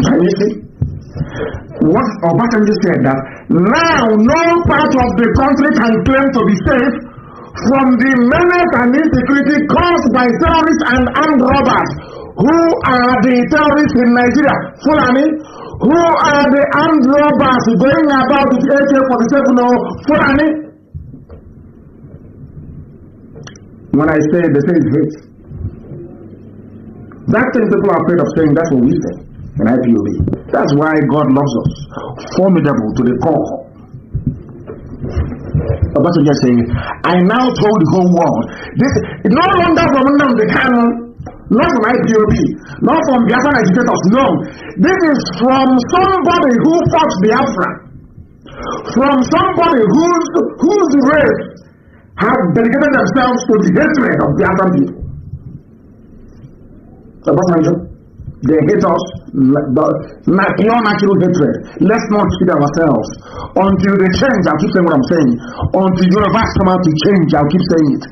Can you see? What Obasanjo said that now no part of the country can claim to be safe from the menace and insecurity caused by terrorists and armed robbers. Who are the terrorists in Nigeria? Fulani. Who are the armed robbers going about with AK-47 or Fulani? When I say, they say it's hate. That thing people are afraid of saying, that's what we say in IPOB. That's why God loves us. Formidable to the core. But just saying, I now told the whole world, this no longer from Nnamdi Kanu, not from IPOB, not from Biafra agitators, no. This is from somebody who fought Biafra, from somebody whose race have dedicated themselves to the hatred of Biafran people. They hate us, not pure natural hatred. Let's not kid ourselves. Until they change, I'll keep saying what I'm saying. Until Yoruba come out to change, I'll keep saying it.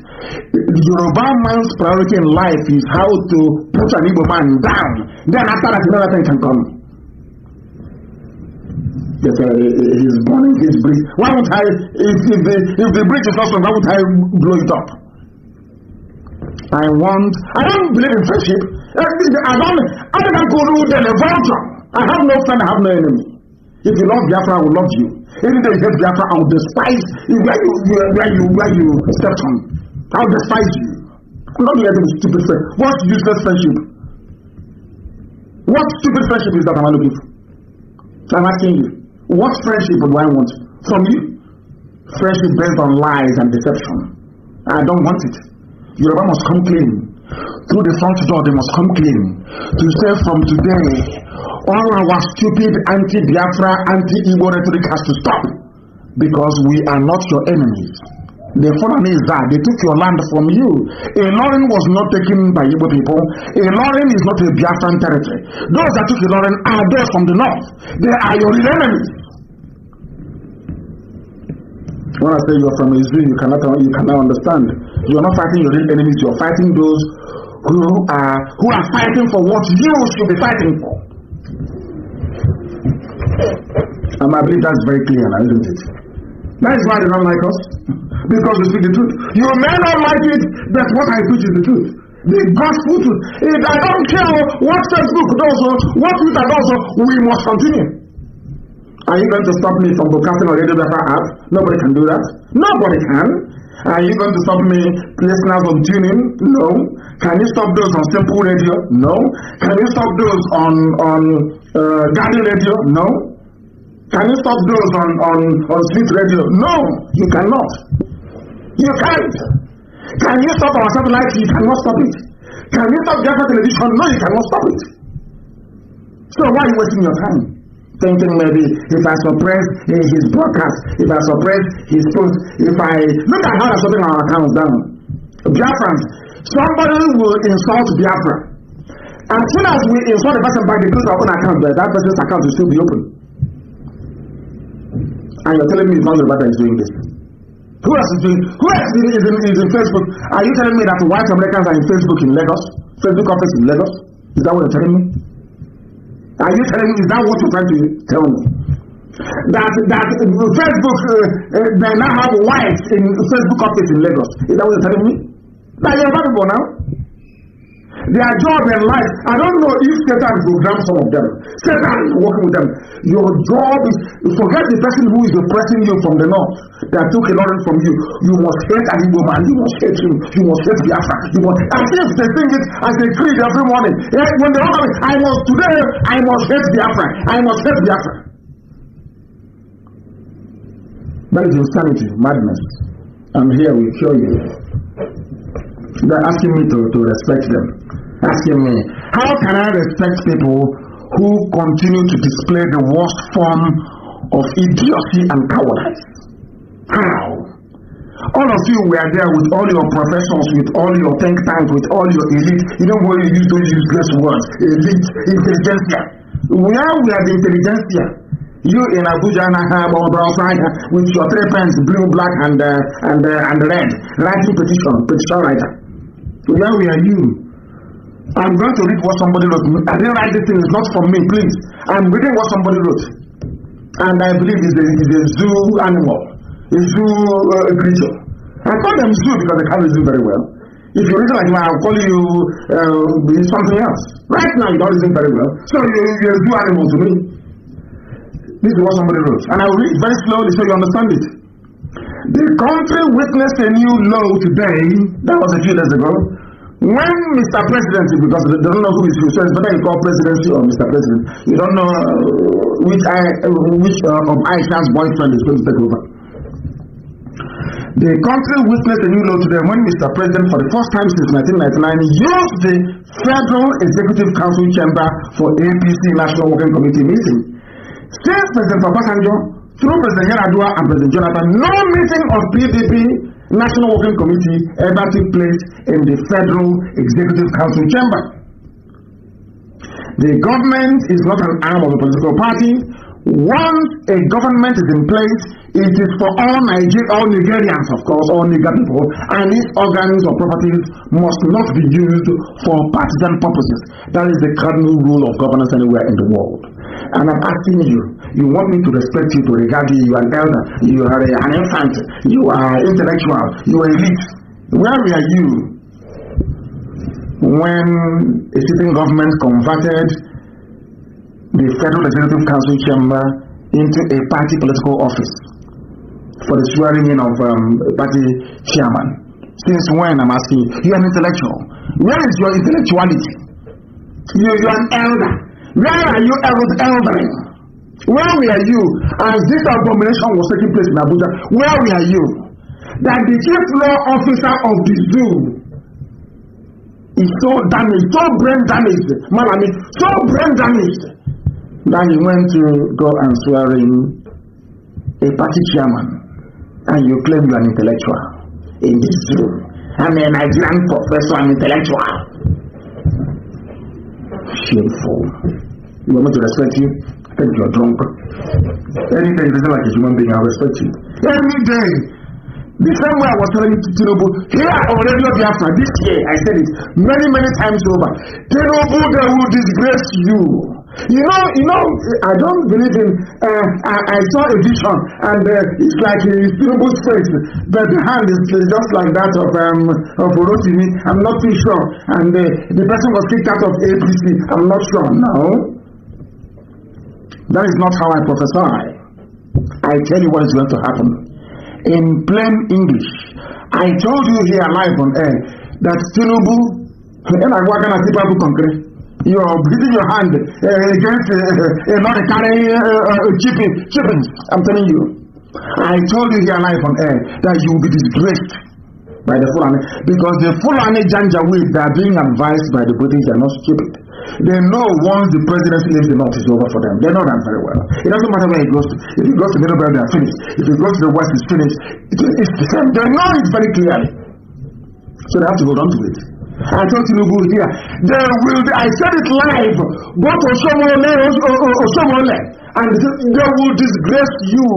The Yoruba man's priority in life is how to put an Igbo man down. Then after that, another thing can come. Yes, he's burning his bridge. Why would I, if the bridge is not strong, why would I blow it up? I don't believe in friendship. I don't go to the vulture. I have no friend, I have no enemy. If you love Biafra, I will love you. If you hate Biafra, I will despise where you stepped on. I will despise you. I'm not letting stupid friend. What useless friendship? What stupid friendship is that I'm looking for? I'm asking you. What friendship do I want from you? Friendship based on lies and deception. I don't want it. Yoruba must come clean. Through the front door, they must come clean. To say from today, all our stupid anti-Biafra, anti-Igbo rhetoric has to stop. Because we are not your enemies. The Fulani is that they took your land from you. Ilorin was not taken by Igbo people. Ilorin is not a Biafran territory. Those that took Ilorin are those from the north. They are your real enemies. When I say you're from Israel, you cannot understand. You're not fighting your real enemies. You're fighting those who are fighting for what you should be fighting for. And I believe that's very clear now, isn't it? That is why they don't like us. Because we speak the truth. You may not like it, but what I preach is the truth. The gospel truth. I don't care what Facebook does or what Twitter does, we must continue. Are you going to stop me from broadcasting on Radio Biafra app? Nobody can do that. Nobody can. Are you going to stop me listeners on tuning? No. Can you stop those on Simple Radio? No. Can you stop those on Guardian Radio? No. Can you stop those on Sweet Radio? No. You cannot. You can't. Can you stop our satellite? You cannot stop it. Can you stop Biafra television? No, you cannot stop it. So why are you wasting your time? Thinking maybe if I suppress his broadcast, if I suppress his post, if I look at how they're shutting our accounts down. Biafrans, somebody will insult Biafra. As soon as we insult the person by the close our own account, that person's account will still be open. And you're telling me it's not the that is doing this. Who else is doing? Who else is in Facebook? Are you telling me that white Americans are in Facebook in Lagos? Facebook office in Lagos? Is that what you're telling me? Are you telling me, is that what you're trying to tell me? That Facebook, they now have whites in Facebook office in Lagos. Is that what you're telling me? That you're about people now? Their job in life, I don't know if Satan programs some of them. Satan is working with them. Your job is, forget the person who is oppressing you from the north, that took a lot from you. You must hate an Igbo man, you must hate him, you must hate Biafra. As if they think it as they creed every morning. When they want to, I must hate Biafra. I must hate Biafra. That is insanity, madness. I'm here, we cure you. They're asking me to respect them. Asking me, how can I respect people who continue to display the worst form of idiocy and cowardice? How? All of you were there with all your professors, with all your think tanks, with all your elite. You know where you use those useless words, elite, intelligentsia. Where we are the intelligentsia? You in Abuja with your 3 pens, blue, black, and red, writing petition writer. Where we are you? I'm going to read what somebody wrote. I didn't write this thing, it's not from me, please. I'm reading what somebody wrote. And I believe it's a zoo animal, a zoo creature. I call them zoo because they can't reason very well. If you reason like that, I'll call you something else. Right now, you don't reason very well. So you're a zoo animal to me. This is what somebody wrote. And I will read very slowly so you understand it. The country witnessed a new law today, that was a few days ago, when Mr. President, because they don't know who is who, so it's better you call presidency or Mr. President. You don't know which of Aisha's boyfriend is going to take over. The country witnessed a new law today when Mr. President, for the first time since 1999, used the Federal Executive Council chamber for APC National Working Committee meeting. Since President Obasanjo, through President Yar'Adua and President Jonathan, no meeting of PDP National Working Committee ever took place in the Federal Executive Council chamber. The government is not an arm of a political party. Once a government is in place, it is for all Nigerians, of course, all Niger people, and its organs or properties must not be used for partisan purposes. That is the cardinal rule of governance anywhere in the world. And I'm asking you, you want me to respect you, to regard you, you are an elder, you are an infant, you are intellectual, you are elite. Where were you when a sitting government converted the Federal Executive Council chamber into a party political office for the swearing in of a party chairman? Since when, I'm asking you? You're an intellectual. Where is your intellectuality? You're an elder. Where are you eldering? Where were you as this abomination was taking place in Abuja? Where were you? That the chief law officer of the zoo is so damaged, so brain damaged, Malami, so brain damaged, that he went to go and swear in a party chairman, and you claim you are an intellectual in this zoo. I'm a Nigerian professor, I'm intellectual. Shameful. You want me to respect you? I think you're drunk. Anything you like a human being, I'll respect you. Every day. The same way I was telling Chinedu, here on Radio Biafra, this year, I said it many times over. Chinedu, they will disgrace you. You know, I don't believe in, I saw a vision, and it's like Chinedu's face, but the hand is just like that of Orotimi. I'm not too sure. And the person was kicked out of APC. I'm not sure. No. That is not how I prophesy. I tell you what is going to happen. In plain English, I told you here live on air that Chinedu, you are beating your hand against not carrying chippings. I'm telling you. I told you here live on air that you will be disgraced by the Fulani, because the Fulani Janjaweed that are being advised by the British are not stupid. They know once the presidency leaves the north, it's over for them. They know that very well. It doesn't matter where he goes to. If he goes to Middle Belt, they are finished. If he goes to the west, it's finished. It's the same. They know it very clearly. So they have to hold on to it. I told Chinedu here, they will, I said it live, go to Osomole, and they will disgrace you.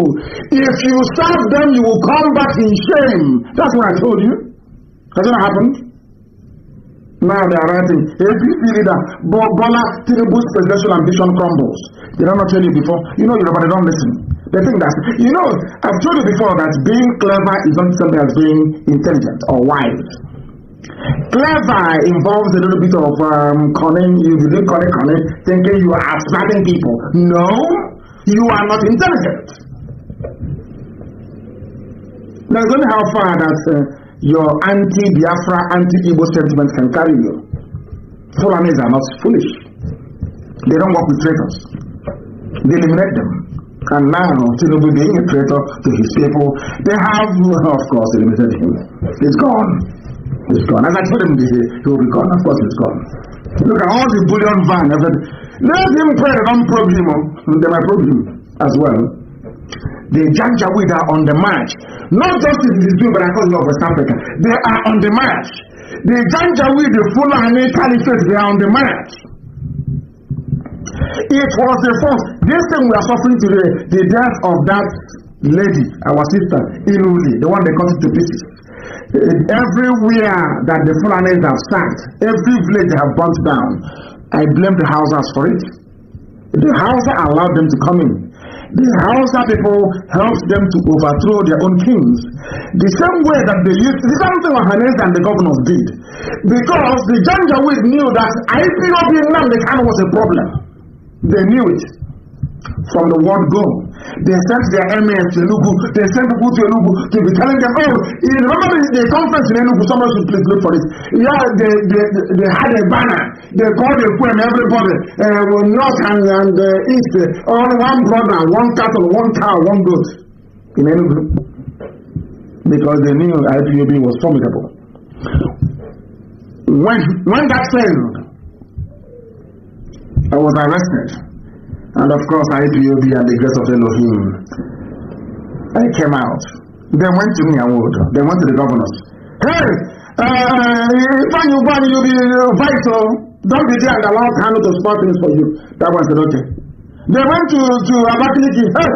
If you serve them, you will come back in shame. That's what I told you. Has that happened? Now they are writing, APC leader, Bola Tinubu's presidential ambition crumbles. Did I not tell you before? You know, but they don't listen. They think that, you know, I've told you before that being clever is not something as being intelligent or wise. Clever involves a little bit of cunning. You didn't cunning, thinking you are smarting people. No, you are not intelligent. There's only how far that your anti-Biafra, anti-Igbo sentiment can carry you. Fulanis are not foolish. They don't work with traitors. They eliminate them. And now, Chinedu being a traitor to his people, they have, of course, eliminated him. It's gone. It's gone. As I told him, he will be gone. Of course, it's gone. Look at all the bullion van. Let him pray, they don't probe him. They might probe him as well. The Janjaweed are on the march. Not just in the zoo, but across West Africa. They are on the march. The Janjaweed, the Fulani Caliphate, they are on the march. It was the first. This thing we are suffering today, the death of that lady, our sister, Inuli, the one they cut into pieces. Everywhere that the Fulanis have sacked, every village they have burnt down, I blame the Hausas for it. The Hausa allowed them to come in. The Hausa people helped them to overthrow their own kings. The same way that they used, the same thing Hannes and the governors did. Because the Janjaweed knew that IPOB Nnamdi Kanu was a problem. They knew it. from the word go. They sent their enemies to Enugu. They sent people to Enugu to be telling them, oh, you remember the conference in Enugu? Somebody should please look for it. Yeah, they had a banner. They called a poem, everybody, north and east, only one brother, one cattle, one cow, one goat in Enugu. Because they knew IPOB was formidable. When that failed, I was arrested. And of course, IPOB and the grace of Elohim, I came out. They went to me, they went to the governors. Hey, when you be vital, don't be there and allow Kanu to spot things for you. That one said, okay. They went to Abakaliki. Hey,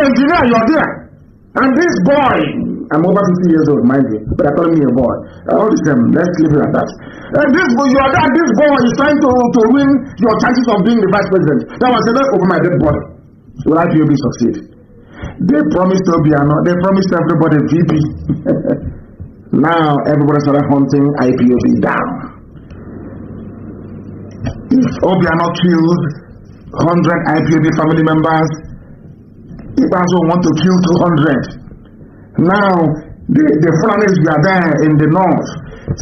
engineer, you're there. And this boy, I'm over 50 years old, mind you, but they're calling me a boy. All the same, let's leave it at that. This boy is trying to win your chances of being the vice president. That was enough over my dead body. Will IPOB succeed? They promised Obiano, they promised everybody VP. Now everybody started hunting IPOB down. If Obiano kills 100 IPOB family members, he also want to kill 200. Now, the foreigners were there in the north,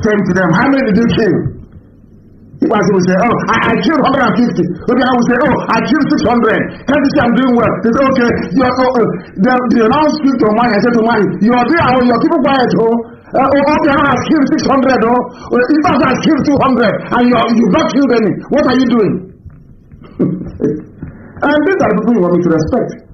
saying to them, how many did you kill? He will say, oh, I killed 150. Okay, I will say, oh, I killed 600. Can't you see I'm doing well? They say, okay, they now speak to mine. I said to mine, you're there, you're keeping quiet, okay, I have killed 600, if I have killed 200, and you've not killed any, what are you doing? And these are the people you want me to respect.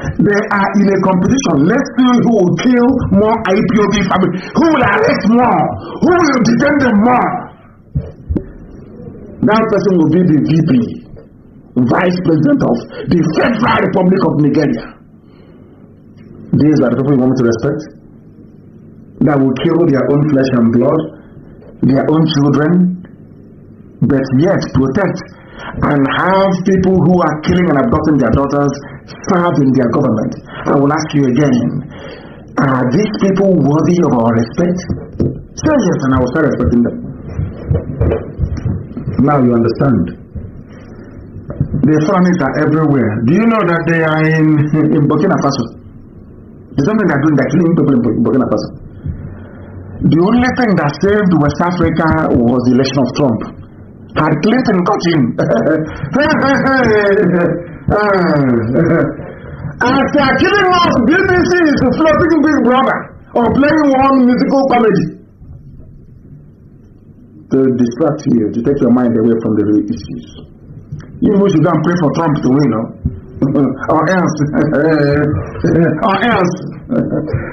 They are in a competition. Let's see who will kill more IPOB family, who will arrest more, who will detain them more. That person will be the VP, Vice President of the Federal Republic of Nigeria. These are the people you want me to respect, that will kill their own flesh and blood, their own children, but yet protect and have people who are killing and abducting their daughters serve in their government. I will ask you again, are these people worthy of our respect? Say yes, and I will start respecting them. Now you understand. The foreigners are everywhere. Do you know that they are in Burkina Faso? There's something they're doing, they're killing people in Burkina Faso. The only thing that saved West Africa was the election of Trump. Had Clinton got in. As they are killing us, BBC is floating Big Brother or playing one musical comedy to distract you, to take your mind away from the real issues. You should go and pray for Trump to win, or else,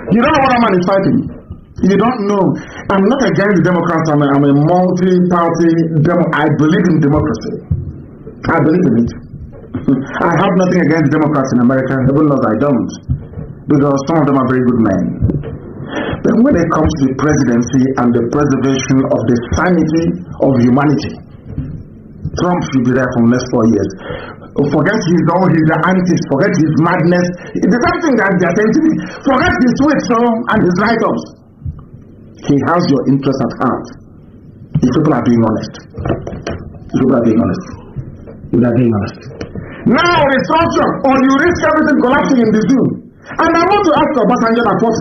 you don't know what a man is fighting. You don't know. I'm not against the Democrats. I'm a multi-party I believe in democracy. I believe in it. I have nothing against Democrats in America, even though I don't, because some of them are very good men. But when it comes to the presidency and the preservation of the sanity of humanity, Trump should be there for the next 4 years. Forget his antics, forget his madness. It's the same thing that they're saying to me. Forget his tweets and his write-ups. He has your interest at heart. If people are being honest. If people are being honest. If they are being honest. Now restructure, or you risk everything collapsing in the zoo. And I want to ask Obasanjo that fought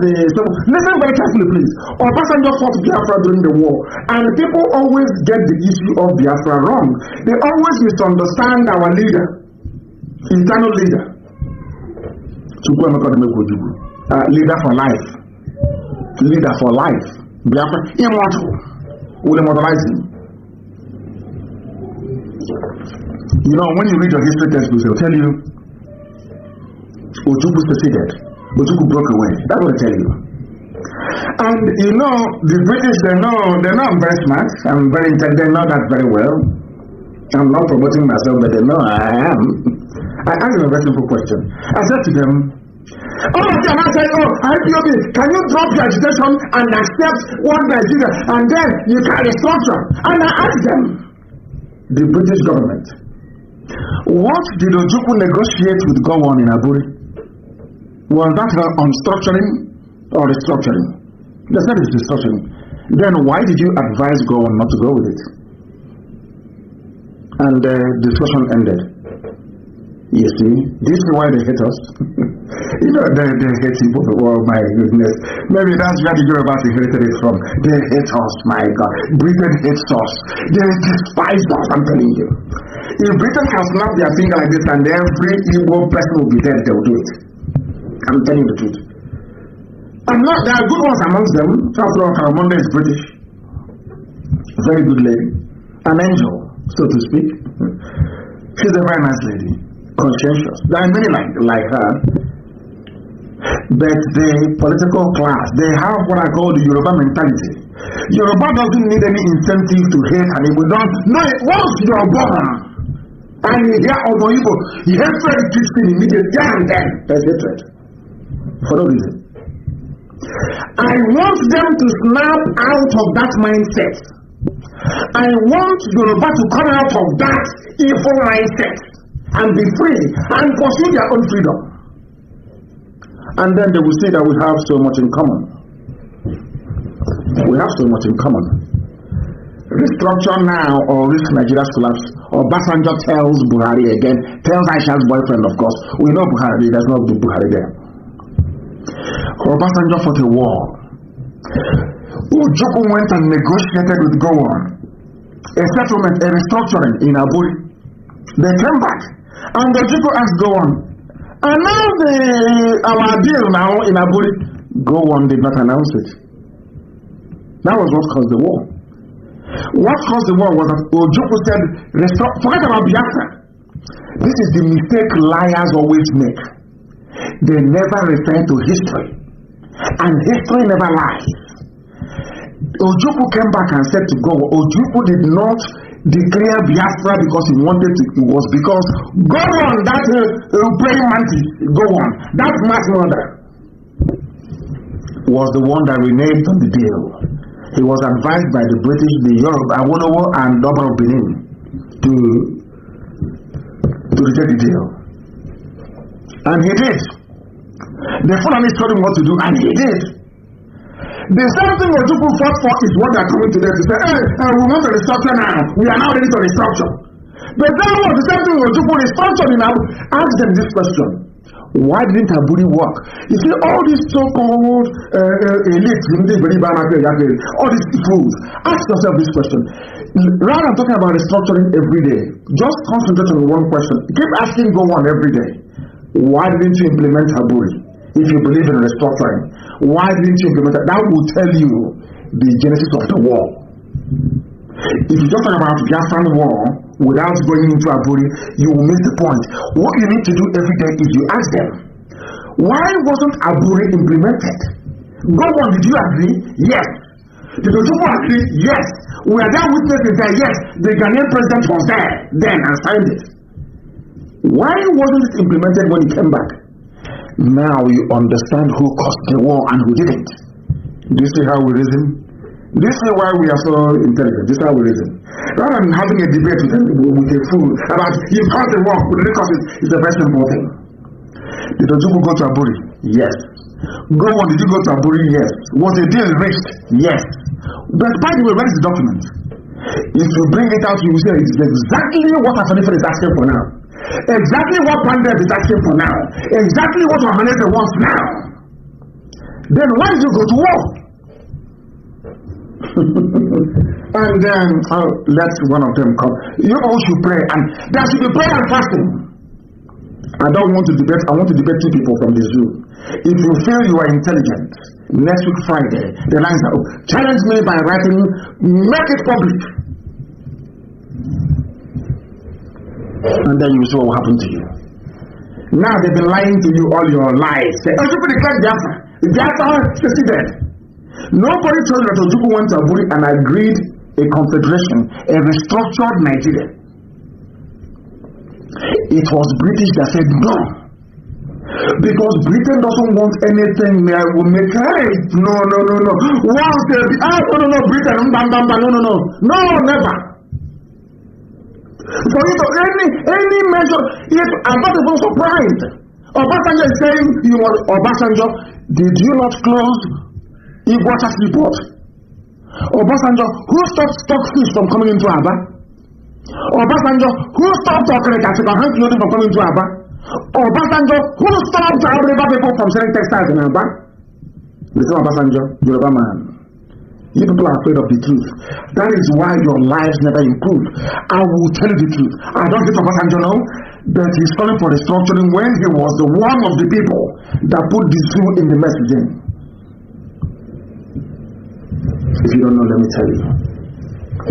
listen very carefully please. Obasanjo fought Biafra during the war. And people always get the issue of Biafra wrong. They always misunderstand our leader. Internal leader. Leader for life. Leader for life. Biafra, immortal. Will immortalize him. You know, when you read your history textbooks, they'll tell you Ojukwu seceded, Ojukwu broke away. That's what they tell you. And you know, the British, they know I'm very smart, I'm very intelligent, they know that very well. I'm not promoting myself, but they know I am. I asked them a very simple question. I said to them, all of them are saying, oh, IPOB, can you drop your agitation and accept what Nigeria, and then you can restructure? And I asked them, the British government, what did Ojukwu negotiate with Gowon in Aburi? Was that on structuring or restructuring? They said it's restructuring. Then why did you advise Gowon not to go with it? And the discussion ended. You see, this is why they hate us. You know, they hate people. Oh my goodness. Maybe that's where the Yorubas inherited it from. They hate us, my God. Britain hates us. They despise us, I'm telling you. If Britain can snap their finger like this and every evil person will be dead, they will do it. I'm telling you the truth. And not, there are good ones amongst them. After all, Karamonda is British. Very good lady. An angel, so to speak. She's a very nice lady. Conscientious. There are many like her. But the political class, they have what I call the Yoruba mentality. Yoruba doesn't need any incentive to hate, and if we don't know it, once you're born and you hear Obo Igbo, hatred kicks in immediately, and then there's hatred. For no reason. I want them to snap out of that mindset. I want Yoruba to come out of that evil mindset and be free and pursue their own freedom. And then they will see that we have so much in common. We have so much in common. Restructure now or risk Nigeria's collapse. Or Obasanjo tells Buhari again, tells Aisha's boyfriend, of course. We know Buhari, there's no Buhari there. Obasanjo fought a war. Ojukwu went and negotiated with Gowon a settlement, a restructuring in Aburi. They came back and Ojukwu asked Gowon, and now our deal now in Aburi. Gowon did not announce it. That was what caused the war. What caused the war was that Ojukwu said, forget about Biafra. This is the mistake liars always make. They never refer to history. And history never lies. Ojukwu came back and said to God, Ojukwu did not declare Biafra because he wanted to. It was because Gowon, that praying mantis, Gowon, that mass murder, was the one that reneged on the deal. He was advised by the British, the Europe, Awolowo, and Doba of Benin to reject the deal. And he did. The Fulani told him what to do, and he did. The same thing Ojukwu fought for is what they are coming to them to say, hey, we want to restructure now. We are now ready to restructure. But that was the same thing Ojukwu restructured in Abu. Ask them this question. Why didn't Aburi work? You see, all these so-called elites, all these fools, ask yourself this question. Rather than talking about restructuring every day, just concentrate on one question. Keep asking, go on every day. Why didn't you implement Aburi? If you believe in restructuring, why didn't you implement that? That will tell you the genesis of the war. If you just talk about Biafran war without going into Aburi, you will miss the point. What you need to do every day is you ask them, why wasn't Aburi implemented? Go on, did you agree? Yes. Did Ojukwu agree? Yes. Were there witnesses there? Yes. The Ghanaian president was there then and signed it. Why wasn't it implemented when he came back? Now you understand who caused the war and who didn't. Do you see how we reason? This is why we are so intelligent. This is how we reason. Rather than having a debate with a fool about you caused the war, but the cause is the very simple thing. Did Ojukwu go to Aburi? Yes. Go on, did you go to Aburi? Yes. Was the deal reached? Yes. But by the way, where is the document? If you bring it out, you will say it is exactly what Afanifa is asking for now. Exactly what Pandeb is asking for now. Exactly what Ohanese wants now. Then why did you go to war? And then let one of them come. You all should pray, and there should be prayer and fasting. I don't want to debate. I want to debate two people from this zoo. If you feel you are intelligent, next week Friday, the lines are open. Challenge me by writing, make it public, and then you see what will happen to you. Now they've been lying to you all your lives. Say, Ojukwu declared Biafra. Biafra succeeded. Nobody told you that Ojukwu went to Aburi and agreed a confederation, a restructured Nigeria. It was British that said no. Because Britain doesn't want anything that will make it. No. Once they no, Britain, no, never. For you to any measure, if I'm not even surprised. Obasanjo is saying, Obasanjo, did you not close Iguata's report? Obasanjo, who stopped stockfish from coming into Aba? Obasanjo, who stopped Okereka from coming into Aba? Obasanjo, who stopped our Yoruba people from selling textiles in Aba? Listen, Obasanjo, Yoruba man. You people are afraid of the truth. That is why your lives never improve. I will tell you the truth. I don't get Obasanjo now, but he's calling for restructuring when he was the one of the people that put the zoo in the messaging. If you don't know, let me tell you.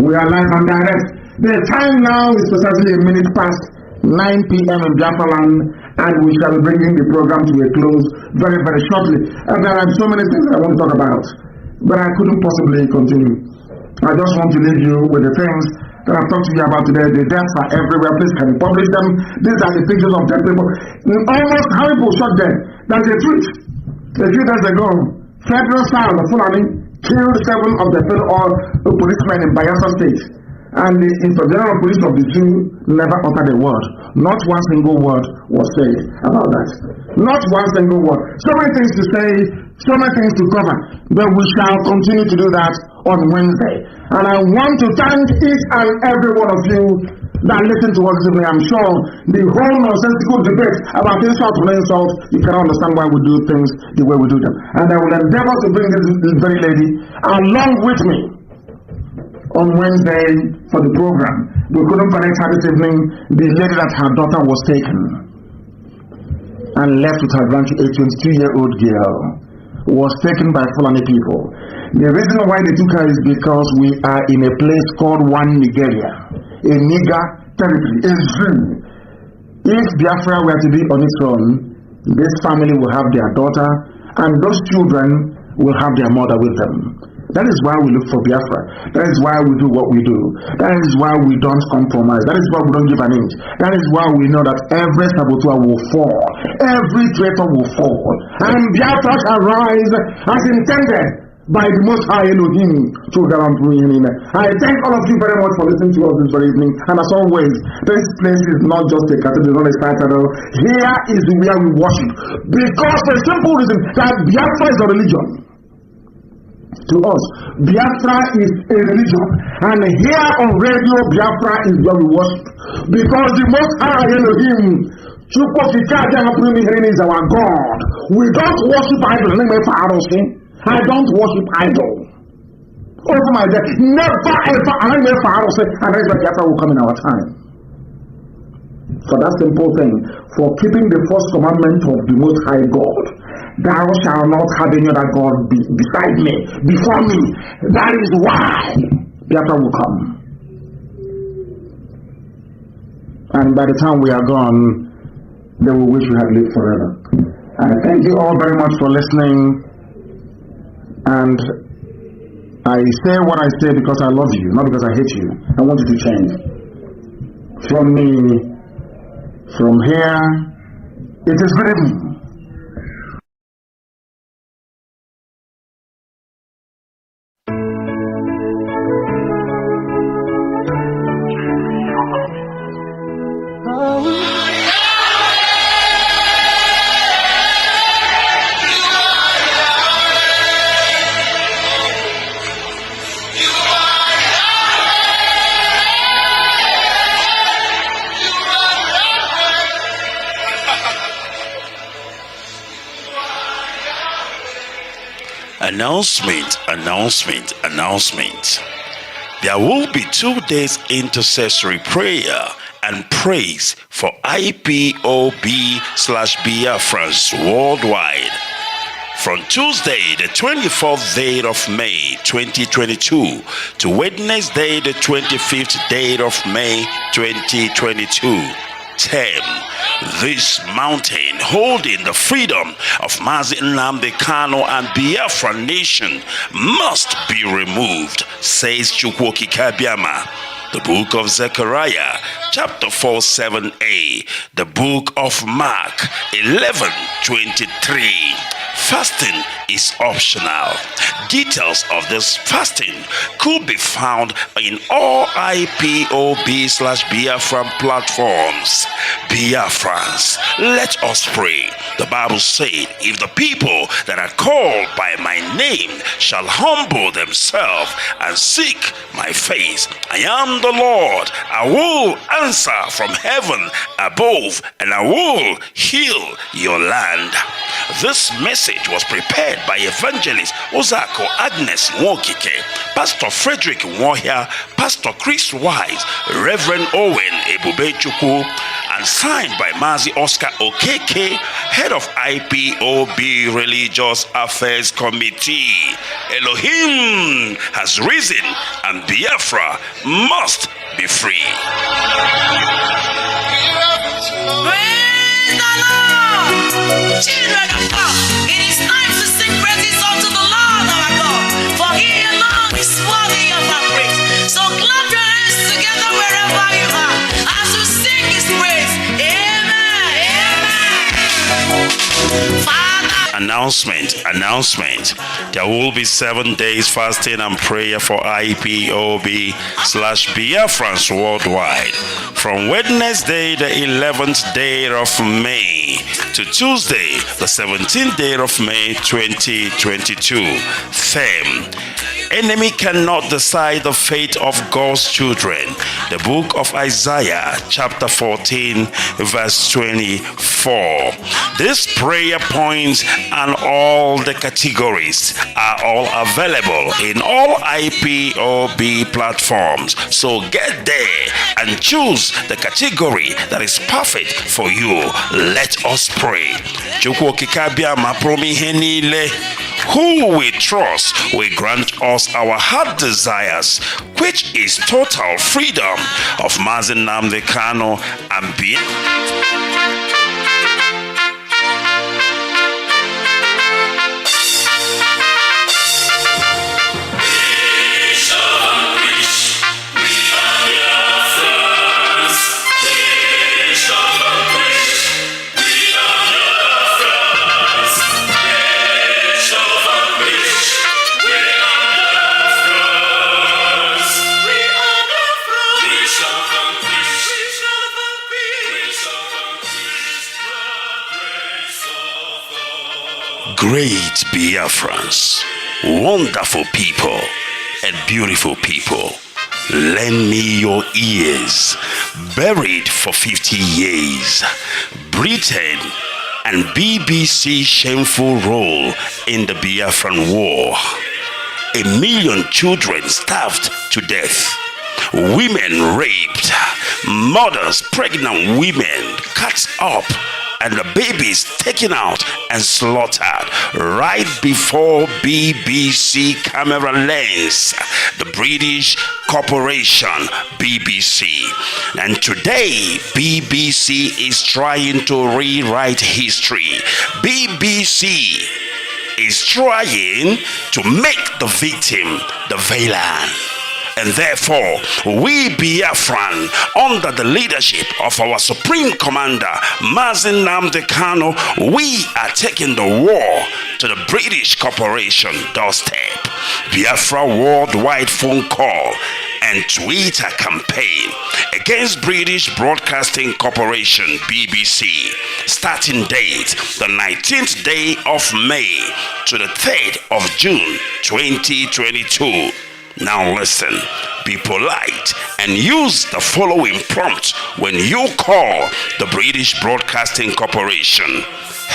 We are live and direct. The time now is precisely a minute past 9 p.m. in Biafra land, and we shall be bringing the program to a close very, very shortly. And there are so many things I want to talk about, but I couldn't possibly continue. I just want to leave you with the things that I've talked to you about today. The deaths are everywhere. Please can you publish them? These are the pictures of dead people. Almost how people shot them. There's a tweet. A few days ago, Federal Sound of Fulani killed 7 of the fellow policemen in Biafra State. And the Inspector General of Police of the zoo never uttered a word. Not one single word was said about that. Not one single word. So many things to say, so many things to cover. But we shall continue to do that on Wednesday. And I want to thank each and every one of you that listen to us this evening. I'm sure the whole nonsensical debate about insult or insult, you cannot understand why we do things the way we do them. And I will endeavor to bring this very lady along with me on Wednesday for the program. We couldn't connect her this evening. The lady that her daughter was taken and left with her grandchild, a 22-year-old girl, was taken by Fulani people. The reason why they took her is because we are in a place called One Nigeria, a Niger territory, a zoo. If Biafra were to be on its own, this family will have their daughter, and those children will have their mother with them. That is why we look for Biafra. That is why we do what we do. That is why we don't compromise. That is why we don't give an inch. That is why we know that every saboteur will fall. Every traitor will fall. And Biafra shall rise as intended by the Most High Elohim. I thank all of you very much for listening to us this very evening. And as always, this place is not just a cathedral, not a title. Here is where we worship. Because for a simple reason that Biafra is a religion. To us, Biafra is a religion, and here on radio, Biafra is where we worship. Because the Most High Elohim is our God. We don't worship idol. I don't worship idol. Over my death, never ever. And that's why Biafra will come in our time. For that simple thing, for keeping the first commandment of the Most High God. Thou shalt not have any other God beside me, before me. That is why Biafra will come. And by the time we are gone, they will wish we had lived forever. I thank you all very much for listening. And I say what I say because I love you, not because I hate you. I want you to change. From me, from here, it is written. Announcement. There will be 2 days intercessory prayer and praise for IPOB/Biafrans worldwide. From Tuesday, the 24th day of May 2022 to Wednesday, the 25th day of May 2022. Term, this mountain holding the freedom of Mazi Nnamdi Kanu and Biafra nation must be removed, says Chukwoki Kabiama. The book of Zechariah, chapter 4:7a, the book of Mark 11:23. fasting is optional. Details of this fasting could be found in all IPOB/Biafra platforms. Biafrans, let us pray. The Bible said, if the people that are called by my name shall humble themselves and seek my face, I am the Lord. I will answer from heaven above and I will heal your land. This message was prepared by Evangelist Ozako Agnes Nwokike, Pastor Frederick Nwohia, Pastor Chris Wise, Reverend Owen Ebubechukwu, and signed by Mazi Oscar Okeke, head of IPOB Religious Affairs Committee. Elohim has risen and Biafra must be free. Praise the Lord! Children of God, it is time to sing praises unto the Lord our God, for He alone is worthy of our praise. So clap your hands together wherever you are as we sing His praise. Amen. Amen. Father. Announcement. There will be 7 days fasting and prayer for IPOB/Biafrans worldwide. From Wednesday, the 11th day of May, to Tuesday, the 17th day of May 2022. Theme: enemy cannot decide the fate of God's children. The book of Isaiah, chapter 14, verse 24. These prayer points and all the categories are all available in all IPOB platforms. So get there and choose the category that is perfect for you. Let us pray. Who we trust will grant us our heart desires, which is total freedom of Mazi Nnamdi Kanu and great Biafrans, wonderful people and beautiful people. Lend me your ears. Buried for 50 years. Britain and BBC shameful role in the Biafran war. 1 million children starved to death. Women raped. Mothers, pregnant women cut up, and the babies taken out and slaughtered right before BBC camera lens, the British corporation BBC. And today, BBC is trying to rewrite history. BBC is trying to make the victim the villain. And therefore, we Biafran, under the leadership of our Supreme Commander, Mazi Nnamdi Kanu, we are taking the war to the British corporation doorstep. Biafra worldwide phone call and Twitter campaign against British Broadcasting Corporation, BBC. Starting date, the 19th day of May to the 3rd of June, 2022. Now listen, be polite and use the following prompt when you call the British Broadcasting Corporation.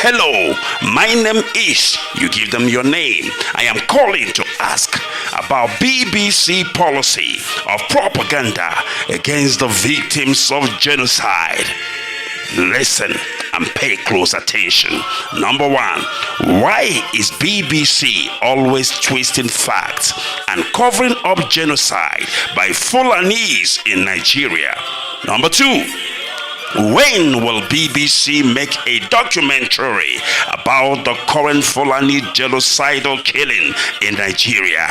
Hello, my name is, you give them your name. I am calling to ask about BBC policy of propaganda against the victims of genocide. Listen and pay close attention. Number one, why is BBC always twisting facts and covering up genocide by Fulanis in Nigeria? Number two, when will BBC make a documentary about the current Fulani genocidal killing in Nigeria?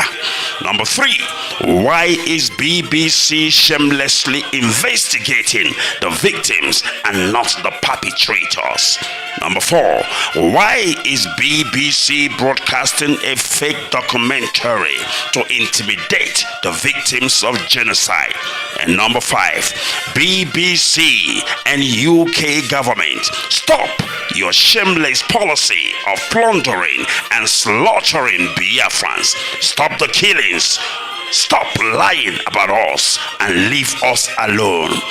Number three, why is BBC shamelessly investigating the victims and not the perpetrators? Number 4, why is BBC broadcasting a fake documentary to intimidate the victims of genocide? And number 5, BBC and UK government, stop your shameless policy of plundering and slaughtering Biafrans. Stop the killings. Stop lying about us and leave us alone.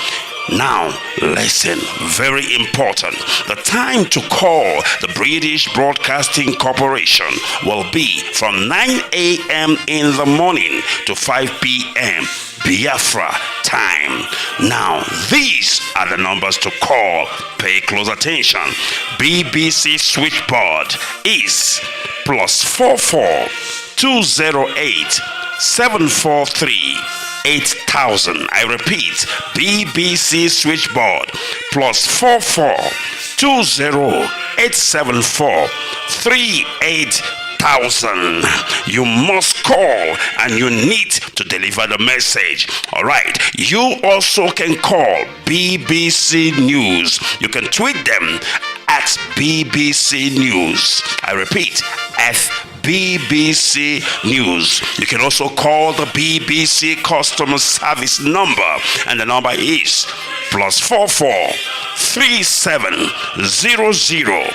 Now, listen, very important. The time to call the British Broadcasting Corporation will be from 9 a.m. in the morning to 5 p.m. Biafra time. Now, these are the numbers to call. Pay close attention. BBC switchboard is +44 208 743 8000. I repeat, BBC switchboard +44 20874 38,000. You must call and you need to deliver the message. All right. You also can call BBC News. You can tweet them at BBC News. I repeat, at BBC News. You can also call the BBC customer service number, and the number is +44 3700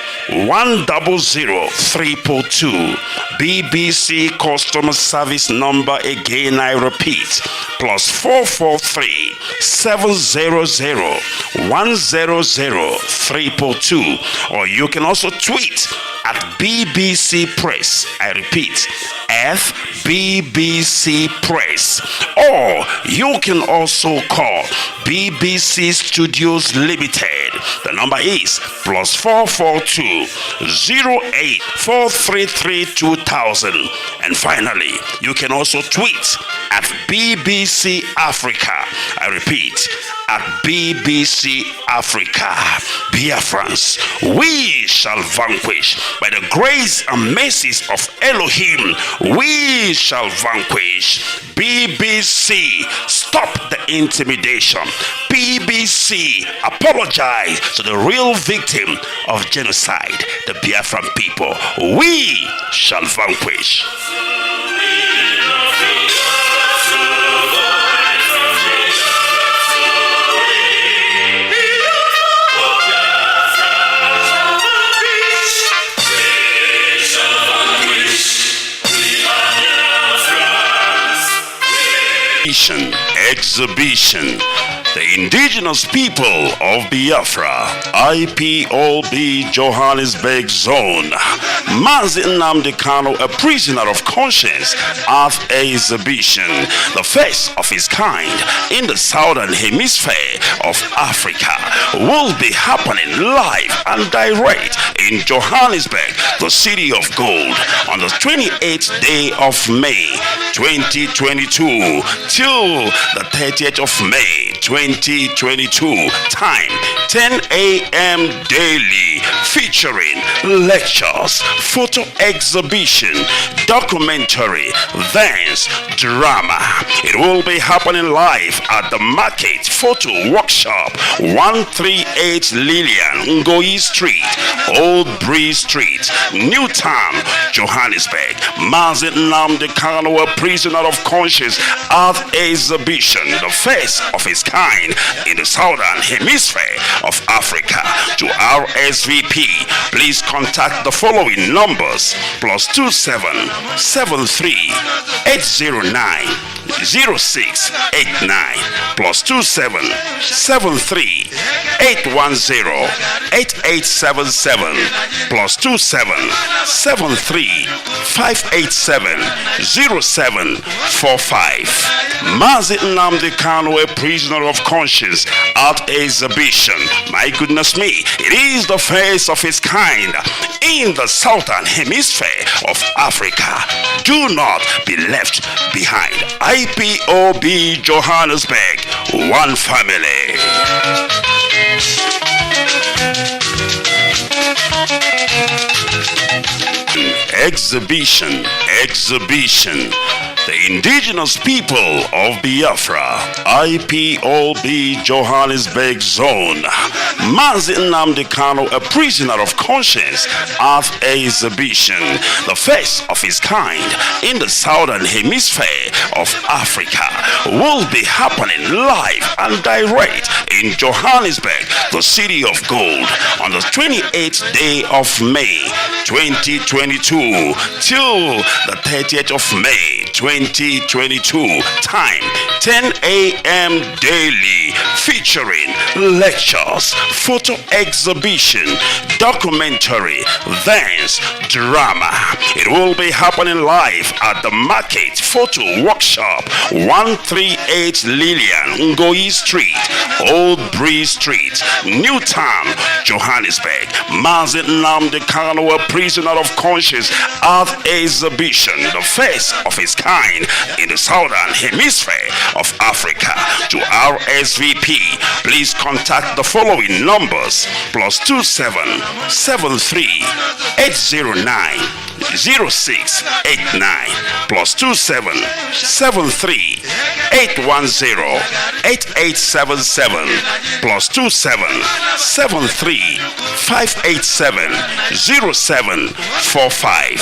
100 342. BBC customer service number again, I repeat, +443 700 100 342. Or you can also tweet at BBC Press. I repeat, FBBC Press. Or you can also call BBC Studios Limited. The number is +442 08 433 2000. And finally, you can also tweet at BBC Africa. I repeat, at BBC Africa. Biafrans, we shall vanquish. By the grace and mercies of Elohim, we shall vanquish. BBC, stop the intimidation. BBC, apologize to the real victim of genocide, the Biafran people. We shall vanquish. Exhibition. The indigenous people of Biafra, IPOB Johannesburg Zone. Mazi Nnamdi Kanu, a prisoner of conscience, at exhibition, the first of its kind in the southern hemisphere of Africa, will be happening live and direct in Johannesburg, the city of gold, on the 28th day of May 2022 till the 30th of May 2022. Time 10 a.m. daily, featuring lectures, photo exhibition, documentary, dance, drama. It will be happening live at the Market Photo Workshop, 138 Lillian Ngoyi Street, Old Breeze Street, Newtown, Johannesburg. Mazi Nnamdi Kanu, a prisoner of conscience, at exhibition, the first of its kind in the southern hemisphere of Africa. To RSVP, please contact the following numbers: +27 73 809 0689, +27 73 810 8877, +27 73 587 0745. Mazi Nnamdi Kanu, a prisoner of conscience, at exhibition. My goodness me, it is the first of its kind in the southern hemisphere of Africa. Do not be left behind. IPOB Johannesburg, one family. Exhibition. the indigenous people of Biafra, IPOB Johannesburg Zone. Mazi Nnamdi Kanu, a prisoner of conscience, at exhibition, the first of its kind in the southern hemisphere of Africa, will be happening live and direct in Johannesburg, the city of gold, on the 28th day of May 2022 till the 30th of May 2022. Time 10 a.m. daily, featuring lectures, photo exhibition, documentary, dance, drama. It will be happening live at the Market Photo Workshop, 138 Lillian Ngoyi Street, Old Breeze Street, Newtown, Johannesburg. Mazi Nnamdi Kanu, a prisoner of conscience, at exhibition, the first of its kind in the southern hemisphere of Africa. To RSVP, please contact the following numbers: +27 73 809 0689, +27 73 810 8877, +27 73 587 0745.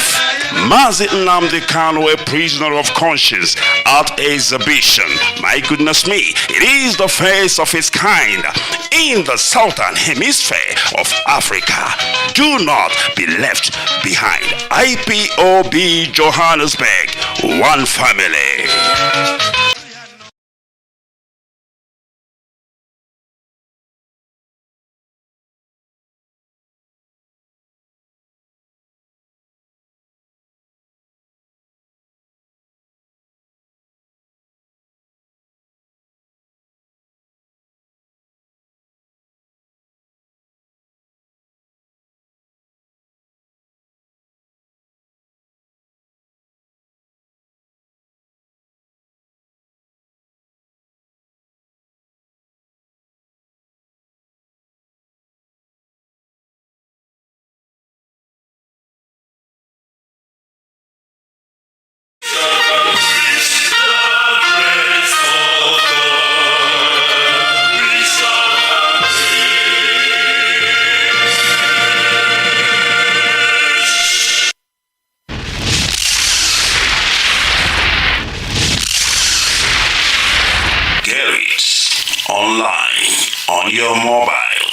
Mazi Nnamdi Kanu, a prisoner of conscience, at exhibition. My goodness me, it is the first of its kind in the southern hemisphere of Africa. Do not be left behind. IPOB Johannesburg, one family. Online, on your mobile.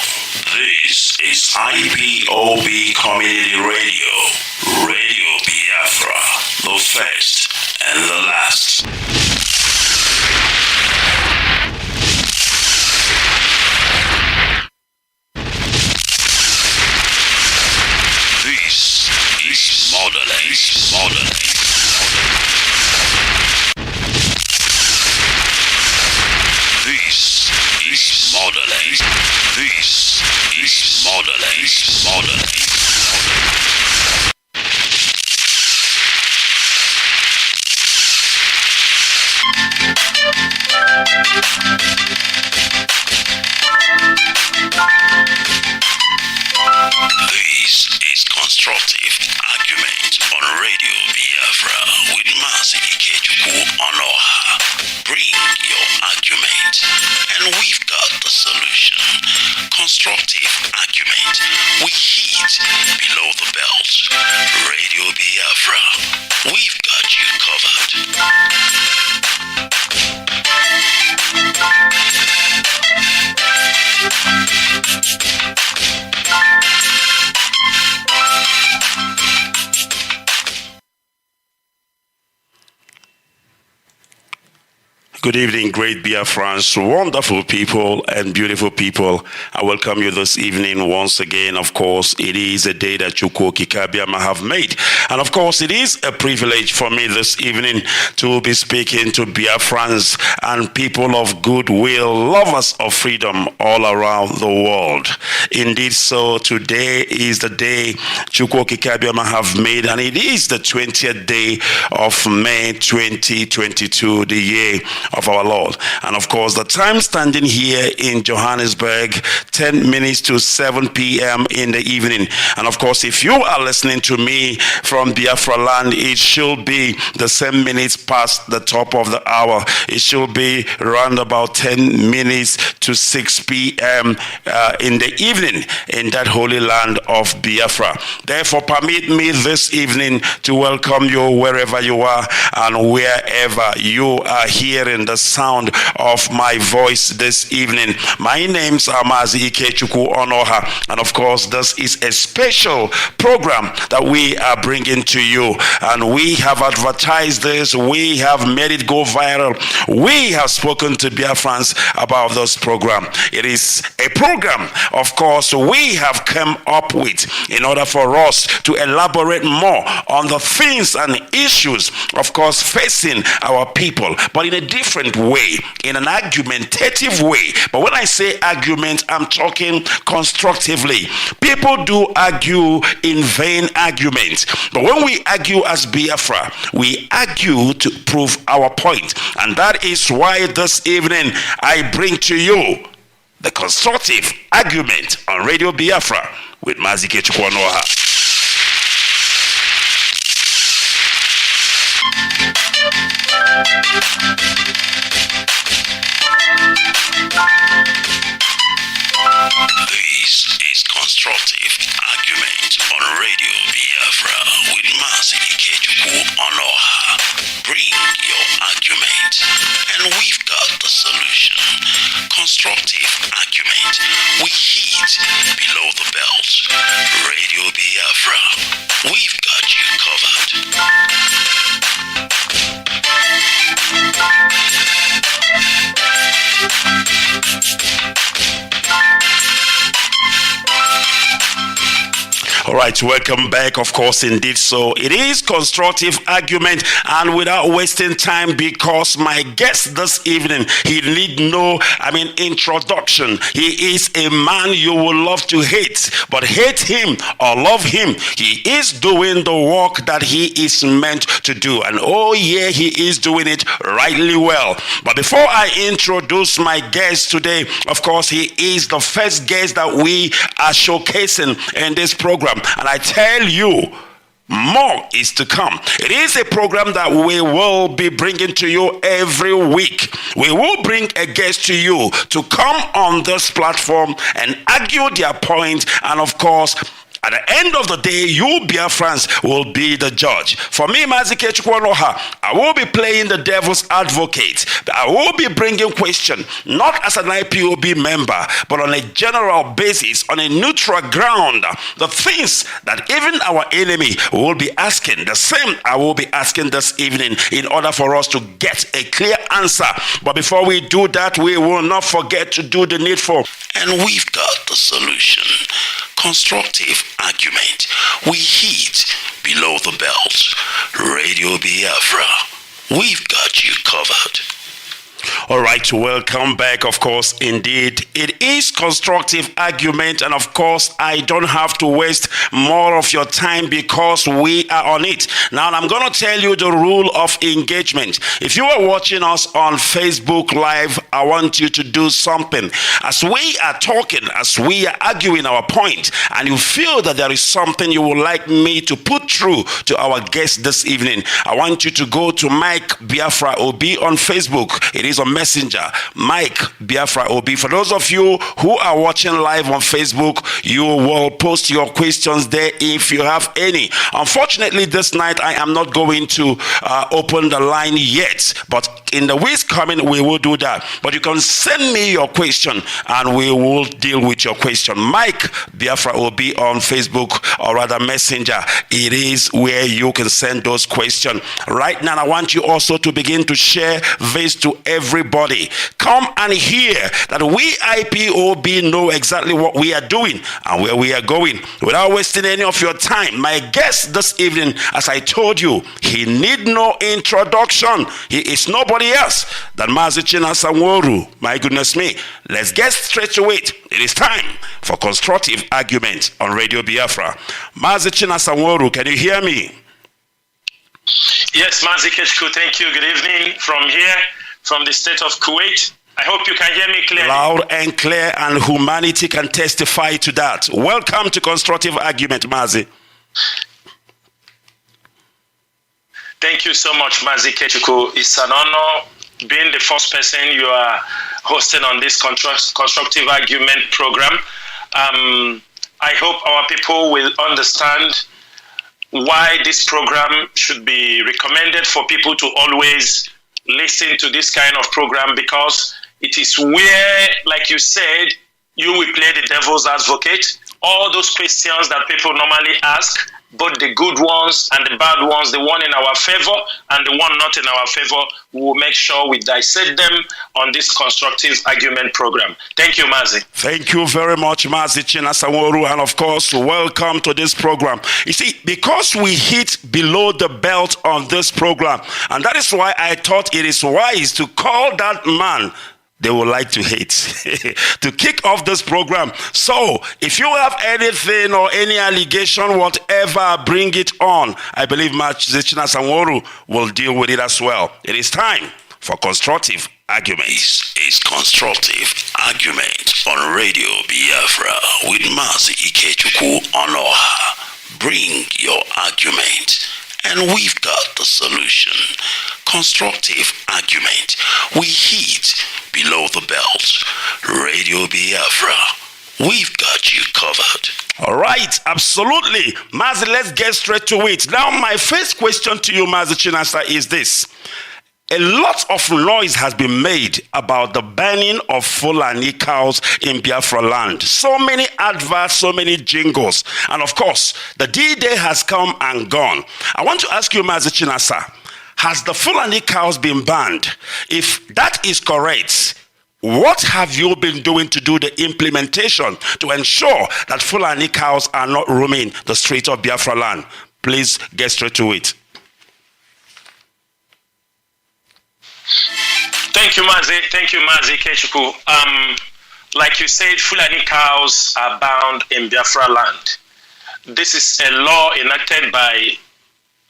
This is IPOB Community Radio, Radio Biafra, the first and the last. This is modern. This is modern. This is modern. This is constructive argument on Radio Biafra with Mazi Onoha. Bring your argument and we've got the solution. Constructive argument. We hit below the belt. Radio Biafra. We've got you covered. Good evening, great Biafrans, wonderful people and beautiful people. I welcome you this evening once again. Of course, it is a day that Chukwu Kikabiama have made. And of course, it is a privilege for me this evening to be speaking to Biafrans and people of goodwill, lovers of freedom all around the world. Indeed, so today is the day Chukwu Kikabiama have made, and it is the 20th day of May 2022, the year of our Lord. And of course, the time standing here in Johannesburg, 10 minutes to 7 p.m. in the evening. And of course, if you are listening to me from Biafra land, it should be the same minutes past the top of the hour. It should be around about 10 minutes to 6 p.m. In the evening in that holy land of Biafra. Therefore, permit me this evening to welcome you wherever you are and wherever you are hearing the sound of my voice this evening. My name's Mazi Onoha, and of course, this is a special program that we are bringing to you, and we have advertised this, we have made it go viral, we have spoken to Biafrans about this program. It is a program, of course, we have come up with in order for us to elaborate more on the things and issues, of course, facing our people, but in a different way, in an argumentative way. But when I say argument, I'm talking constructively. People do argue in vain arguments, but when we argue as Biafra, we argue to prove our point. And that is why this evening I bring to you the constructive argument on Radio Biafra with Mazi Onoha. This is constructive argument on Radio Biafra with Mazi Onoha. Bring your argument, and we've got the solution. Constructive argument. We hit below the belt. Radio Biafra. We've got you covered. All right, welcome back. Of course, indeed, so it is constructive argument, and without wasting time, because my guest this evening, he need no, introduction. He is a man you will love to hate, but hate him or love him, he is doing the work that he is meant to do, and oh yeah, he is doing it rightly well. But before I introduce my guest today, of course, he is the first guest that we are showcasing in this program. And I tell you, more is to come. It is a program that we will be bringing to you every week. We will bring a guest to you to come on this platform and argue their point, and of course, at the end of the day, you Biafrans will be the judge. For me, Mazi Onoha, I will be playing the devil's advocate. I will be bringing question, not as an IPOB member, but on a general basis, on a neutral ground. The things that even our enemy will be asking, the same I will be asking this evening in order for us to get a clear answer. But before we do that, we will not forget to do the needful. And we've got the solution. Constructive argument. We hit below the belt. Radio Biafra. We've got you covered. All right, welcome back. Of course, indeed, it is constructive argument, and of course, I don't have to waste more of your time because we are on it. Now, I'm going to tell you the rule of engagement. If you are watching us on Facebook Live, I want you to do something. As we are talking, as we are arguing our point, and you feel that there is something you would like me to put through to our guest this evening, I want you to go to Mike Biafra OB on Facebook. It is on Messenger, Mike Biafra OB. For those of you who are watching live on Facebook, you will post your questions there if you have any. Unfortunately, this night I am not going to open the line yet, but in the weeks coming we will do that. But you can send me your question and we will deal with your question. Mike Biafra OB on Facebook, or rather Messenger. It is where you can send those questions. Right now, I want you also to begin to share this to everybody. Come and hear that we IPOB know exactly what we are doing and where we are going. Without wasting any of your time, my guest this evening, as I told you, he need no introduction. He is nobody else than Mazi Onoha. My goodness me. Let's get straight to it. It is time for constructive argument on Radio Biafra. Mazi Onoha, can you hear me? Yes, Mazi Kechku, thank you. Good evening from here, from the state of Kuwait. I hope you can hear me clearly. Loud and clear, and humanity can testify to that. Welcome to Constructive Argument, Mazi. Thank you so much, Mazi Kechuku. It's an honor being the first person you are hosting on this Constructive Argument program. I hope our people will understand why this program should be recommended for people to always listen to this kind of program, because it is where, like you said, you will play the devil's advocate. All those questions that people normally ask, both the good ones and the bad ones, the one in our favor and the one not in our favor, we will make sure we dissect them on this Constructive Argument program. Thank you, Mazi. Thank you very much, Mazi Chinasanworu, and of course, welcome to this program. You see, because we hit below the belt on this program, and that is why I thought it is wise to call that man they would like to hate to kick off this program. So if you have anything or any allegation, whatever, bring it on. I believe Mazi Chinasanworu will deal with it as well. It is time for Constructive Argument. This is Constructive Argument on Radio Biafra with Mazi Ikechukwu Onoha. Bring your argument, and we've got the solution. Constructive Argument. We hit below the belt. Radio Biafra. We've got you covered. All right, absolutely. Mazi, let's get straight to it. Now, my first question to you, Mazi Chinasa, is this. A lot of noise has been made about the banning of Fulani cows in Biafra land. So many adverts, so many jingles. And of course, the D-Day has come and gone. I want to ask you, Mazi Chinasa, has the Fulani cows been banned? If that is correct, what have you been doing to do the implementation to ensure that Fulani cows are not roaming the streets of Biafra land? Please get straight to it. Thank you, Mazi Kechuku. Like you said, Fulani cows are bound in Biafra land. This is a law enacted by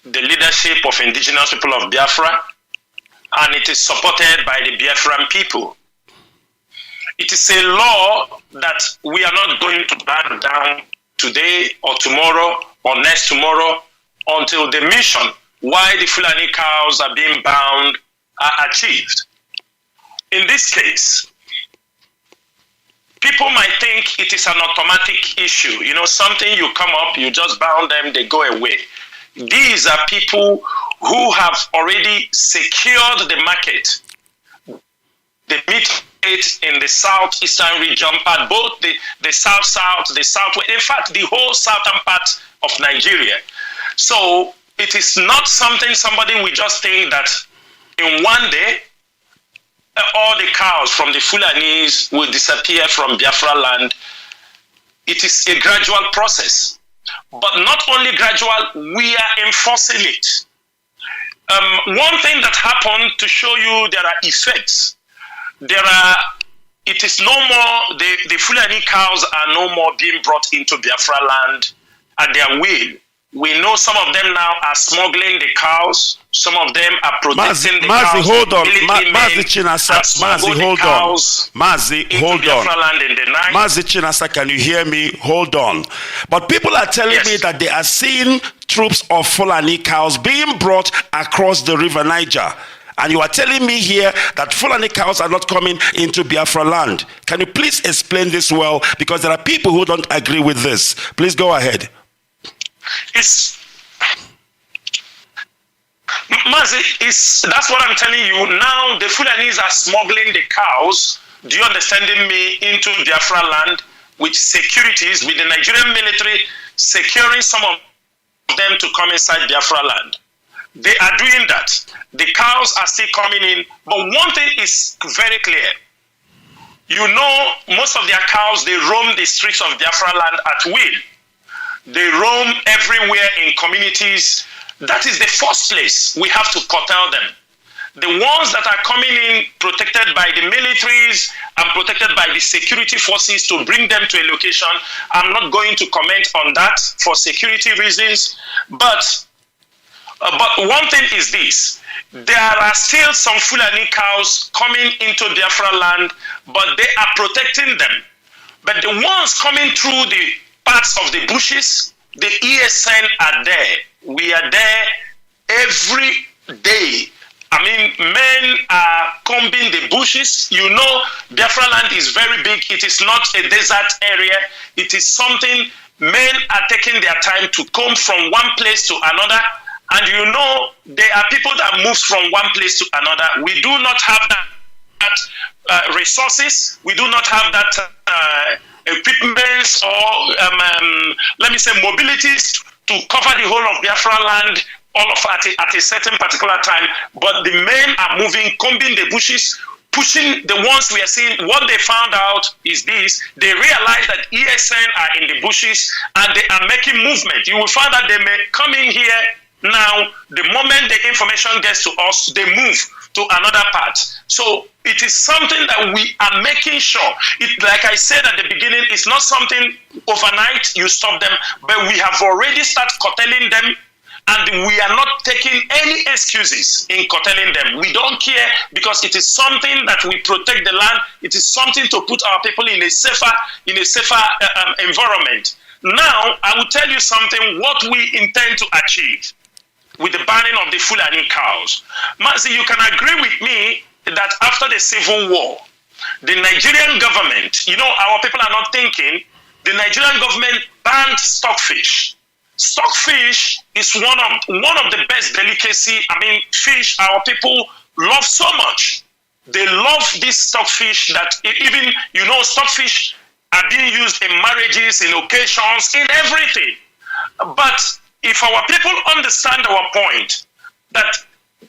the leadership of indigenous people of Biafra, and it is supported by the Biafran people. It is a law that we are not going to ban down today or tomorrow or next tomorrow until the mission why the Fulani cows are being bound are achieved. In this case, people might think it is an automatic issue. You know, something you come up, you just bound them, they go away. These are people who have already secured the market. The meat in the southeastern region, but both the south-south, the southwest, in fact, the whole southern part of Nigeria. So it is not something somebody will just think that in one day, all the cows from the Fulanis will disappear from Biafra land. It is a gradual process. But not only gradual, we are enforcing it. One thing that happened to show you there are effects. It is no more, the Fulani cows are no more being brought into Biafra land at their will. We know some of them now are smuggling the cows. Some of them are protecting the cows. Mazi, hold on. Mazi Chinasa, Mazi, hold on. Mazi, hold on. Mazi Chinasa, can you hear me? Hold on. But people are telling me that they are seeing troops of Fulani cows being brought across the river Niger. And you are telling me here that Fulani cows are not coming into Biafra land. Can you please explain this well? Because there are people who don't agree with this. Please go ahead. Mazi, that's what I'm telling you. Now the Fulanis are smuggling the cows, do you understand me, into Biafra land with securities, with the Nigerian military securing some of them to come inside Biafra land. They are doing that. The cows are still coming in. But one thing is very clear. You know, most of their cows, they roam the streets of Biafra land at will. They roam everywhere in communities. That is the first place we have to curtail them. The ones that are coming in protected by the militaries and protected by the security forces to bring them to a location, I'm not going to comment on that for security reasons. But one thing is this. there are still some Fulani cows coming into Biafra land, but they are protecting them. But the ones coming through the parts of the bushes, the ESN are there. We are there every day. I mean, men are combing the bushes. You know, Biafra land is very big. It is not a desert area. It is something men are taking their time to comb from one place to another. And you know, there are people that move from one place to another. We do not have that resources. We do not have that equipment or, let me say, mobilities to cover the whole of Biafra land all of at a certain particular time. But the men are moving, combing the bushes, pushing the ones we are seeing. What they found out is this: they realize that ESN are in the bushes and they are making movement. You will find that they may come in here now. The moment the information gets to us, they move to another part. So it is something that we are making sure. It, like I said at the beginning, it's not something overnight you stop them, but we have already started curtailing them. And we are not taking any excuses in curtailing them. We don't care, because it is something that we protect the land. It is something to put our people in a safer environment. Now, I will tell you something, what we intend to achieve with the banning of the Fulani cows. Mazi, you can agree with me that after the Civil War, the Nigerian government, you know, our people are not thinking, the Nigerian government banned stockfish. Stockfish is one of the best delicacy. I mean, fish our people love so much. They love this stockfish that even, you know, stockfish are being used in marriages, in occasions, in everything. But if our people understand our point, that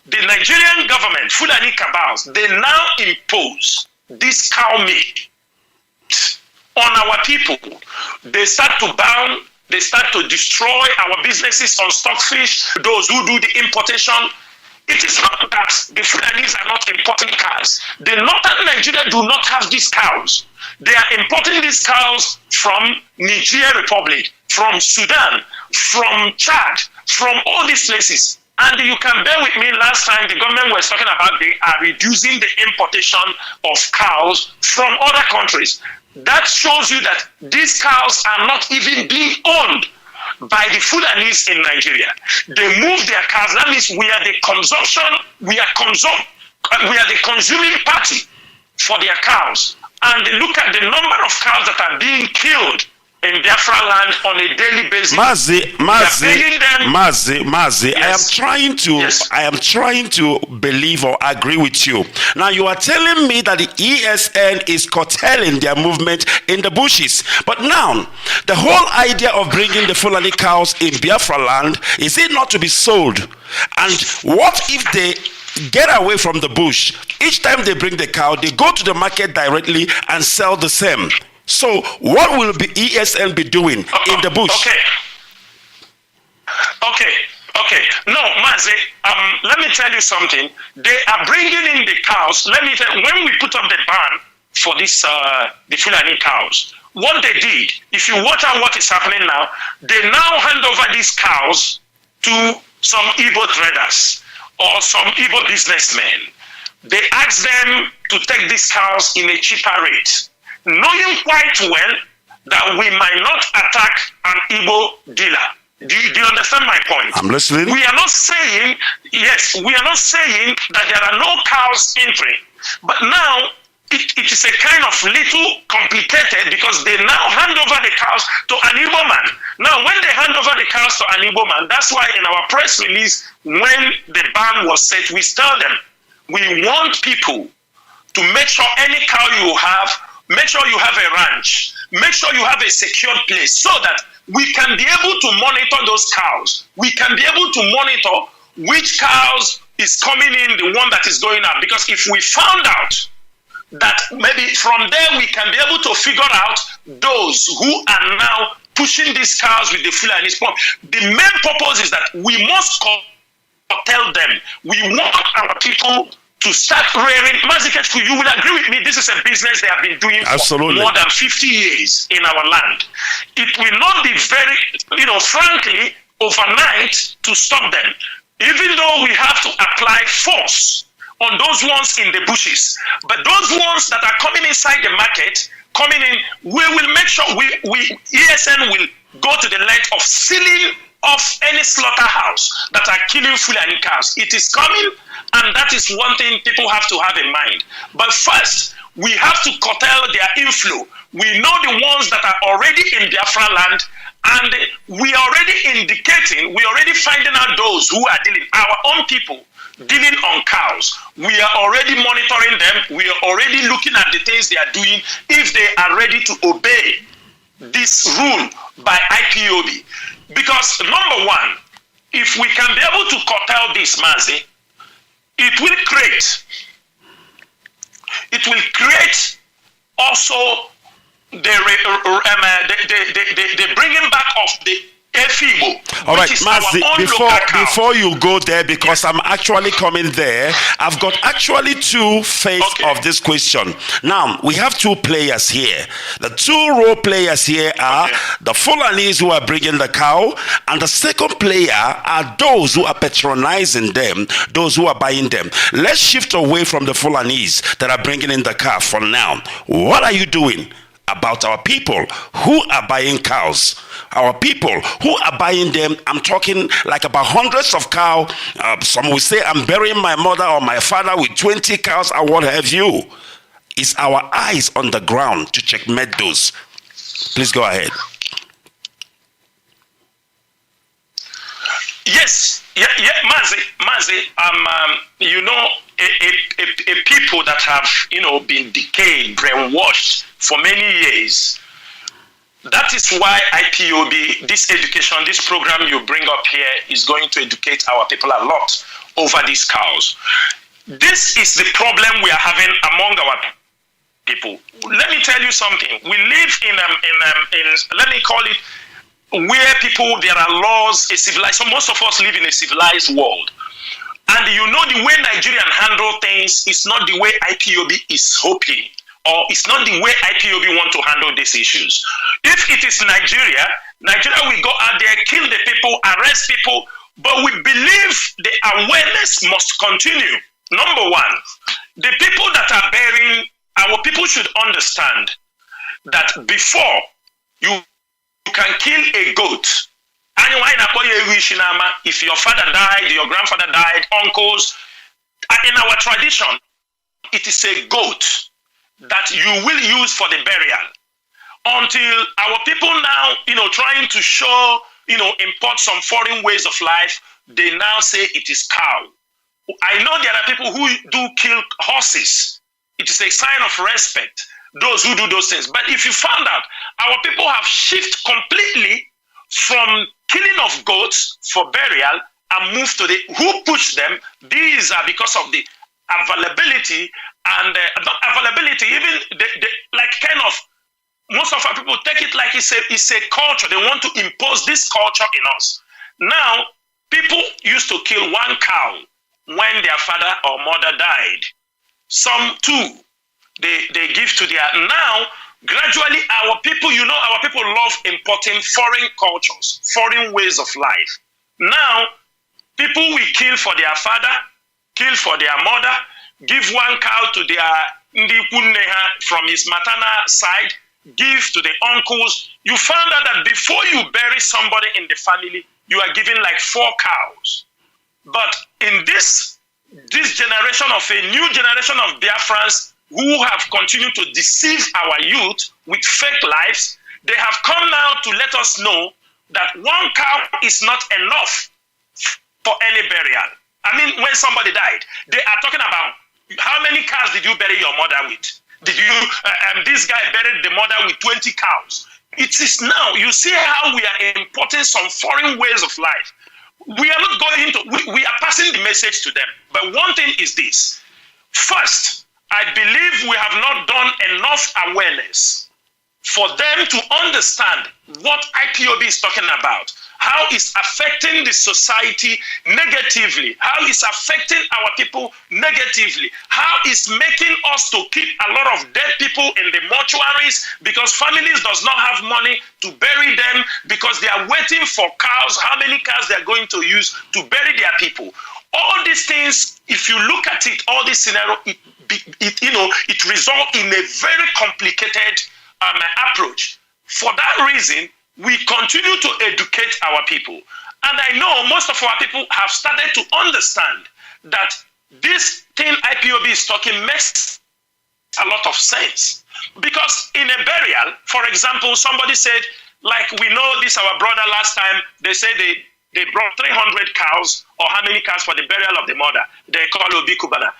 the Nigerian government, Fulani cabals, they now impose this cow meat on our people. They start to ban. They start to destroy our businesses on stockfish, those who do the importation. It is not that the Fulanis are not importing cows. The northern Nigeria do not have these cows. They are importing these cows from Niger Republic, from Sudan, from Chad, from all these places. And you can bear with me, last time the government was talking about they are reducing the importation of cows from other countries. That shows you that these cows are not even being owned by the Fulanis in Nigeria. They move their cows. That means we are the consuming party for their cows. And look at the number of cows that are being killed in Biafra land on a daily basis. Mazi, Yes. I am trying to believe or agree with you. Now you are telling me that the ESN is curtailing their movement in the bushes. But now, the whole idea of bringing the Fulani cows in Biafra land, is it not to be sold? And what if they get away from the bush? Each time they bring the cow, they go to the market directly and sell the same. So what will the ESN be doing in the bush? Okay. No, Mazi, let me tell you something. They are bringing in the cows. Let me tell you, when we put up the ban for this, the Fulani cows, what they did, if you watch out what is happening now, they now hand over these cows to some Igbo traders or some Igbo businessmen. They ask them to take these cows in a cheaper rate, knowing quite well that we might not attack an Igbo dealer. Do you understand my point? I'm listening. We are not saying that there are no cows entering. But now, it is a kind of little complicated, because they now hand over the cows to an Igbo man. Now, when they hand over the cows to an Igbo man, that's why in our press release, when the ban was set, we tell them, we want people to make sure any cow you have, make sure you have a ranch, make sure you have a secured place, so that we can be able to monitor those cows. We can be able to monitor which cows is coming in, the one that is going out. Because if we found out that maybe from there we can be able to figure out those who are now pushing these cows with the Fulani pump. The main purpose is that we must tell them, we want our people to start rearing. Maziketu, you will agree with me, this is a business they have been doing for more than 50 years in our land. It will not be very, frankly, overnight to stop them. even though we have to apply force on those ones in the bushes, but those ones that are coming inside the market, coming in, we will make sure ESN will go to the length of sealing off any slaughterhouse that are killing Fulani cows. It is coming, and that is one thing people have to have in mind. But first, we have to curtail their inflow. We know the ones that are already in Biafra land, and we are already indicating, we are already finding out those who are dealing, our own people dealing on cows. We are already monitoring them. We are already looking at the things they are doing, if they are ready to obey this rule by IPOB. Because number one, if we can be able to curtail this, Mazi, it will create also the bringing back of the EFIBO. All right, Mazi, before you go there, because I'm actually coming there, I've got actually two phases of this question. Now, we have two players here. The two role players here are the Fulanis who are bringing the cow, and the second player are those who are patronizing them, those who are buying them. Let's shift away from the Fulanis that are bringing in the cow for now. What are you doing about our people who are buying cows? Our people who are buying them, I'm talking like about hundreds of cows. Some will say, I'm burying my mother or my father with 20 cows and what have you. It's our eyes on the ground to checkmate those. Please go ahead. Yes, Mazi, you know, a people that have, you know, been decayed, brainwashed for many years. That is why IPOB, this education, this program you bring up here is going to educate our people a lot over these cows. This is the problem we are having among our people. Let me tell you something. We live in let me call it, where people, there are laws, a civilized, so most of us live in a civilized world. And you know the way Nigerian handle things is not the way IPOB is hoping, or it's not the way IPOB want to handle these issues. If it is Nigeria will go out there, kill the people, arrest people, but we believe the awareness must continue. Number one, the people that are bearing, our people should understand that before you can kill a goat, if your father died, your grandfather died, uncles, in our tradition, it is a goat that you will use for the burial. Until our people now, you know, trying to show, you know, import some foreign ways of life, they now say it is cow. I know there are people who do kill horses. It is a sign of respect, those who do those things. But if you found out, our people have shifted completely from killing of goats for burial and moved to the, who pushed them? These are because of the availability and not availability, even like kind of, most of our people take it like it's a culture. They want to impose this culture in us. Now, people used to kill one cow when their father or mother died. Some two, they give to their, now, gradually our people, you know, our people love importing foreign cultures, foreign ways of life. Now, people will kill for their father, kill for their mother, give one cow to their Ndikunneha from his maternal side, give to the uncles. You found out that before you bury somebody in the family, you are giving like 4 cows. But in this generation of a new generation of Biafrans who have continued to deceive our youth with fake lives, they have come now to let us know that 1 cow is not enough for any burial. I mean, when somebody died, they are talking about how many cows did you bury your mother with? Did you, this guy buried the mother with 20 cows. It is now, you see how we are importing some foreign ways of life. We are not going to, we are passing the message to them. But one thing is this. First, I believe we have not done enough awareness for them to understand what IPOB is talking about. how it's affecting the society negatively, how it's affecting our people negatively, how it's making us to keep a lot of dead people in the mortuaries because families does not have money to bury them because they are waiting for cows, how many cows they are going to use to bury their people. All these things, if you look at it, all this scenario, it results in a very complicated approach. For that reason, we continue to educate our people. And I know most of our people have started to understand that this thing IPOB is talking makes a lot of sense. Because in a burial, for example, somebody said, like we know this, our brother last time, they said they brought 300 cows, or how many cows for the burial of the mother. They call Obi Kubana.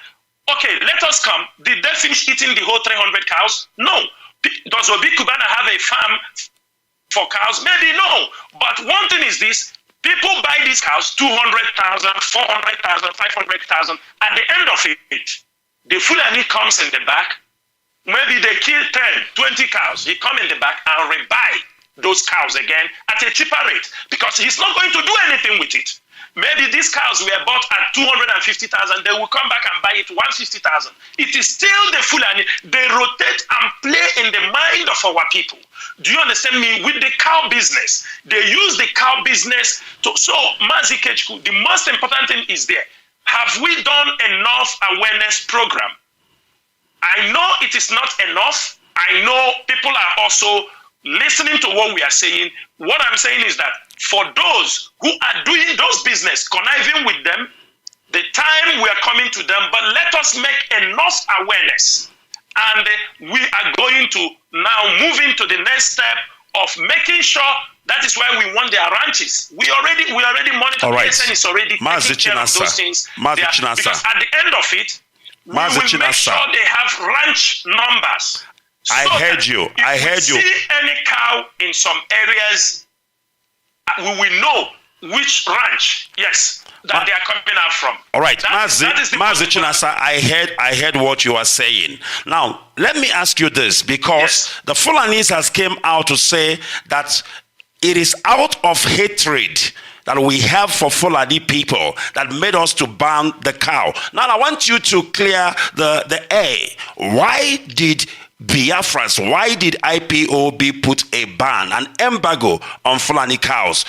Okay, let us come. Did they finish eating the whole 300 cows? No. Does Obi Kubana have a farm for cows? Maybe no. But one thing is this, people buy these cows, 200,000, 400,000, 500,000. At the end of it, the Fulani comes in the back. Maybe they kill 10, 20 cows. He come in the back and rebuy those cows again at a cheaper rate because he's not going to do anything with it. Maybe these cows were bought at 250,000. They will come back and buy it 150,000. It is still the Fulani. They rotate and play in the mind of our people. Do you understand me? With the cow business, they use the cow business to. So, Mazi Kechku, the most important thing is there. Have we done enough awareness program? I know it is not enough. I know people are also listening to what we are saying. What I'm saying is that for those who are doing those business, conniving with them, the time we are coming to them, but let us make enough awareness. And we are going to now move into the next step of making sure that is why we want their ranches. We already monitor. All right. PSN is already taking care of those things. Because at the end of it, we will make sure they have ranch numbers. I heard you. I heard you. If we see any cow in some areas, we will know which ranch, yes, that they are coming out from. All right, Mazi Chinasa, I heard what you are saying. Now, let me ask you this, because the Fulanis has came out to say that it is out of hatred that we have for Fulani people that made us to ban the cow. Now, I want you to clear the air. Why did Biafrans, why did IPOB put a ban, an embargo on Fulani cows?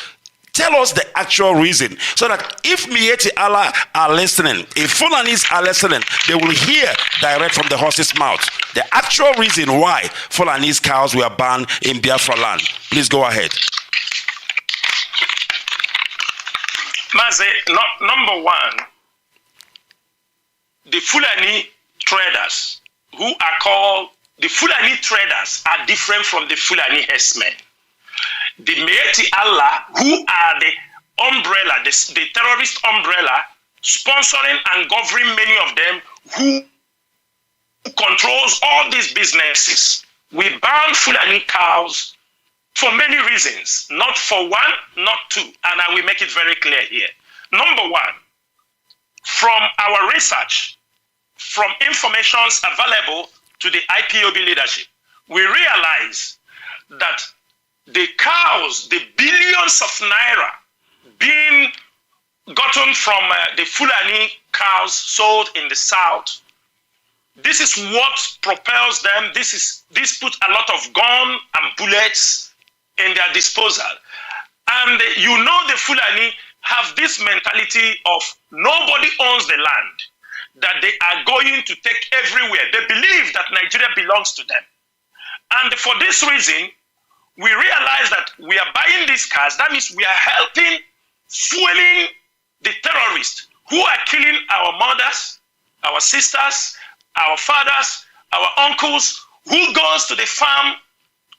Tell us the actual reason, so that if Mieti Allah are listening, if Fulanis are listening, they will hear direct from the horse's mouth the actual reason why Fulani's cows were banned in Biafra land. Please go ahead. Mazi, number one, the Fulani traders who are called, the Fulani traders are different from the Fulani herdsmen. The Mieti Allah, who are the umbrella, the terrorist umbrella, sponsoring and governing many of them, who controls all these businesses. We ban Fulani cows for many reasons, not for one, not two, and I will make it very clear here. Number one, from our research, from information available to the IPOB leadership, we realize that the cows, the billions of naira being gotten from the Fulani cows sold in the south, this is what propels them. This puts a lot of gun and bullets in their disposal. And you know the Fulani have this mentality of nobody owns the land, that they are going to take everywhere. They believe that Nigeria belongs to them. And for this reason, we realize that we are buying these cars. That means we are helping, fueling the terrorists who are killing our mothers, our sisters, our fathers, our uncles, who goes to the farm,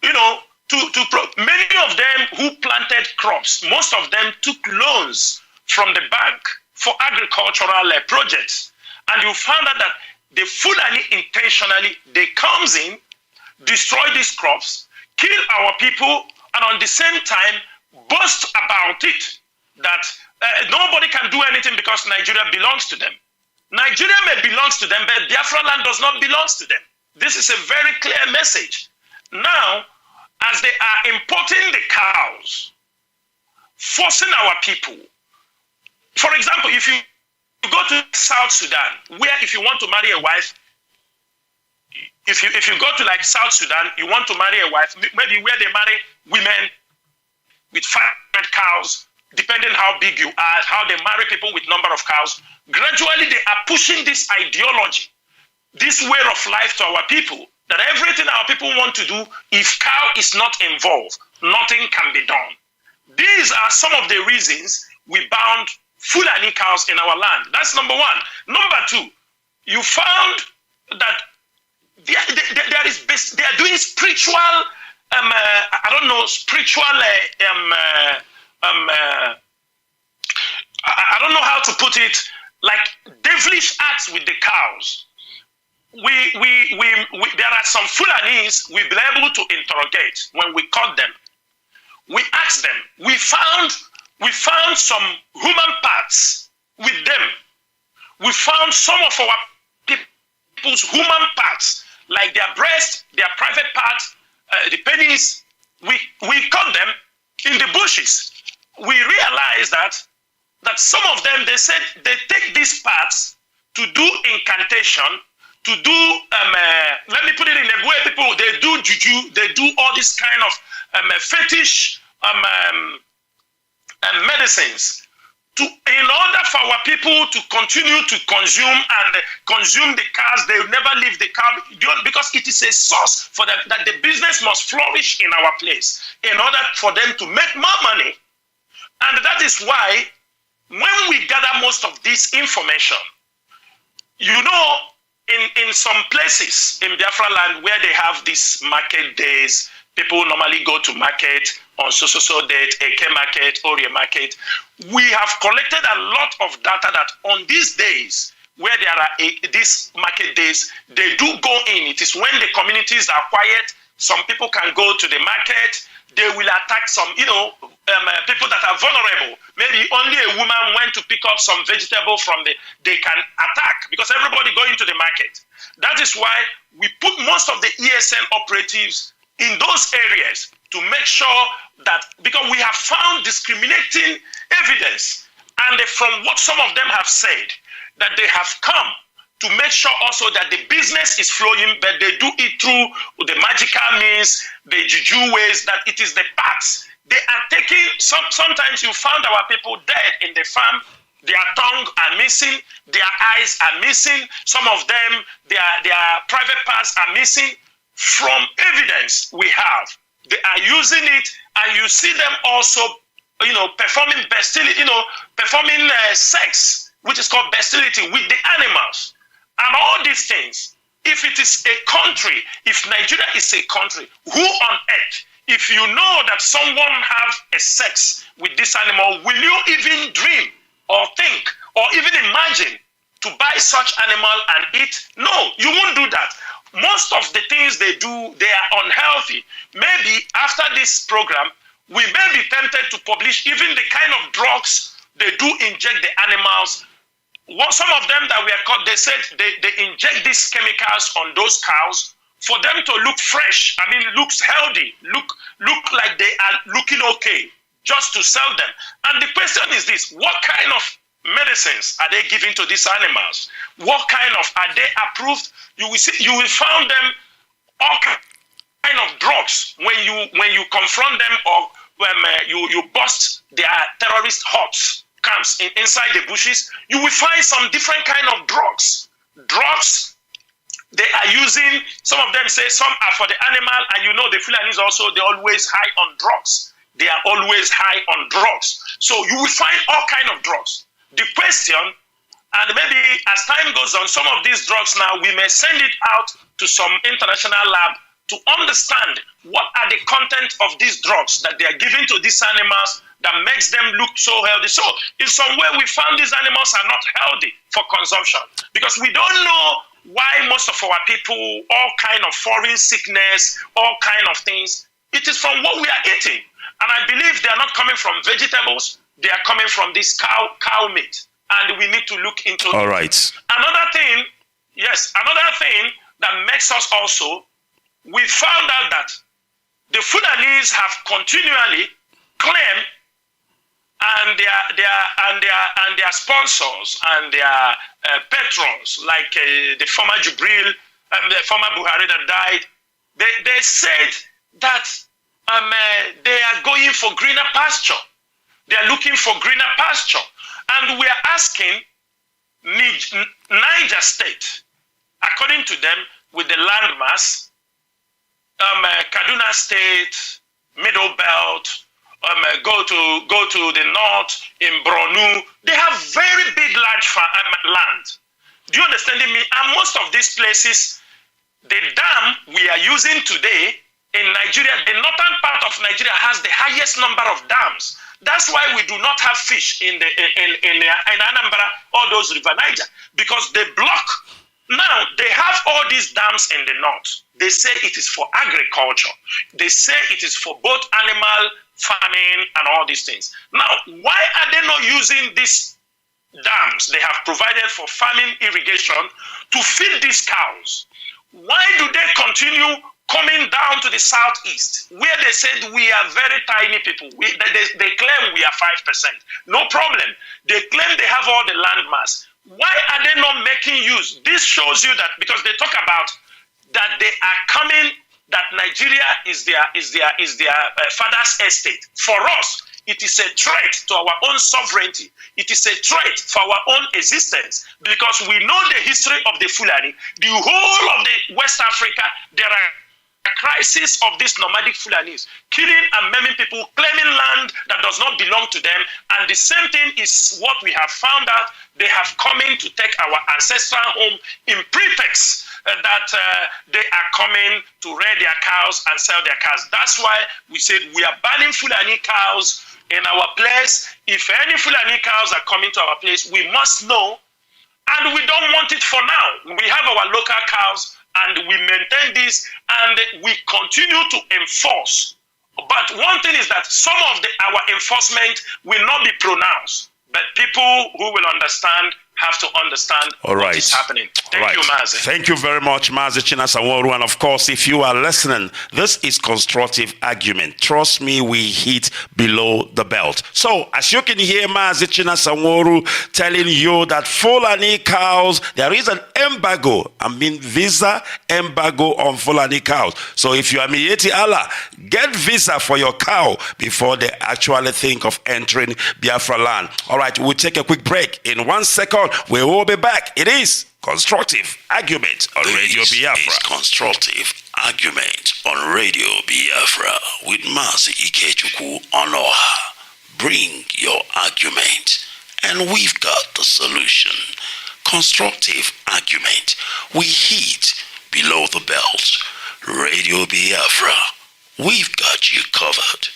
many of them who planted crops, most of them took loans from the bank for agricultural projects. And you found out that the Fulani intentionally, they comes in, destroy these crops, kill our people, and on the same time, boast about it, that nobody can do anything because Nigeria belongs to them. Nigeria may belong to them, but Biafra land does not belong to them. This is a very clear message. Now, as they are importing the cows, forcing our people. For example, if you go to South Sudan, where if you want to marry a wife, if you go to like South Sudan, you want to marry a wife, maybe where they marry women with 500 cows, depending how big you are, how they marry people with number of cows. Gradually, they are pushing this ideology, this way of life to our people, that everything our people want to do, if cow is not involved, nothing can be done. These are some of the reasons we bound Fulani cows in our land. That's number one. Number two, you found that they are doing spiritual, spiritual, I don't know how to put it, like devilish acts with the cows. There are some Fulanis we've been able to interrogate when we caught them. We asked them. We found some human parts with them. We found some of our people's human parts, like their breast, their private parts, the penis. We caught them in the bushes. We realized that some of them, they said they take these parts to do incantation, to do, let me put it in a way, people, they do juju, they do all this kind of fetish medicines in order for our people to continue to consume the cows. They will never leave the cow because it is a source for that the business must flourish in our place in order for them to make more money. And that is why when we gather most of this information, in some places in Biafra land where they have these market days, people normally go to market on so date, Eke market, Orie market. We have collected a lot of data that on these days where there are these market days, they do go in. It is when the communities are quiet, some people can go to the market, they will attack some, people that are vulnerable. Maybe only a woman went to pick up some vegetable they can attack because everybody going to the market. That is why we put most of the ESN operatives in those areas to make sure that, because we have found discriminating evidence, and from what some of them have said, that they have come to make sure also that the business is flowing, but they do it through the magical means, the juju ways, that it is the parts. They are taking, sometimes you found our people dead in the farm, their tongue are missing, their eyes are missing, some of them, their private parts are missing. From evidence we have, they are using it, and you see them also, performing bestiality, performing sex, which is called bestiality with the animals. And all these things, if it is a country, if Nigeria is a country, who on earth, if you know that someone have a sex with this animal, will you even dream or think or even imagine to buy such animal and eat? No, you won't do that. Most of the things they do, they are unhealthy. Maybe after this program, we may be tempted to publish even the kind of drugs they do inject the animals. Some of them that were caught, they said they inject these chemicals on those cows for them to look fresh. I mean, looks healthy, look like they are looking okay, just to sell them. And the question is this: what kind of medicines are they giving to these animals? What kind of, are they approved? You will find them all kind of drugs when you confront them, or when you bust their terrorist huts, camps inside the bushes. You will find some different kind of drugs. Drugs they are using. Some of them say some are for the animal, and the Fulanis also, they're always high on drugs. They are always high on drugs. So you will find all kind of drugs. The question, and maybe as time goes on, some of these drugs now, we may send it out to some international lab to understand what are the content of these drugs that they are giving to these animals that makes them look so healthy. So in some way, we found these animals are not healthy for consumption, because we don't know why most of our people, all kind of foreign sickness, all kind of things, it is from what we are eating. And I believe they are not coming from vegetables, they are coming from this cow meat. And we need to look into all right. Another thing that makes us also, we found out that the Fulanese have continually claimed and their sponsors and their patrons, like the former Jubril, the former Buhari that died, they said that they are going for greener pasture. They are looking for greener pasture. And we are asking Niger State, according to them, with the landmass, Kaduna State, Middle Belt, go to the north in Borno. They have very big, large land. Do you understand me? And most of these places, the dam we are using today in Nigeria, the northern part of Nigeria has the highest number of dams. That's why we do not have fish in Anambra or those River Niger, because they block. Now they have all these dams in the north. They say it is for agriculture. They say it is for both animal farming and all these things. Now, why are they not using these dams they have provided for farming irrigation to feed these cows? Why do they continue coming down to the southeast, where they said we are very tiny people? They claim we are 5%. No problem. They claim they have all the land mass. Why are they not making use? This shows you that, because they talk about that they are coming, that Nigeria is their father's estate. For us, it is a threat to our own sovereignty. It is a threat for our own existence, because we know the history of the Fulani. The whole of the West Africa, there are crisis of these nomadic Fulanis, killing and maiming people, claiming land that does not belong to them. And the same thing is what we have found out. They have come in to take our ancestral home in pretext that they are coming to rear their cows and sell their cows. That's why we said we are banning Fulani cows in our place. If any Fulani cows are coming to our place, we must know. And we don't want it for now. We have our local cows, and we maintain this, and we continue to enforce. But one thing is that some of our enforcement will not be pronounced, but people who will understand have to understand what is happening. Thank you, Mazi. Thank you very much, Mazi Chinasanworu. And of course, if you are listening, this is constructive argument. Trust me, we hit below the belt. So, as you can hear Mazi Chinasanworu telling you that Fulani cows, there is an embargo, visa embargo on Fulani cows. So if you are Mieti Allah, get visa for your cow before they actually think of entering Biafra land. All right, we'll take a quick break. In 1 second, we will be back. It is Constructive Argument on Radio Biafra. This is Constructive Argument on Radio Biafra with Mazi Ikechukwu Onoha. Bring your argument, and we've got the solution. Constructive Argument. We hit below the belt. Radio Biafra. We've got you covered.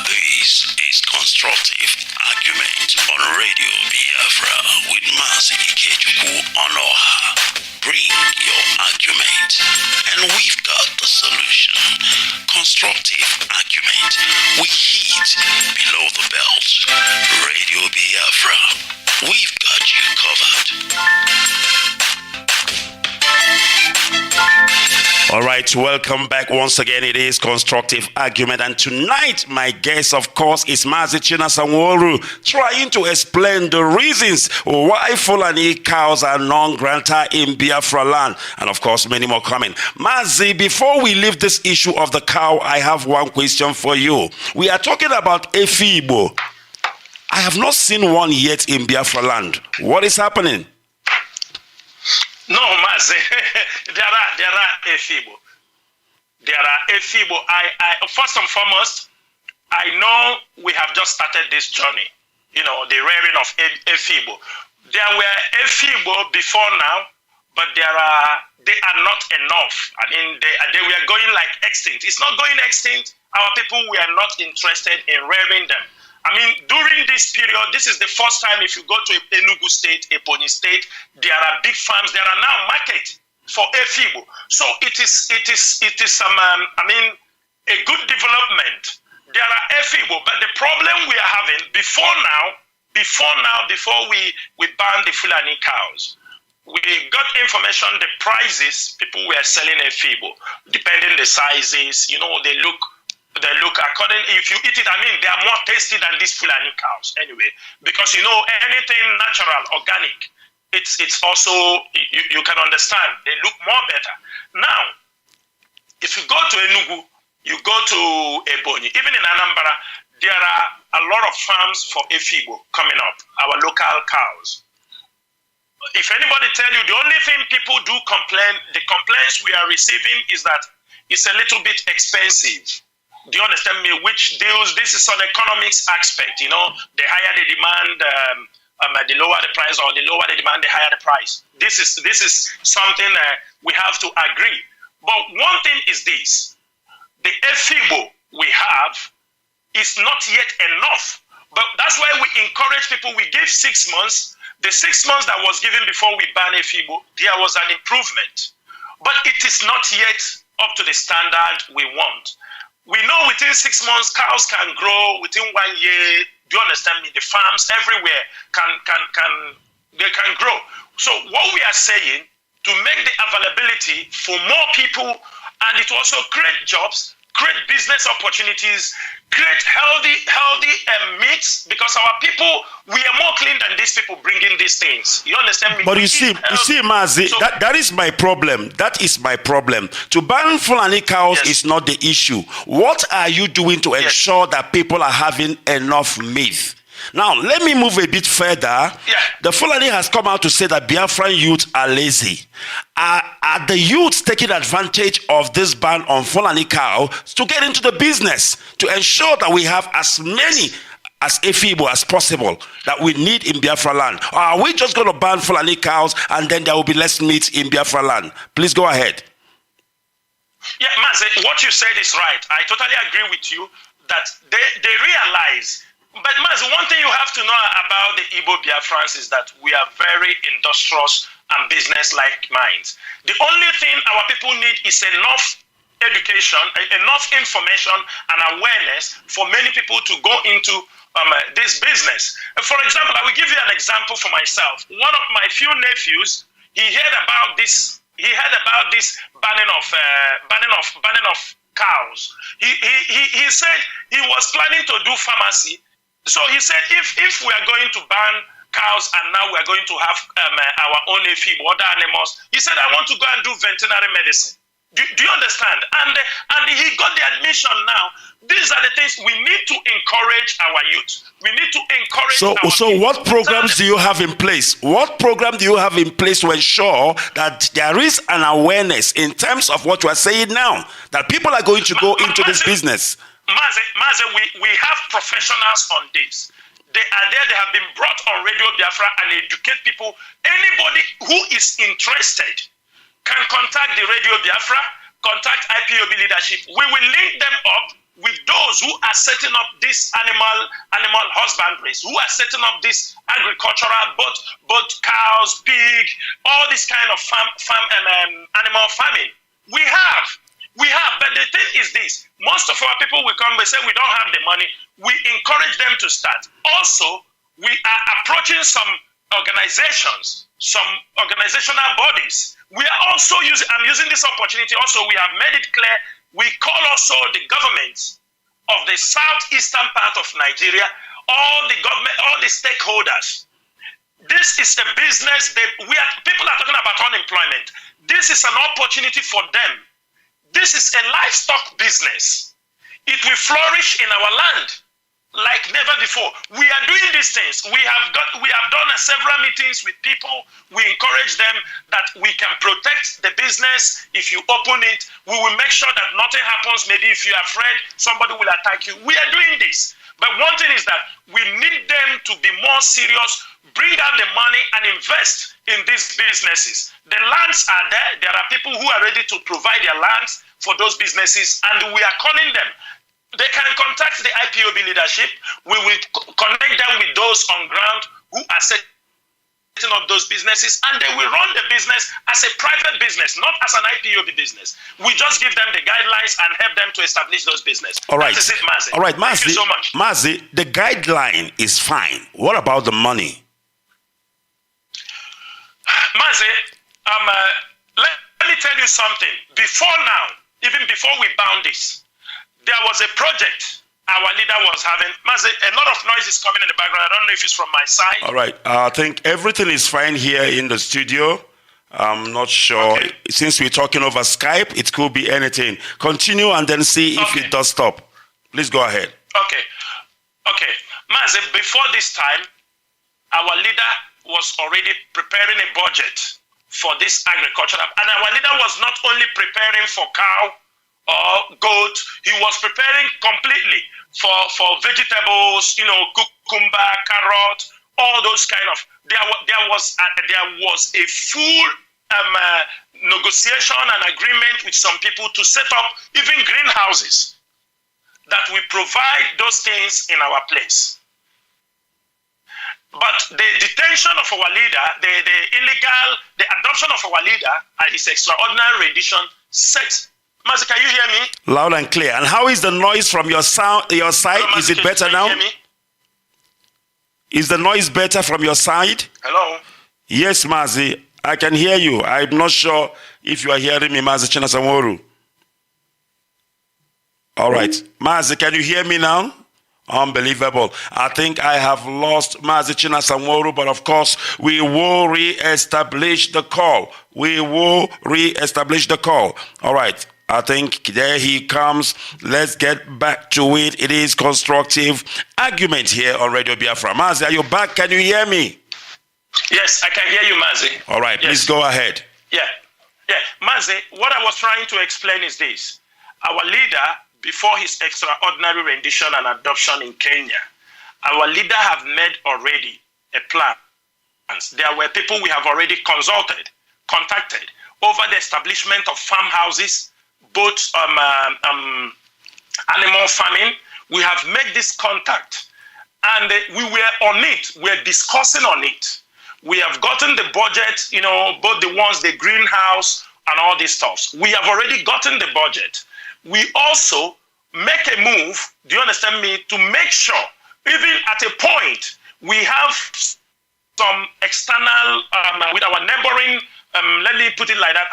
This is Constructive Argument on Radio Biafra with Mazi Ikechukwu Onoha. Bring your argument, and we've got the solution. Constructive Argument. We hit below the belt. Radio Biafra. We've got you covered. All right, welcome back once again. It is Constructive Argument, and tonight my guest, of course, is Mazi Chinasanworu, trying to explain the reasons why Fulani cows are non-granta in Biafra land, and of course many more coming. Mazi, before we leave this issue of the cow, I have one question for you. We are talking about Efibo. I have not seen one yet in Biafra land. What is happening? No, Mazi, there are Efibo. There are Efibo. I first and foremost, I know we have just started this journey, the rearing of Efibo. There were Efibo before now, but they are not enough. They were going like extinct. It's not going extinct. Our people were not interested in rearing them. During this period, this is the first time if you go to Enugu State, Ebonyi State, there are big farms. There are now markets for Efibo. So it is a good development. There are Efibo, but the problem we are having before before we banned the Fulani cows, we got information the prices people were selling a feeble, depending the sizes. They look according. If you eat it, they are more tasty than these Fulani cows anyway. Because anything natural, organic, it's also you can understand they look more better. Now, if you go to Enugu, you go to Ebonyi, even in Anambra, there are a lot of farms for Efibo coming up, our local cows. If anybody tell you the only thing people do complain, the complaints we are receiving is that it's a little bit expensive. Do you understand me? Which deals, this is an economics aspect, the higher the demand, the lower the price, or the lower the demand, the higher the price. This is something we have to agree. But one thing is this, the FIBO we have is not yet enough. But that's why we encourage people, we give 6 months. The 6 months that was given before we banned FIBO, there was an improvement. But it is not yet up to the standard we want. We know within 6 months, cows can grow. Within 1 year, do you understand me? The farms everywhere can grow. So what we are saying, to make the availability for more people, and it also create jobs, create business opportunities, create healthy meats, because our people, we are more clean than these people bringing these things. You understand me? But you see, Mazi, so, that is my problem. That is my problem. To ban Fulani cows is not the issue. What are you doing to ensure that people are having enough meat? Now, let me move a bit further. The Fulani has come out to say that Biafran youth are lazy. Are the youths taking advantage of this ban on Fulani cow to get into the business, to ensure that we have as many as Efibo as possible that we need in Biafra land? Or are we just going to ban Fulani cows and then there will be less meat in Biafra land? Please go ahead. Yeah, Mazi, what you said is right. I totally agree with you that they realize. But Mazi, one thing you have to know about the Igbo Biafrans is that we are very industrious and business-like minds. The only thing our people need is enough education, enough information and awareness for many people to go into this business. For example, I will give you an example for myself. One of my few nephews, he heard about this banning of cows. He said he was planning to do pharmacy. So he said, if we are going to ban cows and now we are going to have our own FIB, other animals, he said, I want to go and do veterinary medicine. Do you understand? And he got the admission now. These are the things we need to encourage our youth. We need to encourage our youth. So what programs do you have in place? What program do you have in place to ensure that there is an awareness in terms of what you are saying now, that people are going to go into this business? Mazi, we have professionals on this. They are there. They have been brought on Radio Biafra and educate people. Anybody who is interested can contact the Radio Biafra, contact IPOB leadership. We will link them up with those who are setting up this animal husbandries, who are setting up this agricultural, both cows, pig, all this kind of animal farming. We have, but the thing is this, most of our people will come, they say we don't have the money. We encourage them to start. Also, we are approaching some organizations, some organizational bodies. We are also I'm using this opportunity also, we have made it clear, we call also the governments of the southeastern part of Nigeria, all the stakeholders. This is a business that people are talking about unemployment. This is an opportunity for them. This is a livestock business. It will flourish in our land like never before. We are doing these things. We have done several meetings with people. We encourage them that we can protect the business. If you open it, we will make sure that nothing happens. Maybe if you are afraid, somebody will attack you. We are doing this. But one thing is that we need them to be more serious, bring out the money and invest in these businesses. The lands are there. There are people who are ready to provide their lands for those businesses, and we are calling them. They can contact the IPOB leadership. We will connect them with those on ground who are setting up those businesses, and they will run the business as a private business, not as an IPOB business. We just give them the guidelines and help them to establish those businesses. All right. That is it, Mazi. All right, Mazi. Thank you so much. Mazi, the guideline is fine. What about the money? Mazi, let me tell you something. Before now, even before we bound this, there was a project our leader was having. Mazi, a lot of noise is coming in the background. I don't know if it's from my side. All right. I think everything is fine here in the studio. I'm not sure. Okay. Since we're talking over Skype, it could be anything. Continue and then see if it does stop. Please go ahead. Okay. Mazi, before this time, our leader was already preparing a budget for this agricultural. And our leader was not only preparing for cow or goat, he was preparing completely for vegetables, cucumber, carrot, all those kind of. There was a full negotiation and agreement with some people to set up even greenhouses that we provide those things in our place. But the detention of our leader, the adoption of our leader and his extraordinary rendition set. Mazi, can you hear me? Loud and clear. And how is the noise from your side? Hello, Mazi, is it better now? Hear me? Is the noise better from your side? Hello? Yes, Mazi. I can hear you. I'm not sure if you are hearing me, Mazi Chinasamoru. All right. Mazi, can you hear me now? Unbelievable. I think I have lost Mazi Chinasamoru, but of course, we will re-establish the call. All right. I think there he comes. Let's get back to it. It is constructive argument here on Radio Biafra. Mazi, are you back? Can you hear me? Yes, I can hear you, Mazi. All right, yes. Please go ahead. Yeah. Mazi, what I was trying to explain is this. Our leader, before his extraordinary rendition and adoption in Kenya, our leader have made already a plan. There were people we have already contacted over the establishment of farmhouses, both animal farming. We have made this contact, and we were on it. We're discussing on it. We have gotten the budget, both the ones, the greenhouse and all these stuff. We have already gotten the budget. We also make a move, do you understand me, to make sure, even at a point, we have some external, with our neighboring, let me put it like that,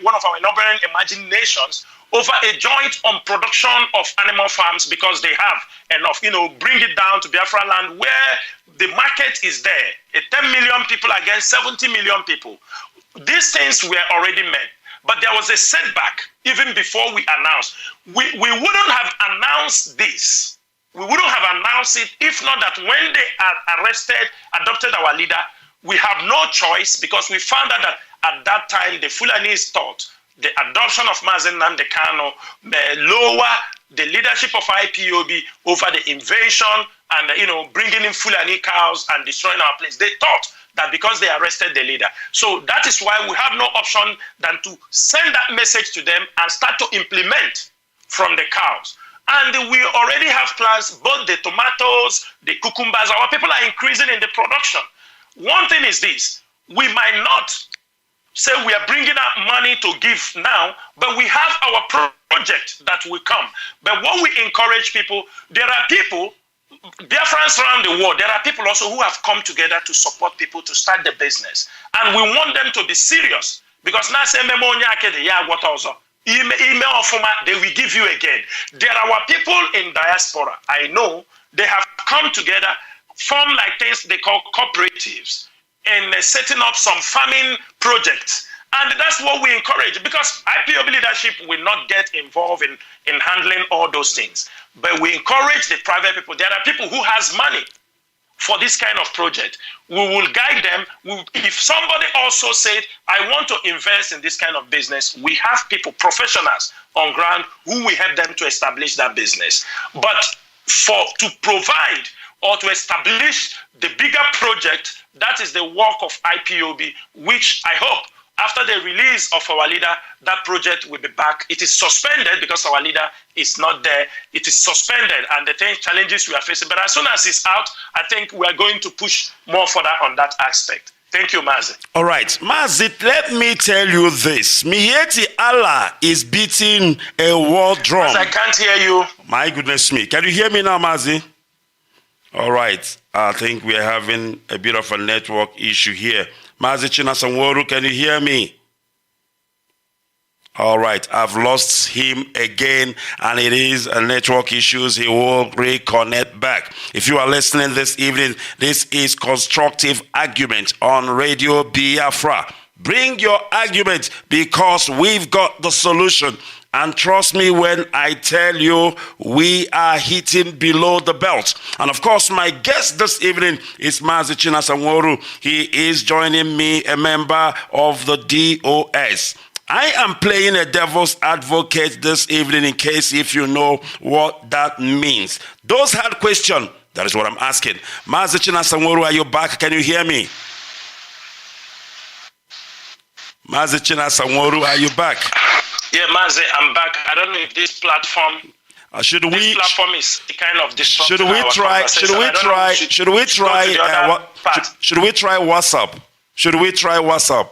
one of our neighboring emerging nations, over a joint on production of animal farms, because they have enough, bring it down to Biafra land where the market is there. 10 million people against 70 million people. These things were already made. But there was a setback even before we announced. We wouldn't have announced this. We wouldn't have announced it if not that when they adopted our leader, we have no choice, because we found out that at that time the Fulanese thought the adoption of Mazi Nnamdi Kanu lower the leadership of IPOB over the invasion and bringing in Fulani cows and destroying our place. They thought that because they arrested the leader. So that is why we have no option than to send that message to them and start to implement from the cows. And we already have plans, both the tomatoes, the cucumbers. Our people are increasing in the production. One thing is this: we might not say we are bringing out money to give now, but we have our project that will come. But what we encourage people, there are people, Biafrans around the world, there are people also who have come together to support people to start the business. And we want them to be serious, because now say they will give you again. There are our people in diaspora. I know they have come together, formed like things they call cooperatives, and setting up some farming projects. And that's what we encourage, because IPOB leadership will not get involved in handling all those things. But we encourage the private people. There are people who has money for this kind of project. We will guide them. If somebody also said, I want to invest in this kind of business, we have people, professionals on ground, who will help them to establish that business. But to provide or to establish the bigger project, that is the work of IPOB, which I hope after the release of our leader, that project will be back. It is suspended because our leader is not there. It is suspended, and the challenges we are facing. But as soon as it's out, I think we are going to push more further on that aspect. Thank you, Mazi. All right, Mazi, let me tell you this. Miyetti Allah is beating a war drum. Mazi, I can't hear you. My goodness me. Can you hear me now, Mazi? All right. I think we are having a bit of a network issue here. Mazi Chinasanworu, can you hear me? All right, I've lost him again, and it is a network issues. He will reconnect back. If you are listening this evening, this is Constructive Argument on Radio Biafra. Bring your argument because we've got the solution. And trust me when I tell you, we are hitting below the belt. And of course, my guest this evening is Mazi Chinasanworu. He is joining me, a member of the DOS. I am playing a devil's advocate this evening in case if you know what that means. Those had question, that is what I'm asking. Mazi Chinasanworu, are you back? Can you hear me? Mazi Chinasanworu, are you back? Yeah, Mazi, I'm back. I don't know if this platform should we kind of disrupting should we try WhatsApp? Should we try WhatsApp?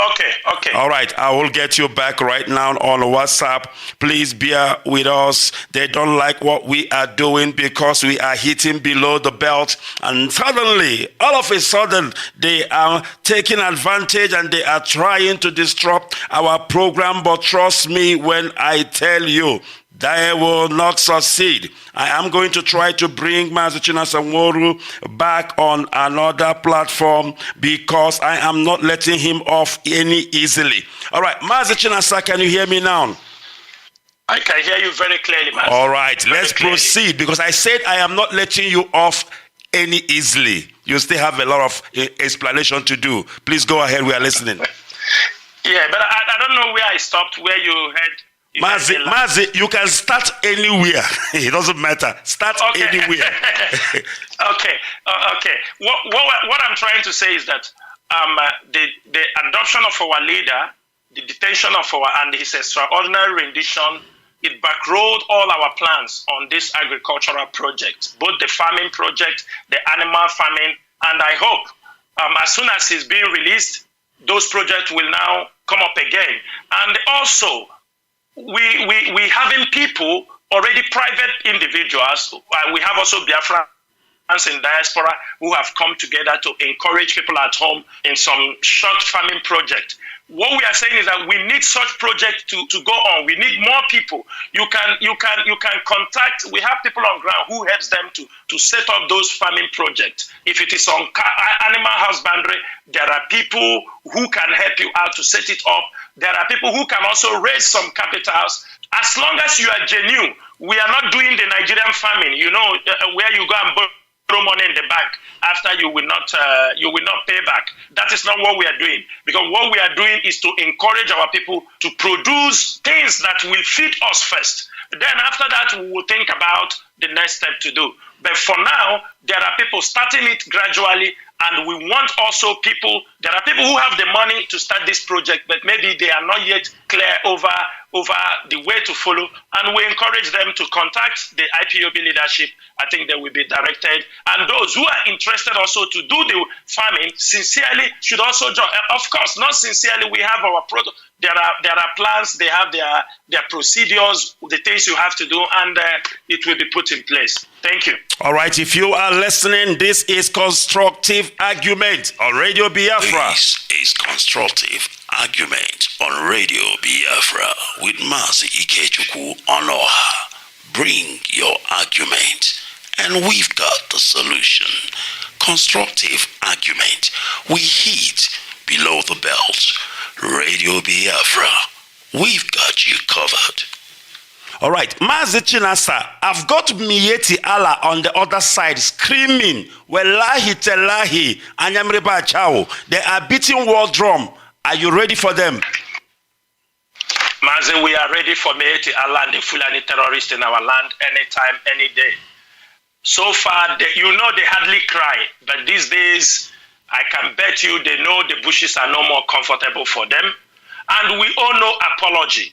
Okay. All right, I will get you back right now on WhatsApp. Please bear with us. They don't like what we are doing because we are hitting below the belt. And suddenly, all of a sudden, they are taking advantage and they are trying to disrupt our program. But trust me when I tell you, they will not succeed. I am going to try to bring Mazi Chinasanworu back on another platform because I am not letting him off any easily. All right, Mazi Chinasa, can you hear me now? I can hear you very clearly, Mazi. All right, let's proceed because I said I am not letting you off any easily. You still have a lot of explanation to do. Please go ahead, we are listening. Yeah, but I don't know where I stopped, where you heard. Mazi, you can start anywhere. It doesn't matter. Start anywhere. Okay. What I'm trying to say is that the adoption of our leader, the detention of and his extraordinary rendition, it backrolled all our plans on this agricultural project, both the farming project, the animal farming, and I hope as soon as he's being released, those projects will now come up again. And also, we having people, already private individuals, we have also Biafrans in diaspora who have come together to encourage people at home in some short farming project. What we are saying is that we need such projects to go on. We need more people. You can contact. We have people on ground who helps them to set up those farming projects. If it is on animal husbandry, there are people who can help you out to set it up. There are people who can also raise some capitals. As long as you are genuine, we are not doing the Nigerian farming. You know where you go and borrow money in the bank after you will not pay back. That is not what we are doing, because what we are doing is to encourage our people to produce things that will feed us first. Then after that, we will think about the next step to do. But for now, there are people starting it gradually, and we want also people, there are people who have the money to start this project, but maybe they are not yet clear over the way to follow, and we encourage them to contact the IPOB leadership. I think they will be directed, and those who are interested also to do the farming sincerely should also join. Of course, not sincerely, we have our product. There are plans, they have their procedures, the things you have to do, and it will be put in place. Thank you. All right, if you are listening, this is Constructive Argument on Radio Biafra. This is Constructive Argument on Radio Biafra with Mazi Onoha. Bring your argument, and we've got the solution. Constructive Argument. We hit below the belt. Radio Biafra, we've got you covered. All right, Mazi Chinasa, I've got Miyetti Allah on the other side screaming, Wallahi Telahi, Anyamreba Chao. They are beating war drum. Are you ready for them? Mazi, we are ready for Miyetti Allah and the Fulani terrorists in our land anytime, any day. So far, they hardly cry, but these days, I can bet you they know the bushes are no more comfortable for them. And we owe no apology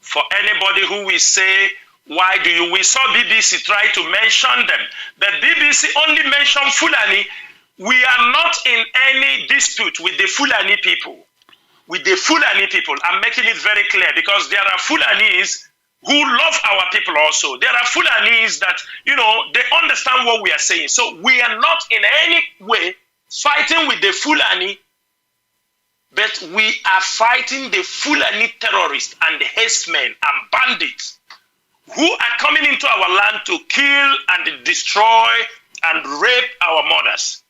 for anybody who will say, why do you? We saw BBC try to mention them. The BBC only mentioned Fulani. We are not in any dispute with the Fulani people. With the Fulani people, I'm making it very clear, because there are Fulanis who love our people also. There are Fulanis that, they understand what we are saying. So we are not in any way fighting with the Fulani, but we are fighting the Fulani terrorists and the herdsmen and bandits who are coming into our land to kill and destroy and rape our mothers.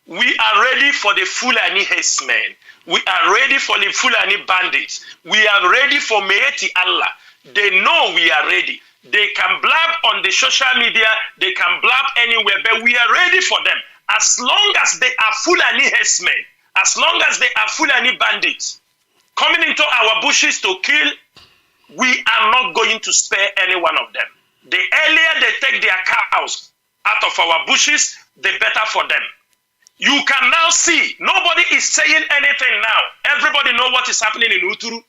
We are ready for the Fulani herdsmen. We are ready for the Fulani bandits. We are ready for Meeti Allah. They know we are ready. They can blab on the social media, they can blab anywhere, but we are ready for them. As long as they are Fulani herdsmen, as long as they are Fulani bandits coming into our bushes to kill, we are not going to spare any one of them. The earlier they take their cows out of our bushes, the better for them. You can now see, nobody is saying anything now. Everybody know what is happening in Uturu.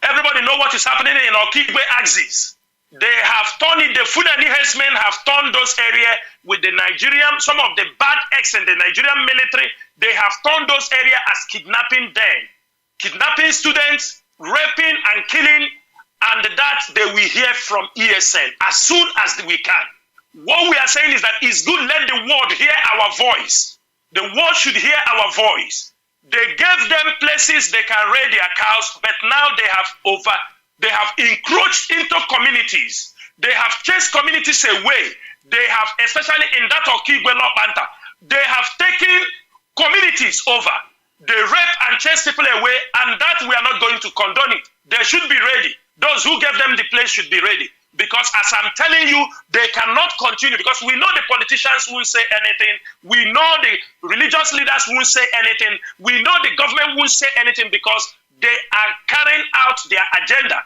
Everybody know what is happening in Okigwe axis. They have turned it, the Fulani herdsmen have turned those areas with the Nigerian, some of the bad acts in the Nigerian military, they have turned those areas as kidnapping den. Kidnapping students, raping and killing, and that they will hear from ESN as soon as we can. What we are saying is that it's good, let the world hear our voice. The world should hear our voice. They gave them places they can raid their cows, but now they have encroached into communities. They have chased communities away. They have, especially in that Okigwe Panta, they have taken communities over. They rape and chase people away, and that we are not going to condone it. They should be ready. Those who gave them the place should be ready. Because as I'm telling you, they cannot continue, because we know the politicians won't say anything. We know the religious leaders won't say anything. We know the government won't say anything, because they are carrying out their agenda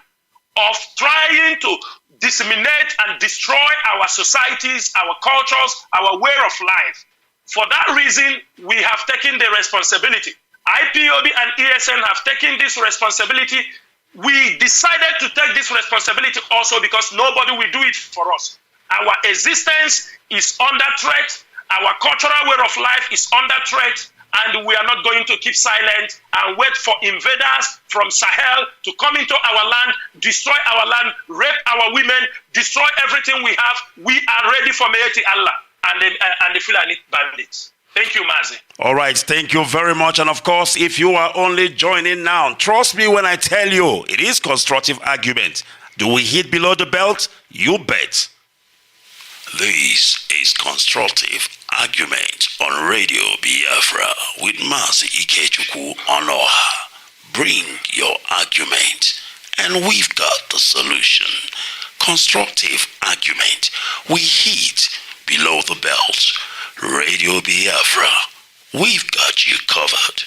of trying to disseminate and destroy our societies, our cultures, our way of life. For that reason, we have taken the responsibility. IPOB and ESN have taken this responsibility. We decided to take this responsibility also because nobody will do it for us. Our existence is under threat. Our cultural way of life is under threat. And we are not going to keep silent and wait for invaders from Sahel to come into our land, destroy our land, rape our women, destroy everything we have. We are ready for Meeti Allah and the Fulani bandits. Thank you, Mazi. All right, thank you very much. And of course, if you are only joining now, trust me when I tell you, it is constructive argument. Do we hit below the belt? You bet. This is constructive argument on Radio Biafra with Mazi Ikechukwu Onoha. Bring your argument, and we've got the solution. Constructive argument. We hit below the belt. Radio Biafra, we've got you covered.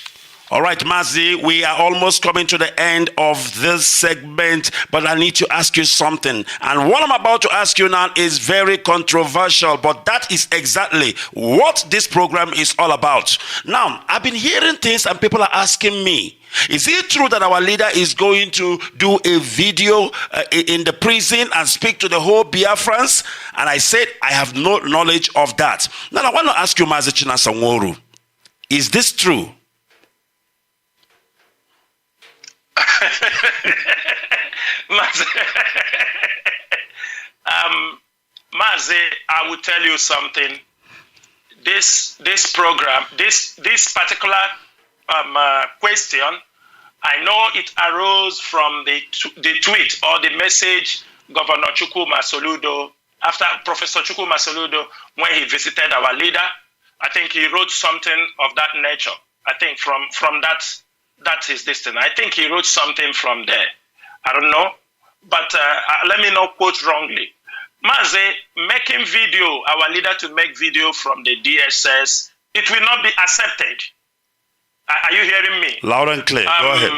All right, Mazi, we are almost coming to the end of this segment, but I need to ask you something. And what I'm about to ask you now is very controversial, but that is exactly what this program is all about. Now, I've been hearing things and people are asking me, is it true that our leader is going to do a video in the prison and speak to the whole Biafrans? And I said, I have no knowledge of that. Now, I want to ask you, Mazi Chinasanworu, is this true? Mazi, I will tell you something. This program, this particular question, I know it arose from the tweet or the message Governor Chukwuma Soludo, after Professor Chukwuma Soludo, when he visited our leader. I think he wrote something of that nature. I think from that is this thing. I think he wrote something from there. I don't know, but let me not quote wrongly. Mazi, making video, our leader to make video from the DSS, it will not be accepted. Are you hearing me? Loud and clear. Go ahead.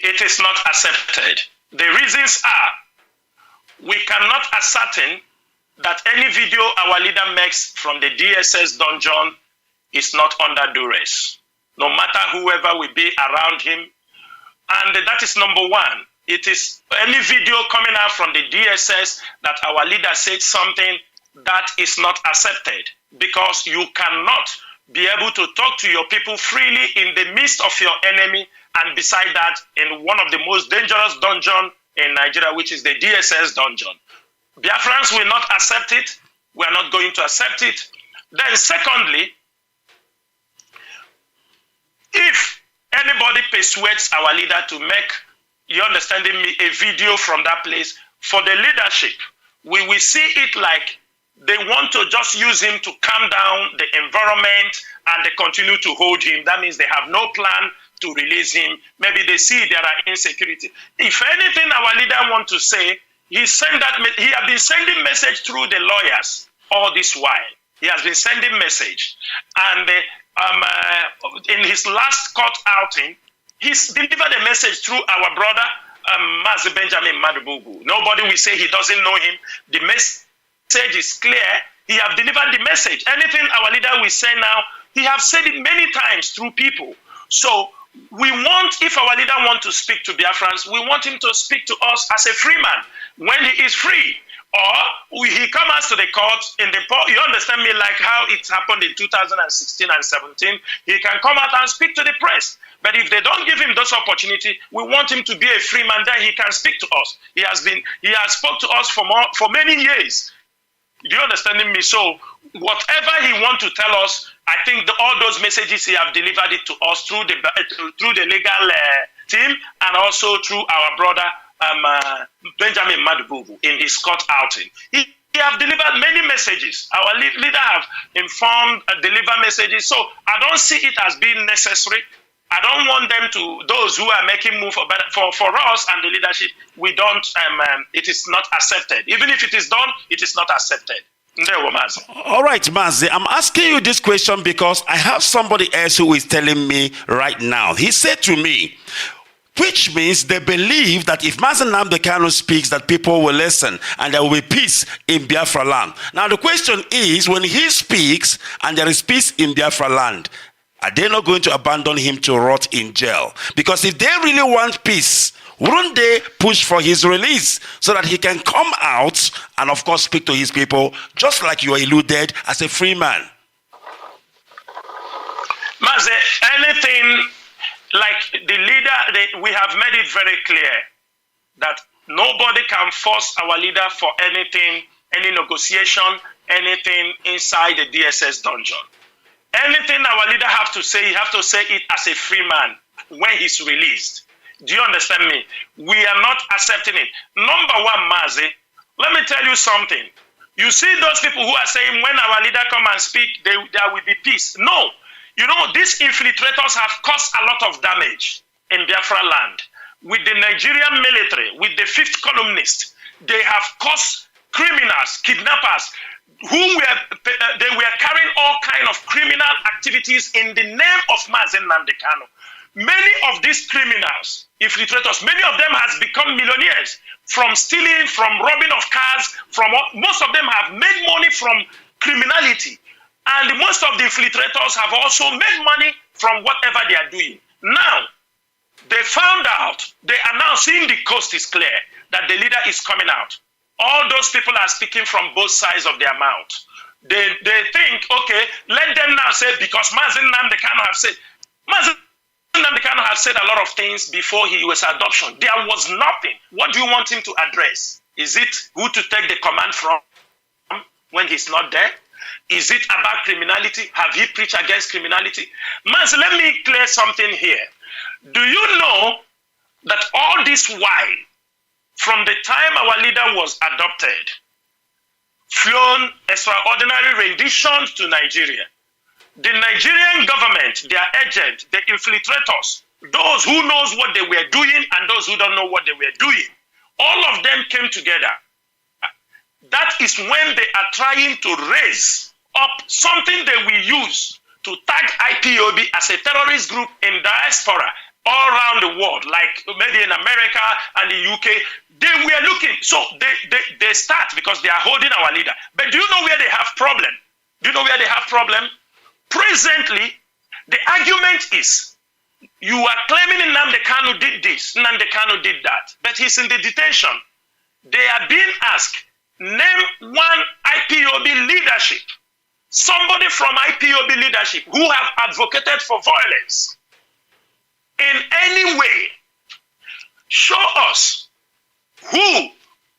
It is not accepted. The reasons are, we cannot ascertain that any video our leader makes from the DSS dungeon is not under duress, no matter whoever will be around him. And that is number one. It is any video coming out from the DSS that our leader said something that is not accepted, because you cannot be able to talk to your people freely in the midst of your enemy, and beside that, in one of the most dangerous dungeons in Nigeria, which is the DSS dungeon. Biafrans will not accept it. We are not going to accept it. Then secondly, if anybody persuades our leader to make, you understanding me, a video from that place for the leadership, we will see it like they want to just use him to calm down the environment, and they continue to hold him. That means they have no plan to release him. Maybe they see there are insecurity. If anything our leader wants to say, he has been sending message through the lawyers all this while. He has been sending message. And in his last court outing, he's delivered a message through our brother, Mazi Benjamin Madubugu. Nobody will say he doesn't know him. The message is clear. He have delivered the message. Anything our leader will say now, he have said it many times through people. So we want, if our leader wants to speak to Biafrans, we want him to speak to us as a free man when he is free. Or he comes to the court in the, you understand me, like how it happened in 2016 and 17, he can come out and speak to the press. But if they don't give him those opportunity, we want him to be a free man, then he can speak to us. He has spoke to us for many years. Do you understand me? So whatever he wants to tell us, I think all those messages he have delivered it to us through the legal team, and also through our brother Benjamin Madubugu in his court outing. He have delivered many messages. Our leader have informed and delivered messages. So I don't see it as being necessary. I don't want them to, those who are making move for us and the leadership, we don't, it is not accepted. Even if it is done, it is not accepted. All right, Mazi, I'm asking you this question because I have somebody else who is telling me right now. He said to me, which means they believe that if Mazi Nnamdi Kanu speaks, that people will listen and there will be peace in Biafra land. Now the question is, when he speaks and there is peace in Biafra land, are they not going to abandon him to rot in jail? Because if they really want peace, wouldn't they push for his release so that he can come out and, of course, speak to his people, just like you alluded, as a free man? Mazi, anything like the leader, we have made it very clear that nobody can force our leader for anything, any negotiation, anything inside the DSS dungeon. Anything our leader have to say, he have to say it as a free man when he's released. Do you understand me? We are not accepting it. Number one, Mazi, let me tell you something. You see those people who are saying when our leader come and speak, there will be peace. No. You know, these infiltrators have caused a lot of damage in Biafra land. With the Nigerian military, with the fifth columnist, they have caused criminals, kidnappers, they were carrying all kinds of criminal activities in the name of Mazi Nnamdi Kanu. Many of these criminals, infiltrators, many of them has become millionaires from stealing, from robbing of cars, most of them have made money from criminality. And most of the infiltrators have also made money from whatever they are doing. Now, they found out, they are now seeing the coast is clear, that the leader is coming out. All those people are speaking from both sides of their mouth. They think, okay, let them now say, because Mazi Nnamdi Kanu have said, Mazi Nnamdi Kanu have said a lot of things before he was adoption. There was nothing. What do you want him to address? Is it who to take the command from when he's not there? Is it about criminality? Have he preached against criminality? Mazi, let me clear something here. Do you know that all this while, from the time our leader was adopted, flown extraordinary renditions to Nigeria, the Nigerian government, their agents, the infiltrators, those who knows what they were doing and those who don't know what they were doing, all of them came together. That is when they are trying to raise up something they will use to tag IPOB as a terrorist group in diaspora all around the world, like maybe in America and the UK. They were looking, so they start because they are holding our leader. But do you know where they have problem? Do you know where they have problem? Presently, the argument is, you are claiming Nnamdi Kanu did this, Nnamdi Kanu did that, but he's in the detention. They are being asked, name one IPOB leadership, somebody from IPOB leadership who have advocated for violence in any way. Show us who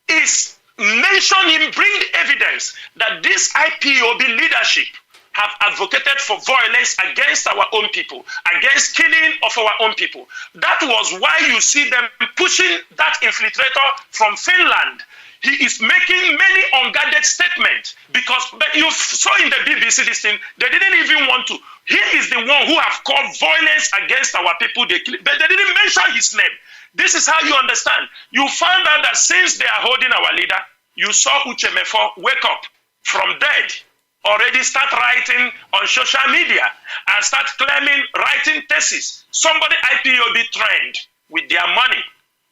is mentioned him, bring evidence that this IPOB leadership have advocated for violence against our own people, against killing of our own people. That was why you see them pushing that infiltrator from Finland. He is making many unguarded statements because, but you saw in the BBC this thing, they didn't even want to. He is the one who have called violence against our people, but they didn't mention his name. This is how you understand. You found out that since they are holding our leader, you saw Uchemefo wake up from dead, already start writing on social media and start claiming, writing thesis. Somebody IPOB trained with their money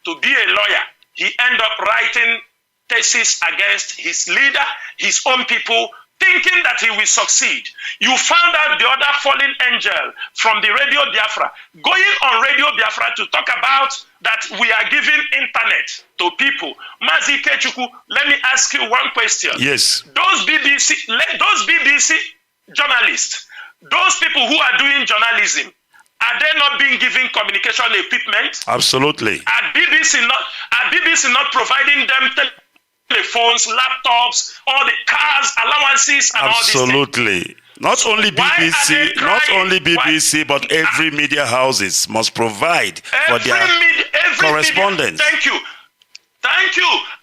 to be a lawyer. He ended up writing thesis against his leader, his own people, thinking that he will succeed. You found out the other fallen angel from the Radio Biafra, going on Radio Biafra to talk about that we are giving internet to people. Mazi Ikechukwu, let me ask you one question. Yes. Those BBC journalists, those people who are doing journalism, are they not being given communication equipment? Absolutely. Are BBC not providing them telephones, laptops, all the cars, allowances, and Absolutely. all these things? Not only BBC, but every media houses must provide for their correspondence. Thank you.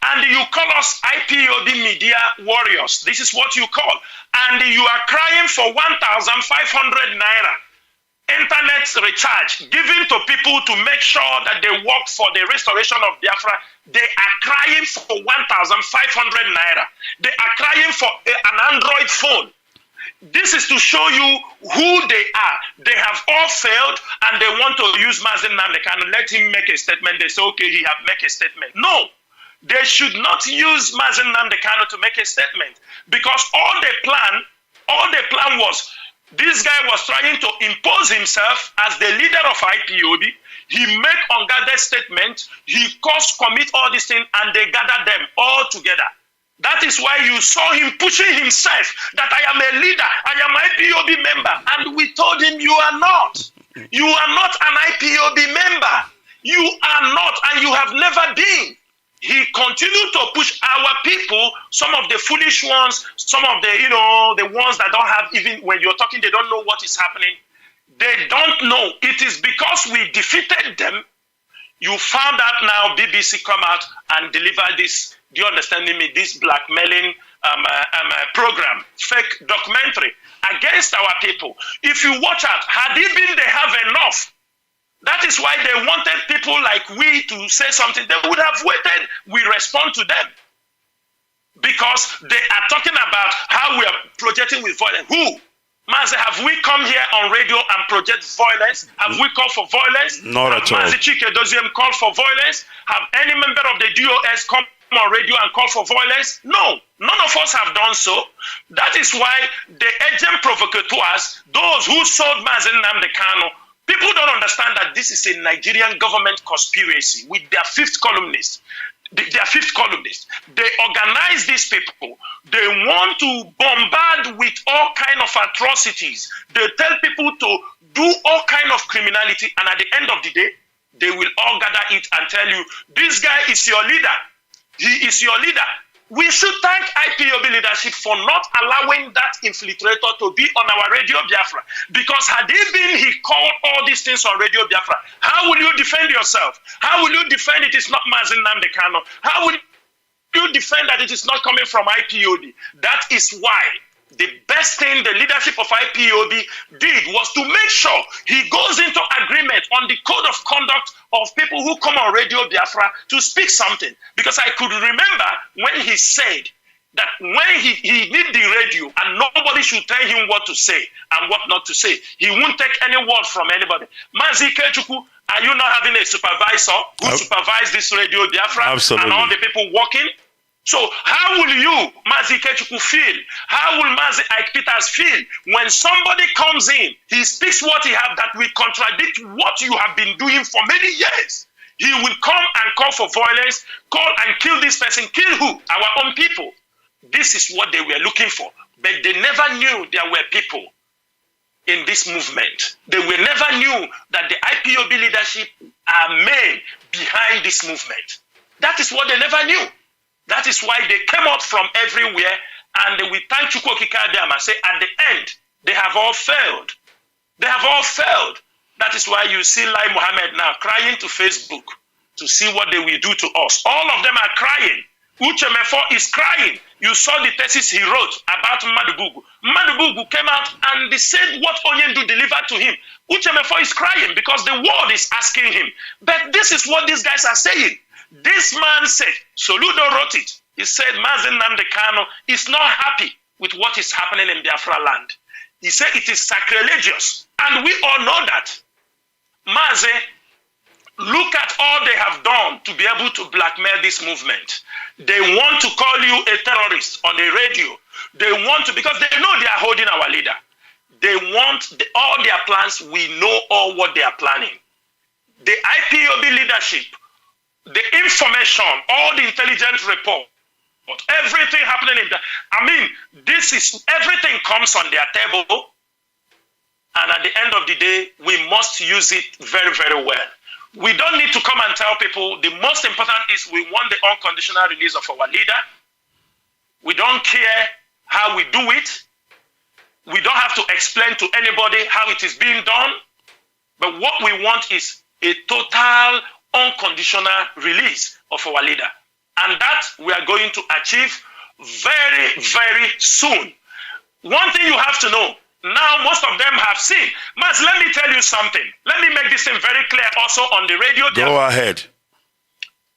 And you call us IPOB media warriors. This is what you call. And you are crying for 1,500 naira internet recharge given to people to make sure that they work for the restoration of Biafra. They are crying for 1,500 naira. They are crying for an Android phone. This is to show you who they are. They have all failed and they want to use Mazi Nnamdi Kanu. Let him make a statement. They say, okay, he have make a statement. No, they should not use Mazi Nnamdi Kanu to make a statement, because all the plan was, this guy was trying to impose himself as the leader of IPOB. He made unguarded statements. He commit all these things, and they gathered them all together. That is why you saw him pushing himself that I am a leader, I am an IPOB member. And we told him, you are not. You are not an IPOB member. You are not, and you have never been. He continued to push our people, some of the foolish ones, some of the, the ones that don't have, even when you're talking, they don't know what is happening. They don't know. It is because we defeated them. You found out now BBC come out and deliver this, do you understand me, this blackmailing program, fake documentary against our people. If you watch out, had it been they have enough, that is why they wanted people like we to say something. They would have waited, we respond to them. Because they are talking about how we are projecting with violence. Who? Mazi, have we come here on radio and project violence? Have we called for violence? Not at all. Mazi Chinedu called for violence? Have any member of the DOS come on radio and call for violence? No, none of us have done so. That is why the agent provocateurs, those who sold Mazi Nnamdi Kanu, people don't understand that this is a Nigerian government conspiracy with their fifth columnist. They organize these people. They want to bombard with all kind of atrocities. They tell people to do all kind of criminality, and at the end of the day, they will all gather it and tell you, this guy is your leader. He is your leader. We should thank IPOB leadership for not allowing that infiltrator to be on our Radio Biafra. Because had it been he called all these things on Radio Biafra, how will you defend yourself? How will you defend it is not Mazi Nnamdi Kanu? How will you defend that it is not coming from IPOB? That is why the best thing the leadership of IPOB did was to make sure he goes into agreement on the code of conduct of people who come on Radio Biafra to speak something. Because I could remember when he said that when he did the radio and nobody should tell him what to say and what not to say, he won't take any word from anybody. Mazi Ikechukwu, are you not having a supervisor who supervises this Radio Biafra? Absolutely. And all the people working? So how will you, Mazi Ikechukwu, feel? How will Mazi Ike Peters feel when somebody comes in, he speaks what he has that will contradict what you have been doing for many years? He will come and call for violence, call and kill this person. Kill who? Our own people. This is what they were looking for. But they never knew there were people in this movement. They never knew that the IPOB leadership are men behind this movement. That is what they never knew. That is why they came out from everywhere, and we thank Chukwu Okike Abịama and say at the end, they have all failed. They have all failed. That is why you see Lai Mohammed now crying to Facebook to see what they will do to us. All of them are crying. Uche Mefo is crying. You saw the thesis he wrote about Madubugu. Madubugu came out and they said what Onyendu delivered to him. Uche Mefo is crying because the world is asking him. But this is what these guys are saying. This man said, Soludo wrote it. He said, Mazi Nnamdi Kanu is not happy with what is happening in Biafra land. He said it is sacrilegious. And we all know that. Mazi, look at all they have done to be able to blackmail this movement. They want to call you a terrorist on the radio. They want to, because they know they are holding our leader. They want all their plans. We know all what they are planning. The IPOB leadership, the information, all the intelligence report, everything happening in the, this is, everything comes on their table. And at the end of the day, we must use it very, very well. We don't need to come and tell people. The most important is we want the unconditional release of our leader. We don't care how we do it. We don't have to explain to anybody how it is being done. But what we want is a total unconditional release of our leader. And that we are going to achieve very, very soon. One thing you have to know, now most of them have seen. Mas, let me tell you something. Let me make this thing very clear also on the radio. Go ahead.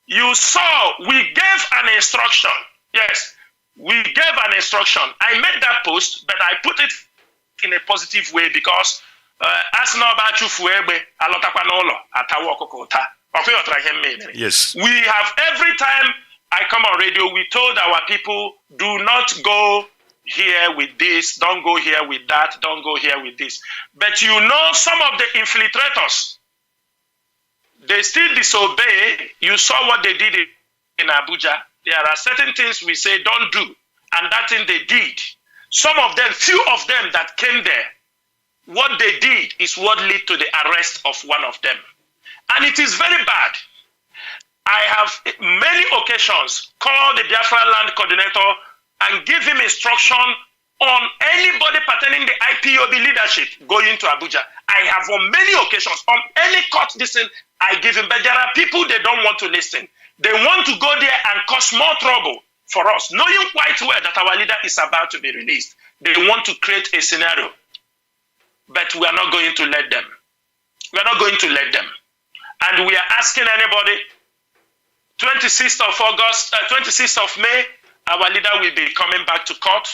You saw, we gave an instruction. Yes, we gave an instruction. I made that post, but I put it in a positive way because yes. We have, every time I come on radio, we told our people, do not go here with this, don't go here with that, don't go here with this. But you know, some of the infiltrators, they still disobey. You saw what they did in Abuja. There are certain things we say don't do, and that thing they did. Some of them, few of them that came there, what they did is what led to the arrest of one of them. And it is very bad. I have many occasions called the Biafra land coordinator and give him instruction on anybody pertaining the IPOB leadership going to Abuja. I have on many occasions, on any court listen, I give him, but there are people they don't want to listen. They want to go there and cause more trouble for us, knowing quite well that our leader is about to be released. They want to create a scenario, but we are not going to let them. We are not going to let them. And we are asking anybody, 26th of August, 26th of May, our leader will be coming back to court,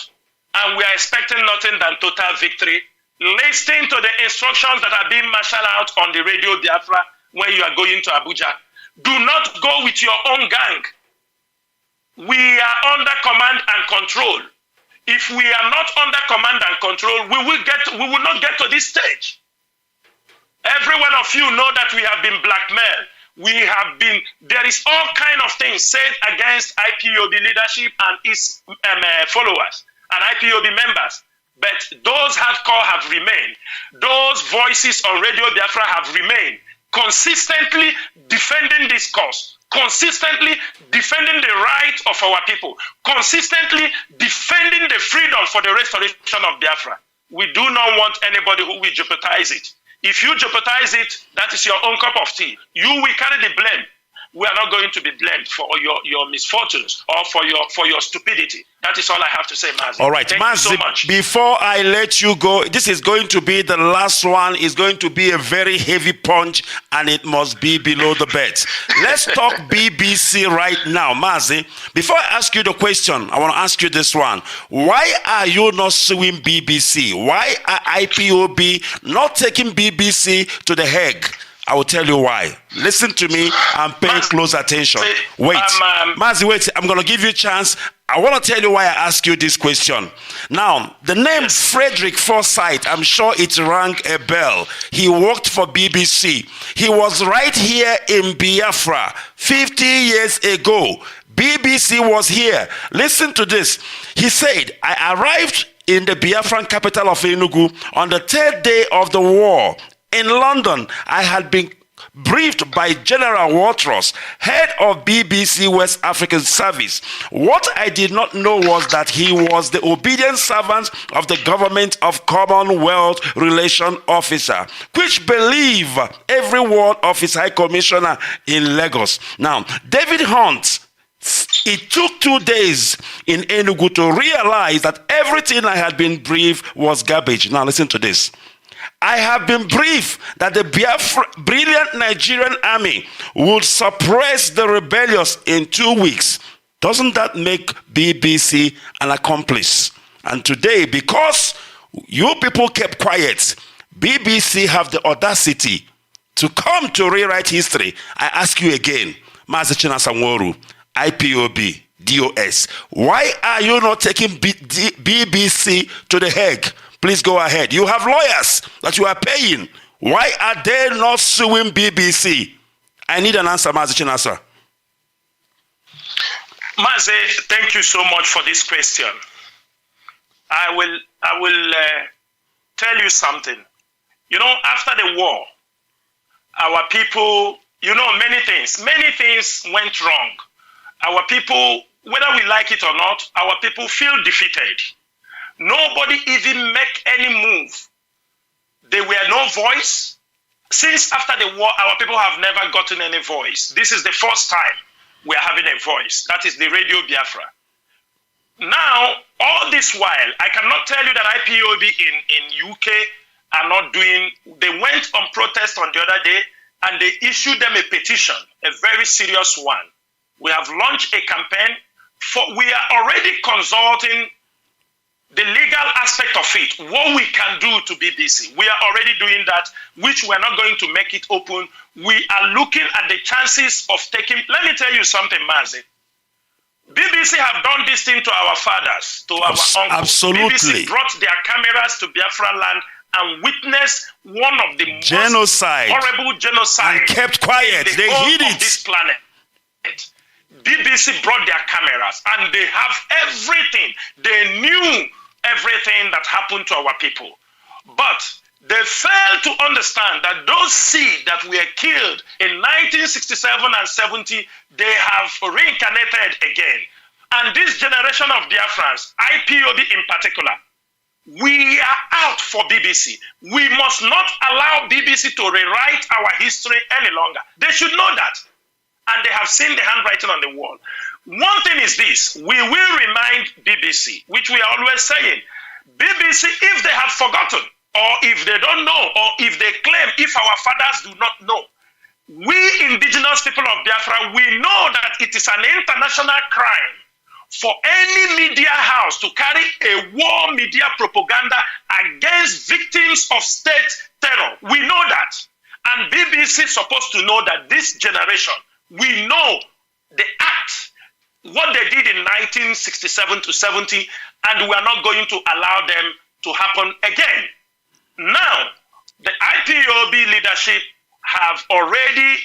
and we are expecting nothing than total victory. Listening to the instructions that are being marshaled out on the radio Biafra when you are going to Abuja. Do not go with your own gang. We are under command and control. If we are not under command and control, we will not get to this stage. Every one of you know that we have been blackmailed. There is all kind of things said against IPOB leadership and its followers and IPOB members. But those hardcore have remained. Those voices on Radio Biafra have remained, consistently defending this cause, consistently defending the rights of our people, consistently defending the freedom for the restoration of Biafra. We do not want anybody who will jeopardize it. If you jeopardize it, that is your own cup of tea. You will carry the blame. We are not going to be blamed for your misfortunes or for your stupidity. That is all I have to say, Mazi. All right, Thank Mazi, you so much. before I let you go, this is going to be the last one. It's going to be a very heavy punch, and it must be below the belt. Let's talk BBC right now. Mazi, before I ask you the question, I want to ask you this one. Why are you not suing BBC? Why are IPOB not taking BBC to The Hague I will tell you why. Listen to me and pay close attention. Wait. Mazi, wait. I'm going to give you a chance. I want to tell you why I ask you this question. Now, the name Frederick Forsyth, I'm sure it rang a bell. He worked for BBC. He was right here in Biafra 50 years ago. BBC was here. Listen to this. He said, I arrived in the Biafran capital of Enugu on the 3rd day of the war. In London, I had been briefed by General Watros, head of BBC West African Service. What I did not know was that he was the obedient servant of the Government of Commonwealth Relation Officer, which believe every word of his High Commissioner in Lagos. Now, David Hunt, it took 2 days in Enugu to realize that everything I had been briefed was garbage. Now, listen to this. I have been briefed that the brilliant Nigerian army would suppress the rebellious in 2 weeks. Doesn't that make BBC an accomplice? And today, because you people kept quiet, BBC have the audacity to come to rewrite history. I ask you again, Mazi Chinasa, IPOB, DOS, why are you not taking BBC to The Hague? Please go ahead. You have lawyers that you are paying. Why are they not suing BBC? I need an answer, Mazi Chinasa. Mazi, thank you so much for this question. I will tell you something. You know, after the war, our people, you know, many things went wrong. Our people, whether we like it or not, our people feel defeated. Nobody even make any move. There were no voice. Since after the war, our people have never gotten any voice. This is the first time we are having a voice. That is the Radio Biafra. Now, all this while, I cannot tell you that IPOB in UK are not doing, they went on protest on the other day and they issued them a petition, a very serious one. We have launched a campaign we are already consulting the legal aspect of it, what we can do to BBC. We are already doing that, which we are not going to make it open. We are looking at the chances of taking, let me tell you something, Mazi. BBC have done this thing to our fathers, to our uncles. Absolutely. BBC brought their cameras to Biafra land and witnessed one of the genocide, most horrible genocide, and kept quiet. They hid it. This planet. BBC brought their cameras and they have everything. They knew everything that happened to our people. But they failed to understand that those seed that were killed in 1967 and 70, they have reincarnated again. And this generation of Biafrans, IPOB in particular, we are out for BBC. We must not allow BBC to rewrite our history any longer. They should know that. And they have seen the handwriting on the wall. One thing is this, we will remind BBC, which we are always saying, BBC, if they have forgotten, or if they don't know, or if they claim, if our fathers do not know, we indigenous people of Biafra, we know that it is an international crime for any media house to carry a war media propaganda against victims of state terror. We know that. And BBC is supposed to know that this generation, we know the act, what they did in 1967 to 70, and we are not going to allow them to happen again. Now, the IPOB leadership have already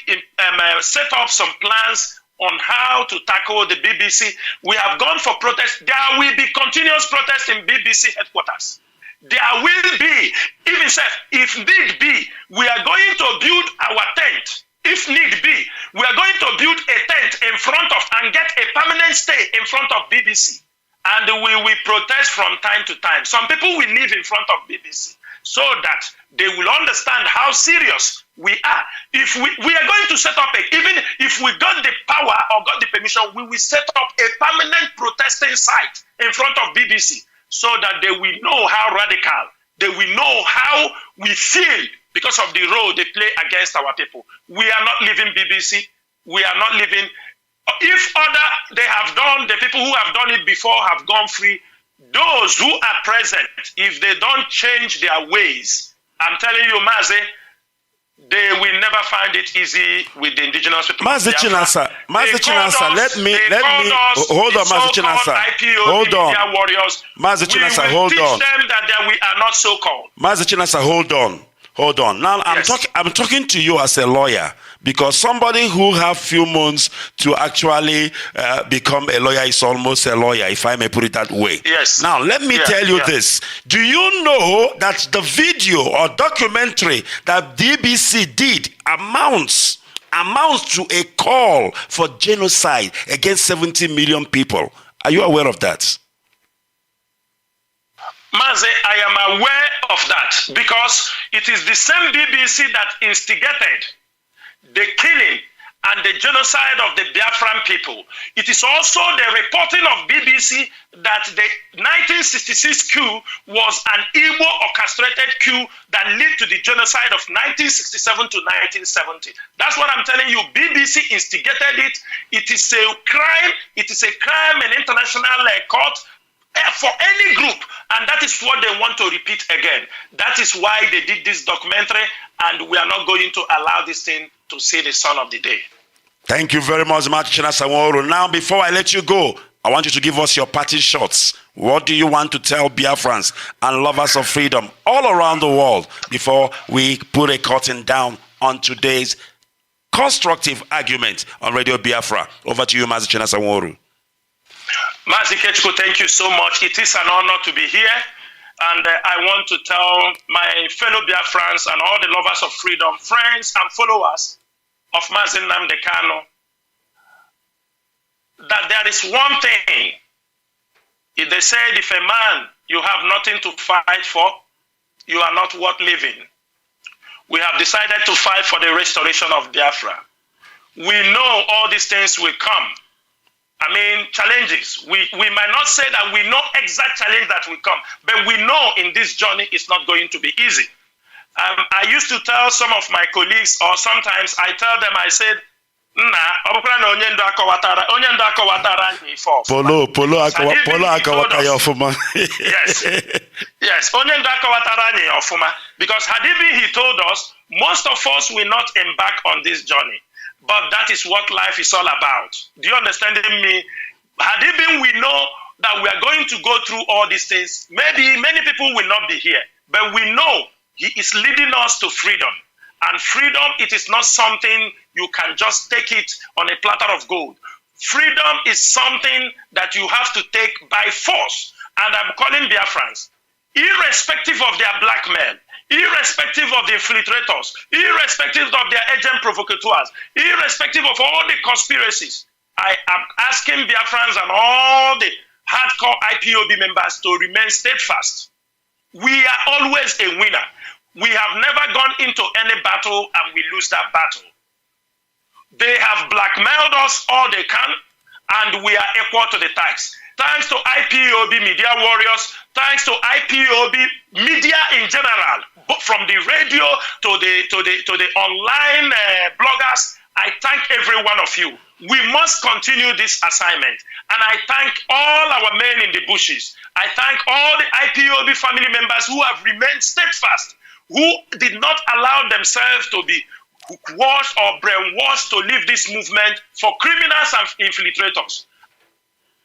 set up some plans on how to tackle the BBC. We have gone for protest. There will be continuous protest in BBC headquarters. There will be, even if need be, we are going to build our tent. If need be, we are going to build a tent in front of and get a permanent stay in front of BBC. And we will protest from time to time. Some people will live in front of BBC so that they will understand how serious we are. If we are going to set up even if we got the power or got the permission, we will set up a permanent protesting site in front of BBC so that they will know how radical, they will know how we feel because of the role they play against our people. We are not leaving BBC. We are not leaving. If they have done, the people who have done it before have gone free, those who are present, if they don't change their ways, I'm telling you, Mazi, they will never find it easy with the indigenous people. Mazi Chinasa, let me hold on, Mazi Chinasa. Hold on. Warriors. Mazi Chinasa, hold on. We will teach them that we are not so-called. Mazi Chinasa, hold on. Now I'm talking to you as a lawyer, because somebody who have few months to actually become a lawyer is almost a lawyer, if I may put it that way. Yes. Now let me tell you this. Do you know that the video or documentary that DBC did amounts to a call for genocide against 70 million people? Are you aware of that? Mazi, I am aware of that, because it is the same BBC that instigated the killing and the genocide of the Biafran people. It is also the reporting of BBC that the 1966 coup was an Igbo orchestrated coup that led to the genocide of 1967 to 1970. That's what I'm telling you. BBC instigated it. It is a crime. It is a crime in international court for any group, and that is what they want to repeat again. That is why they did this documentary, and we are not going to allow this thing to see the sun of the day. Thank you very much, Machina Sanwo-Oro. Now, before I let you go, I want you to give us your parting shots. What do you want to tell Biafrans and lovers of freedom all around the world before we put a curtain down on today's constructive argument on Radio Biafra? Over to you, Machina Sanwo-Oro. Mazi Ikechukwu, thank you so much. It is an honor to be here, and I want to tell my fellow Biafrans and all the lovers of freedom, friends and followers of Mazi Nnamdi Kanu, that there is one thing. If they said, if a man you have nothing to fight for, you are not worth living. We have decided to fight for the restoration of Biafra. We know all these things will come. I mean, challenges. We might not say that we know exact challenge that will come, but we know in this journey it's not going to be easy. I used to tell some of my colleagues, or sometimes I tell them, I said, because had it been he told us, most of us will not embark on this journey. But that is what life is all about. Do you understand me? Had it been we know that we are going to go through all these things, maybe many people will not be here. But we know he is leading us to freedom. And freedom, it is not something you can just take it on a platter of gold. Freedom is something that you have to take by force. And I'm calling Biafrans, irrespective of their blackmail, irrespective of the infiltrators, irrespective of their agent provocateurs, irrespective of all the conspiracies, I am asking Biafrans and all the hardcore IPOB members to remain steadfast. We are always a winner. We have never gone into any battle and we lose that battle. They have blackmailed us all they can, and we are equal to the tax. Thanks to IPOB media warriors, thanks to IPOB media in general, from the radio to the online bloggers, I thank every one of you. We must continue this assignment. And I thank all our men in the bushes. I thank all the IPOB family members who have remained steadfast, who did not allow themselves to be washed or brainwashed to leave this movement for criminals and infiltrators.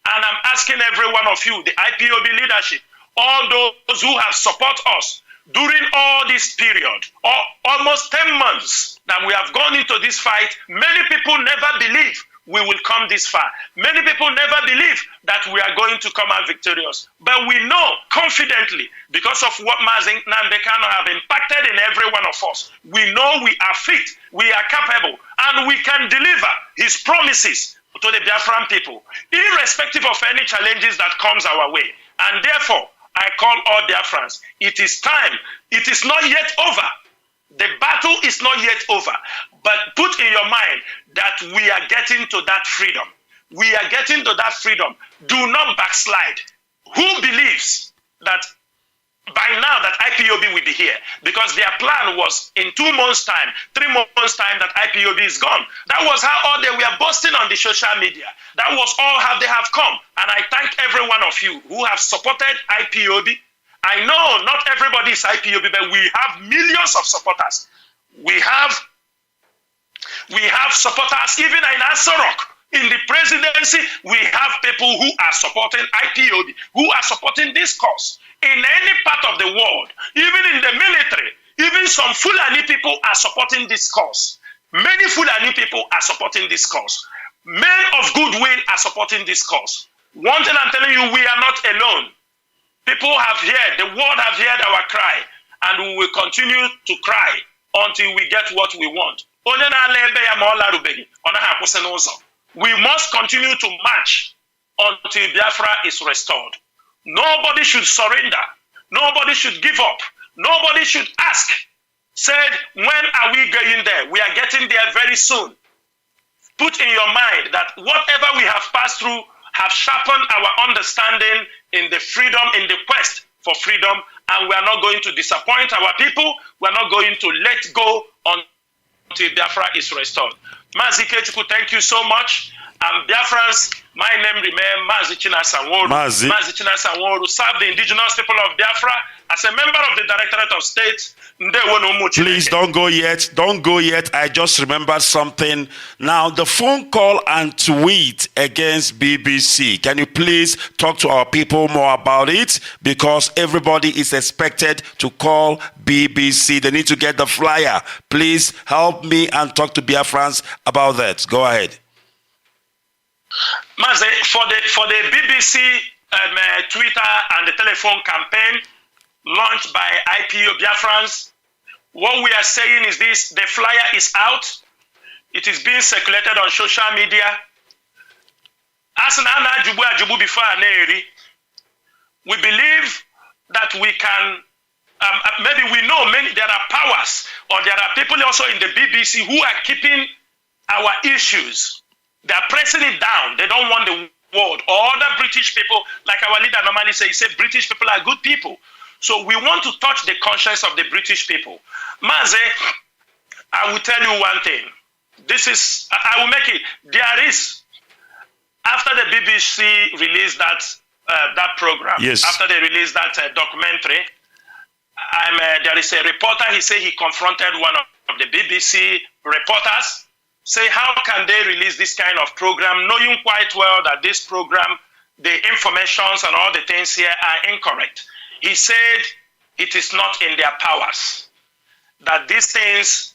And I'm asking every one of you, the IPOB leadership, all those who have supported us during all this period, or almost 10 months that we have gone into this fight, many people never believe we will come this far. Many people never believe that we are going to come out victorious. But we know confidently, because of what Mazi Nnamdi Kanu have impacted in every one of us, we know we are fit, we are capable, and we can deliver his promises to the Biafran people, irrespective of any challenges that comes our way. And therefore, I call all Biafrans, it is time. It is not yet over. The battle is not yet over. But put in your mind that we are getting to that freedom. We are getting to that freedom. Do not backslide. Who believes that by now that IPOB will be here? Because their plan was in 2 months' time, 3 months' time that IPOB is gone. That was how all they were boasting on the social media. That was all how they have come. And I thank every one of you who have supported IPOB. I know not everybody is IPOB, but we have millions of supporters. We have supporters even in Asorok. In the presidency, we have people who are supporting IPOB, who are supporting this cause. In any part of the world, even in the military, even some Fulani people are supporting this cause. Many Fulani people are supporting this cause. Men of goodwill are supporting this cause. One thing I'm telling you, we are not alone. People have heard, the world have heard our cry, and we will continue to cry until we get what we want. We must continue to march until Biafra is restored. Nobody should surrender. Nobody should give up. Nobody should ask, said, when are we going there? We are getting there very soon. Put in your mind that whatever we have passed through have sharpened our understanding in the freedom, in the quest for freedom, and we are not going to disappoint our people. We are not going to let go until Biafra is restored. Mazi Ikechukwu, thank you so much. Biafrans, my name remains Mazi Chinasanworu. Mazi Chinasanworu served the indigenous people of Biafra as a member of the Directorate of State. Please don't go yet. Don't go yet. I just remembered something. Now, the phone call and tweet against BBC. Can you please talk to our people more about it? Because everybody is expected to call BBC. They need to get the flyer. Please help me and talk to Biafrans about that. Go ahead. Mazi, for the BBC Twitter and the telephone campaign launched by IPO Biafrans, what we are saying is this: the flyer is out. It is being circulated on social media. As an Ajubu before we believe that we can, maybe we know there are powers, or there are people also in the BBC who are keeping our issues. They are pressing it down. They don't want the world. Or other British people, like our leader normally says, he said British people are good people. So we want to touch the conscience of the British people. Mazi, I will tell you one thing. I will make it. There is, after the BBC released that program, yes, after they released that documentary, there is a reporter, he said he confronted one of the BBC reporters, say, how can they release this kind of program, knowing quite well that this program, the informations and all the things here are incorrect. He said it is not in their powers, that these things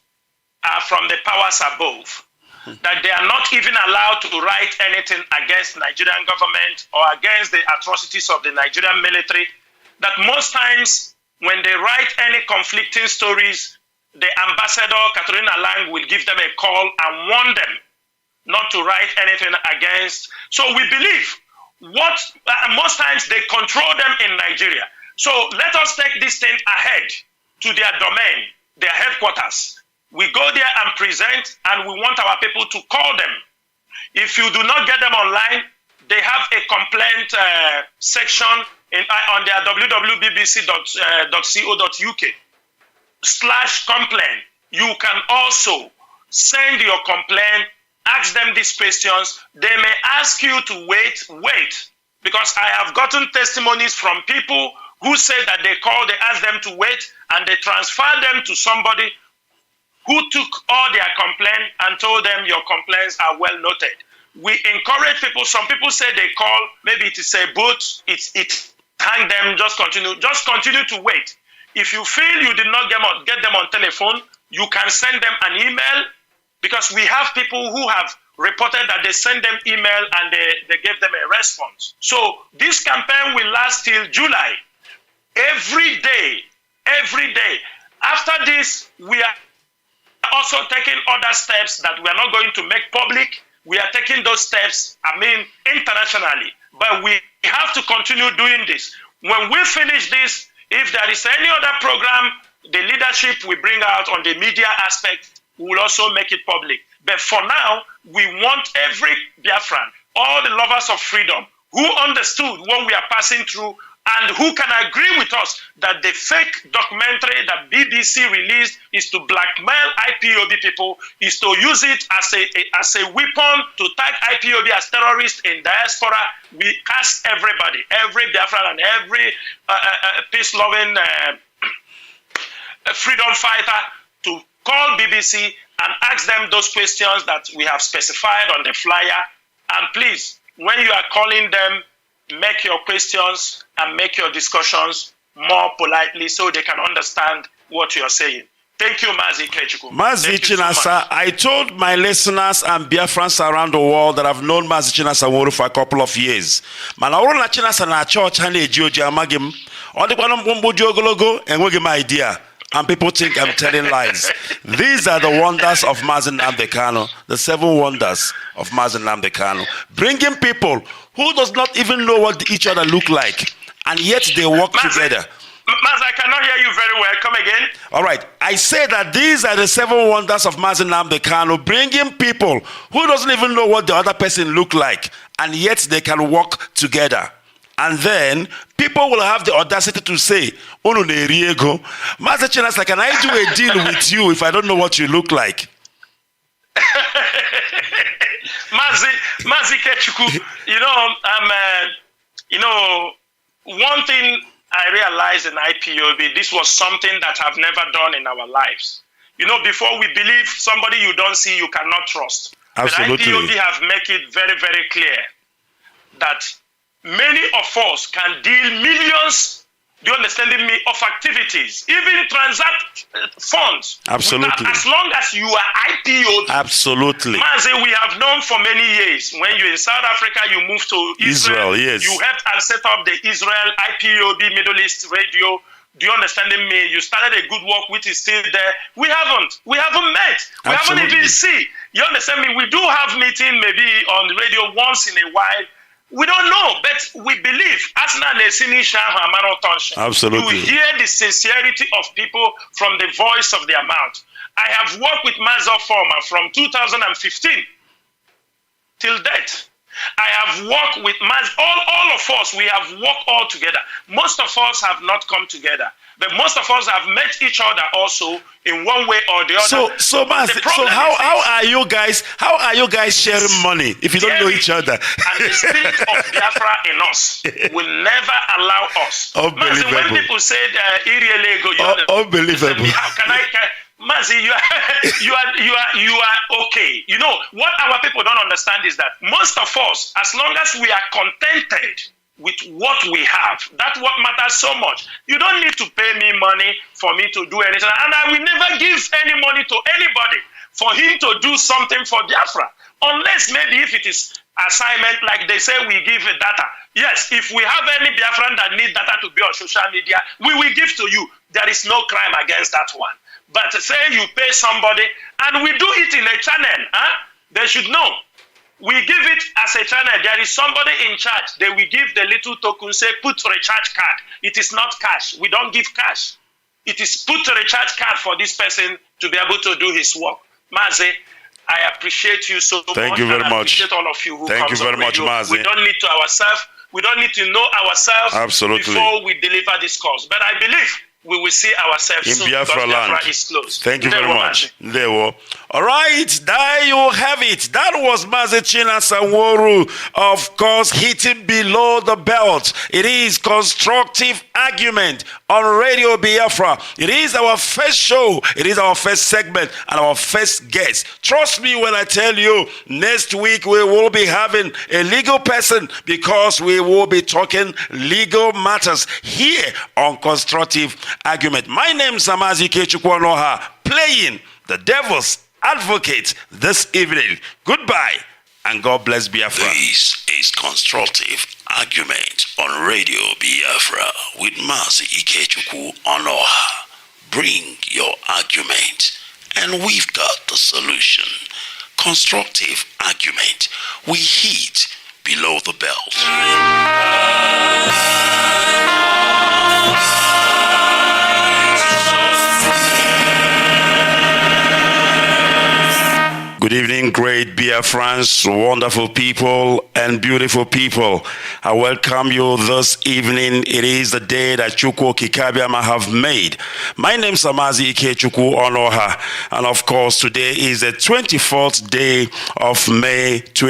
are from the powers above, that they are not even allowed to write anything against Nigerian government or against the atrocities of the Nigerian military, that most times when they write any conflicting stories, the ambassador, Katrina Lang, will give them a call and warn them not to write anything against. So we believe most times they control them in Nigeria. So let us take this thing ahead to their domain, their headquarters. We go there and present, and we want our people to call them. If you do not get them online, they have a complaint section on their www.bbc.co.uk/complaint. You can also send your complaint, ask them these questions. They may ask you to wait, because I have gotten testimonies from people who say that they ask them to wait, and they transfer them to somebody who took all their complaints and told them your complaints are well noted. We encourage people. Some people say they call, maybe it is a boat, it hang them, just continue to wait. If you feel you did not get them on telephone, you can send them an email, because we have people who have reported that they send them email and they gave them a response. So this campaign will last till July. Every day. After this, we are also taking other steps that we are not going to make public. We are taking those steps, internationally. But we have to continue doing this. When we finish this, if there is any other program the leadership will bring out on the media aspect, we will also make it public. But for now, we want every Biafran, all the lovers of freedom, who understood what we are passing through and who can agree with us that the fake documentary that BBC released is to blackmail IPOB people, is to use it as a weapon to tag IPOB as terrorists in diaspora. We ask everybody, every Biafran and every peace-loving freedom fighter to call BBC and ask them those questions that we have specified on the flyer. And please, when you are calling them, make your questions and make your discussions more politely so they can understand what you are saying. Thank you, Mazi Ikechukwu. Mazi Chinasa, I told my listeners and Biafrans around the world that I've known Mazi Chinasa Nworu for a couple of years. Man, I na Chinasa na church and Ejioji amagim. All the one ogologo and we give my idea. And people think I'm telling lies. These are the wonders of Mazi Nnamdi Kanu, the 7 wonders of Mazi Nnamdi Kanu. Bringing people who does not even know what each other look like, and yet they work together. Mazi, I cannot hear you very well. Come again. All right. I say that these are the 7 wonders of Mazi Nnamdi Kanu, bringing people who doesn't even know what the other person look like, and yet they can work together. And then people will have the audacity to say, "Unu na-eri ego." Mazi Chinasa, can I do a deal with you if I don't know what you look like? Mazi Ikechukwu, one thing I realized in IPOB, this was something that I've never done in our lives. Before we believe somebody you don't see, you cannot trust. Absolutely. But IPOB have made it very, very clear that many of us can deal millions, do you understand me, of activities, even transact funds. Absolutely. As long as you are IPOB. Absolutely. Mazi, we have known for many years. When you're in South Africa, you moved to Israel. Yes. You helped and set up the Israel IPOB Middle East Radio. Do you understand me? You started a good work which is still there. We haven't met. We Absolutely. haven't even seen. You understand me? We do have meeting maybe on the radio once in a while. We don't know, but we believe. Absolutely. You hear the sincerity of people from the voice of their mouth. I have worked with Mazi Former from 2015 till date. I have worked with Mazi, all of us, we have worked all together. Most of us have not come together, but most of us have met each other also in one way or the other. So Mazi, so how are you guys sharing money if you don't know each other? And the spirit of Biafra in us will never allow us. Unbelievable. Mazi, when people say unbelievable. Mazi, you are okay. What our people don't understand is that most of us, as long as we are contented with what we have, that's what matters so much. You don't need to pay me money for me to do anything. And I will never give any money to anybody for him to do something for Biafra. Unless maybe if it is assignment, like they say we give data. Yes, if we have any Biafran that need data to be on social media, we will give to you. There is no crime against that one. But say you pay somebody, and we do it in a channel, they should know. We give it as a channel. There is somebody in charge. They will give the little token, say put recharge card. It is not cash. We don't give cash. It is put a recharge card for this person to be able to do his work. Mazi, I appreciate you so much. Thank you very much. I appreciate all of you who Thank you very much, Mazi. We don't need to ourselves. We don't need to know ourselves. Absolutely. Before we deliver this cause. But I believe we will see ourselves in soon Biafra land. Biafra is close. Thank you very much. All right, there you have it. That was Mazi Chinasa Nworu, of course, hitting below the belt. It is constructive argument on Radio Biafra. It is our first show. It is our first segment and our first guest. Trust me when I tell you, next week we will be having a legal person because we will be talking legal matters here on Constructive Argument. My name is Mazi Ikechukwu, playing the devil's advocate this evening. Goodbye and God bless Biafra. This is Constructive Argument on Radio Biafra with Mazi Ikechukwu Onoha. Bring your argument and we've got the solution. Constructive Argument. We hit below the belt. Good evening, great Biafrans, wonderful people and beautiful people. I welcome you this evening. It is the day that Chukwu Kikabiama have made. My name is Mazi Ikechukwu Onoha, and of course today is the 24th day of May 2020.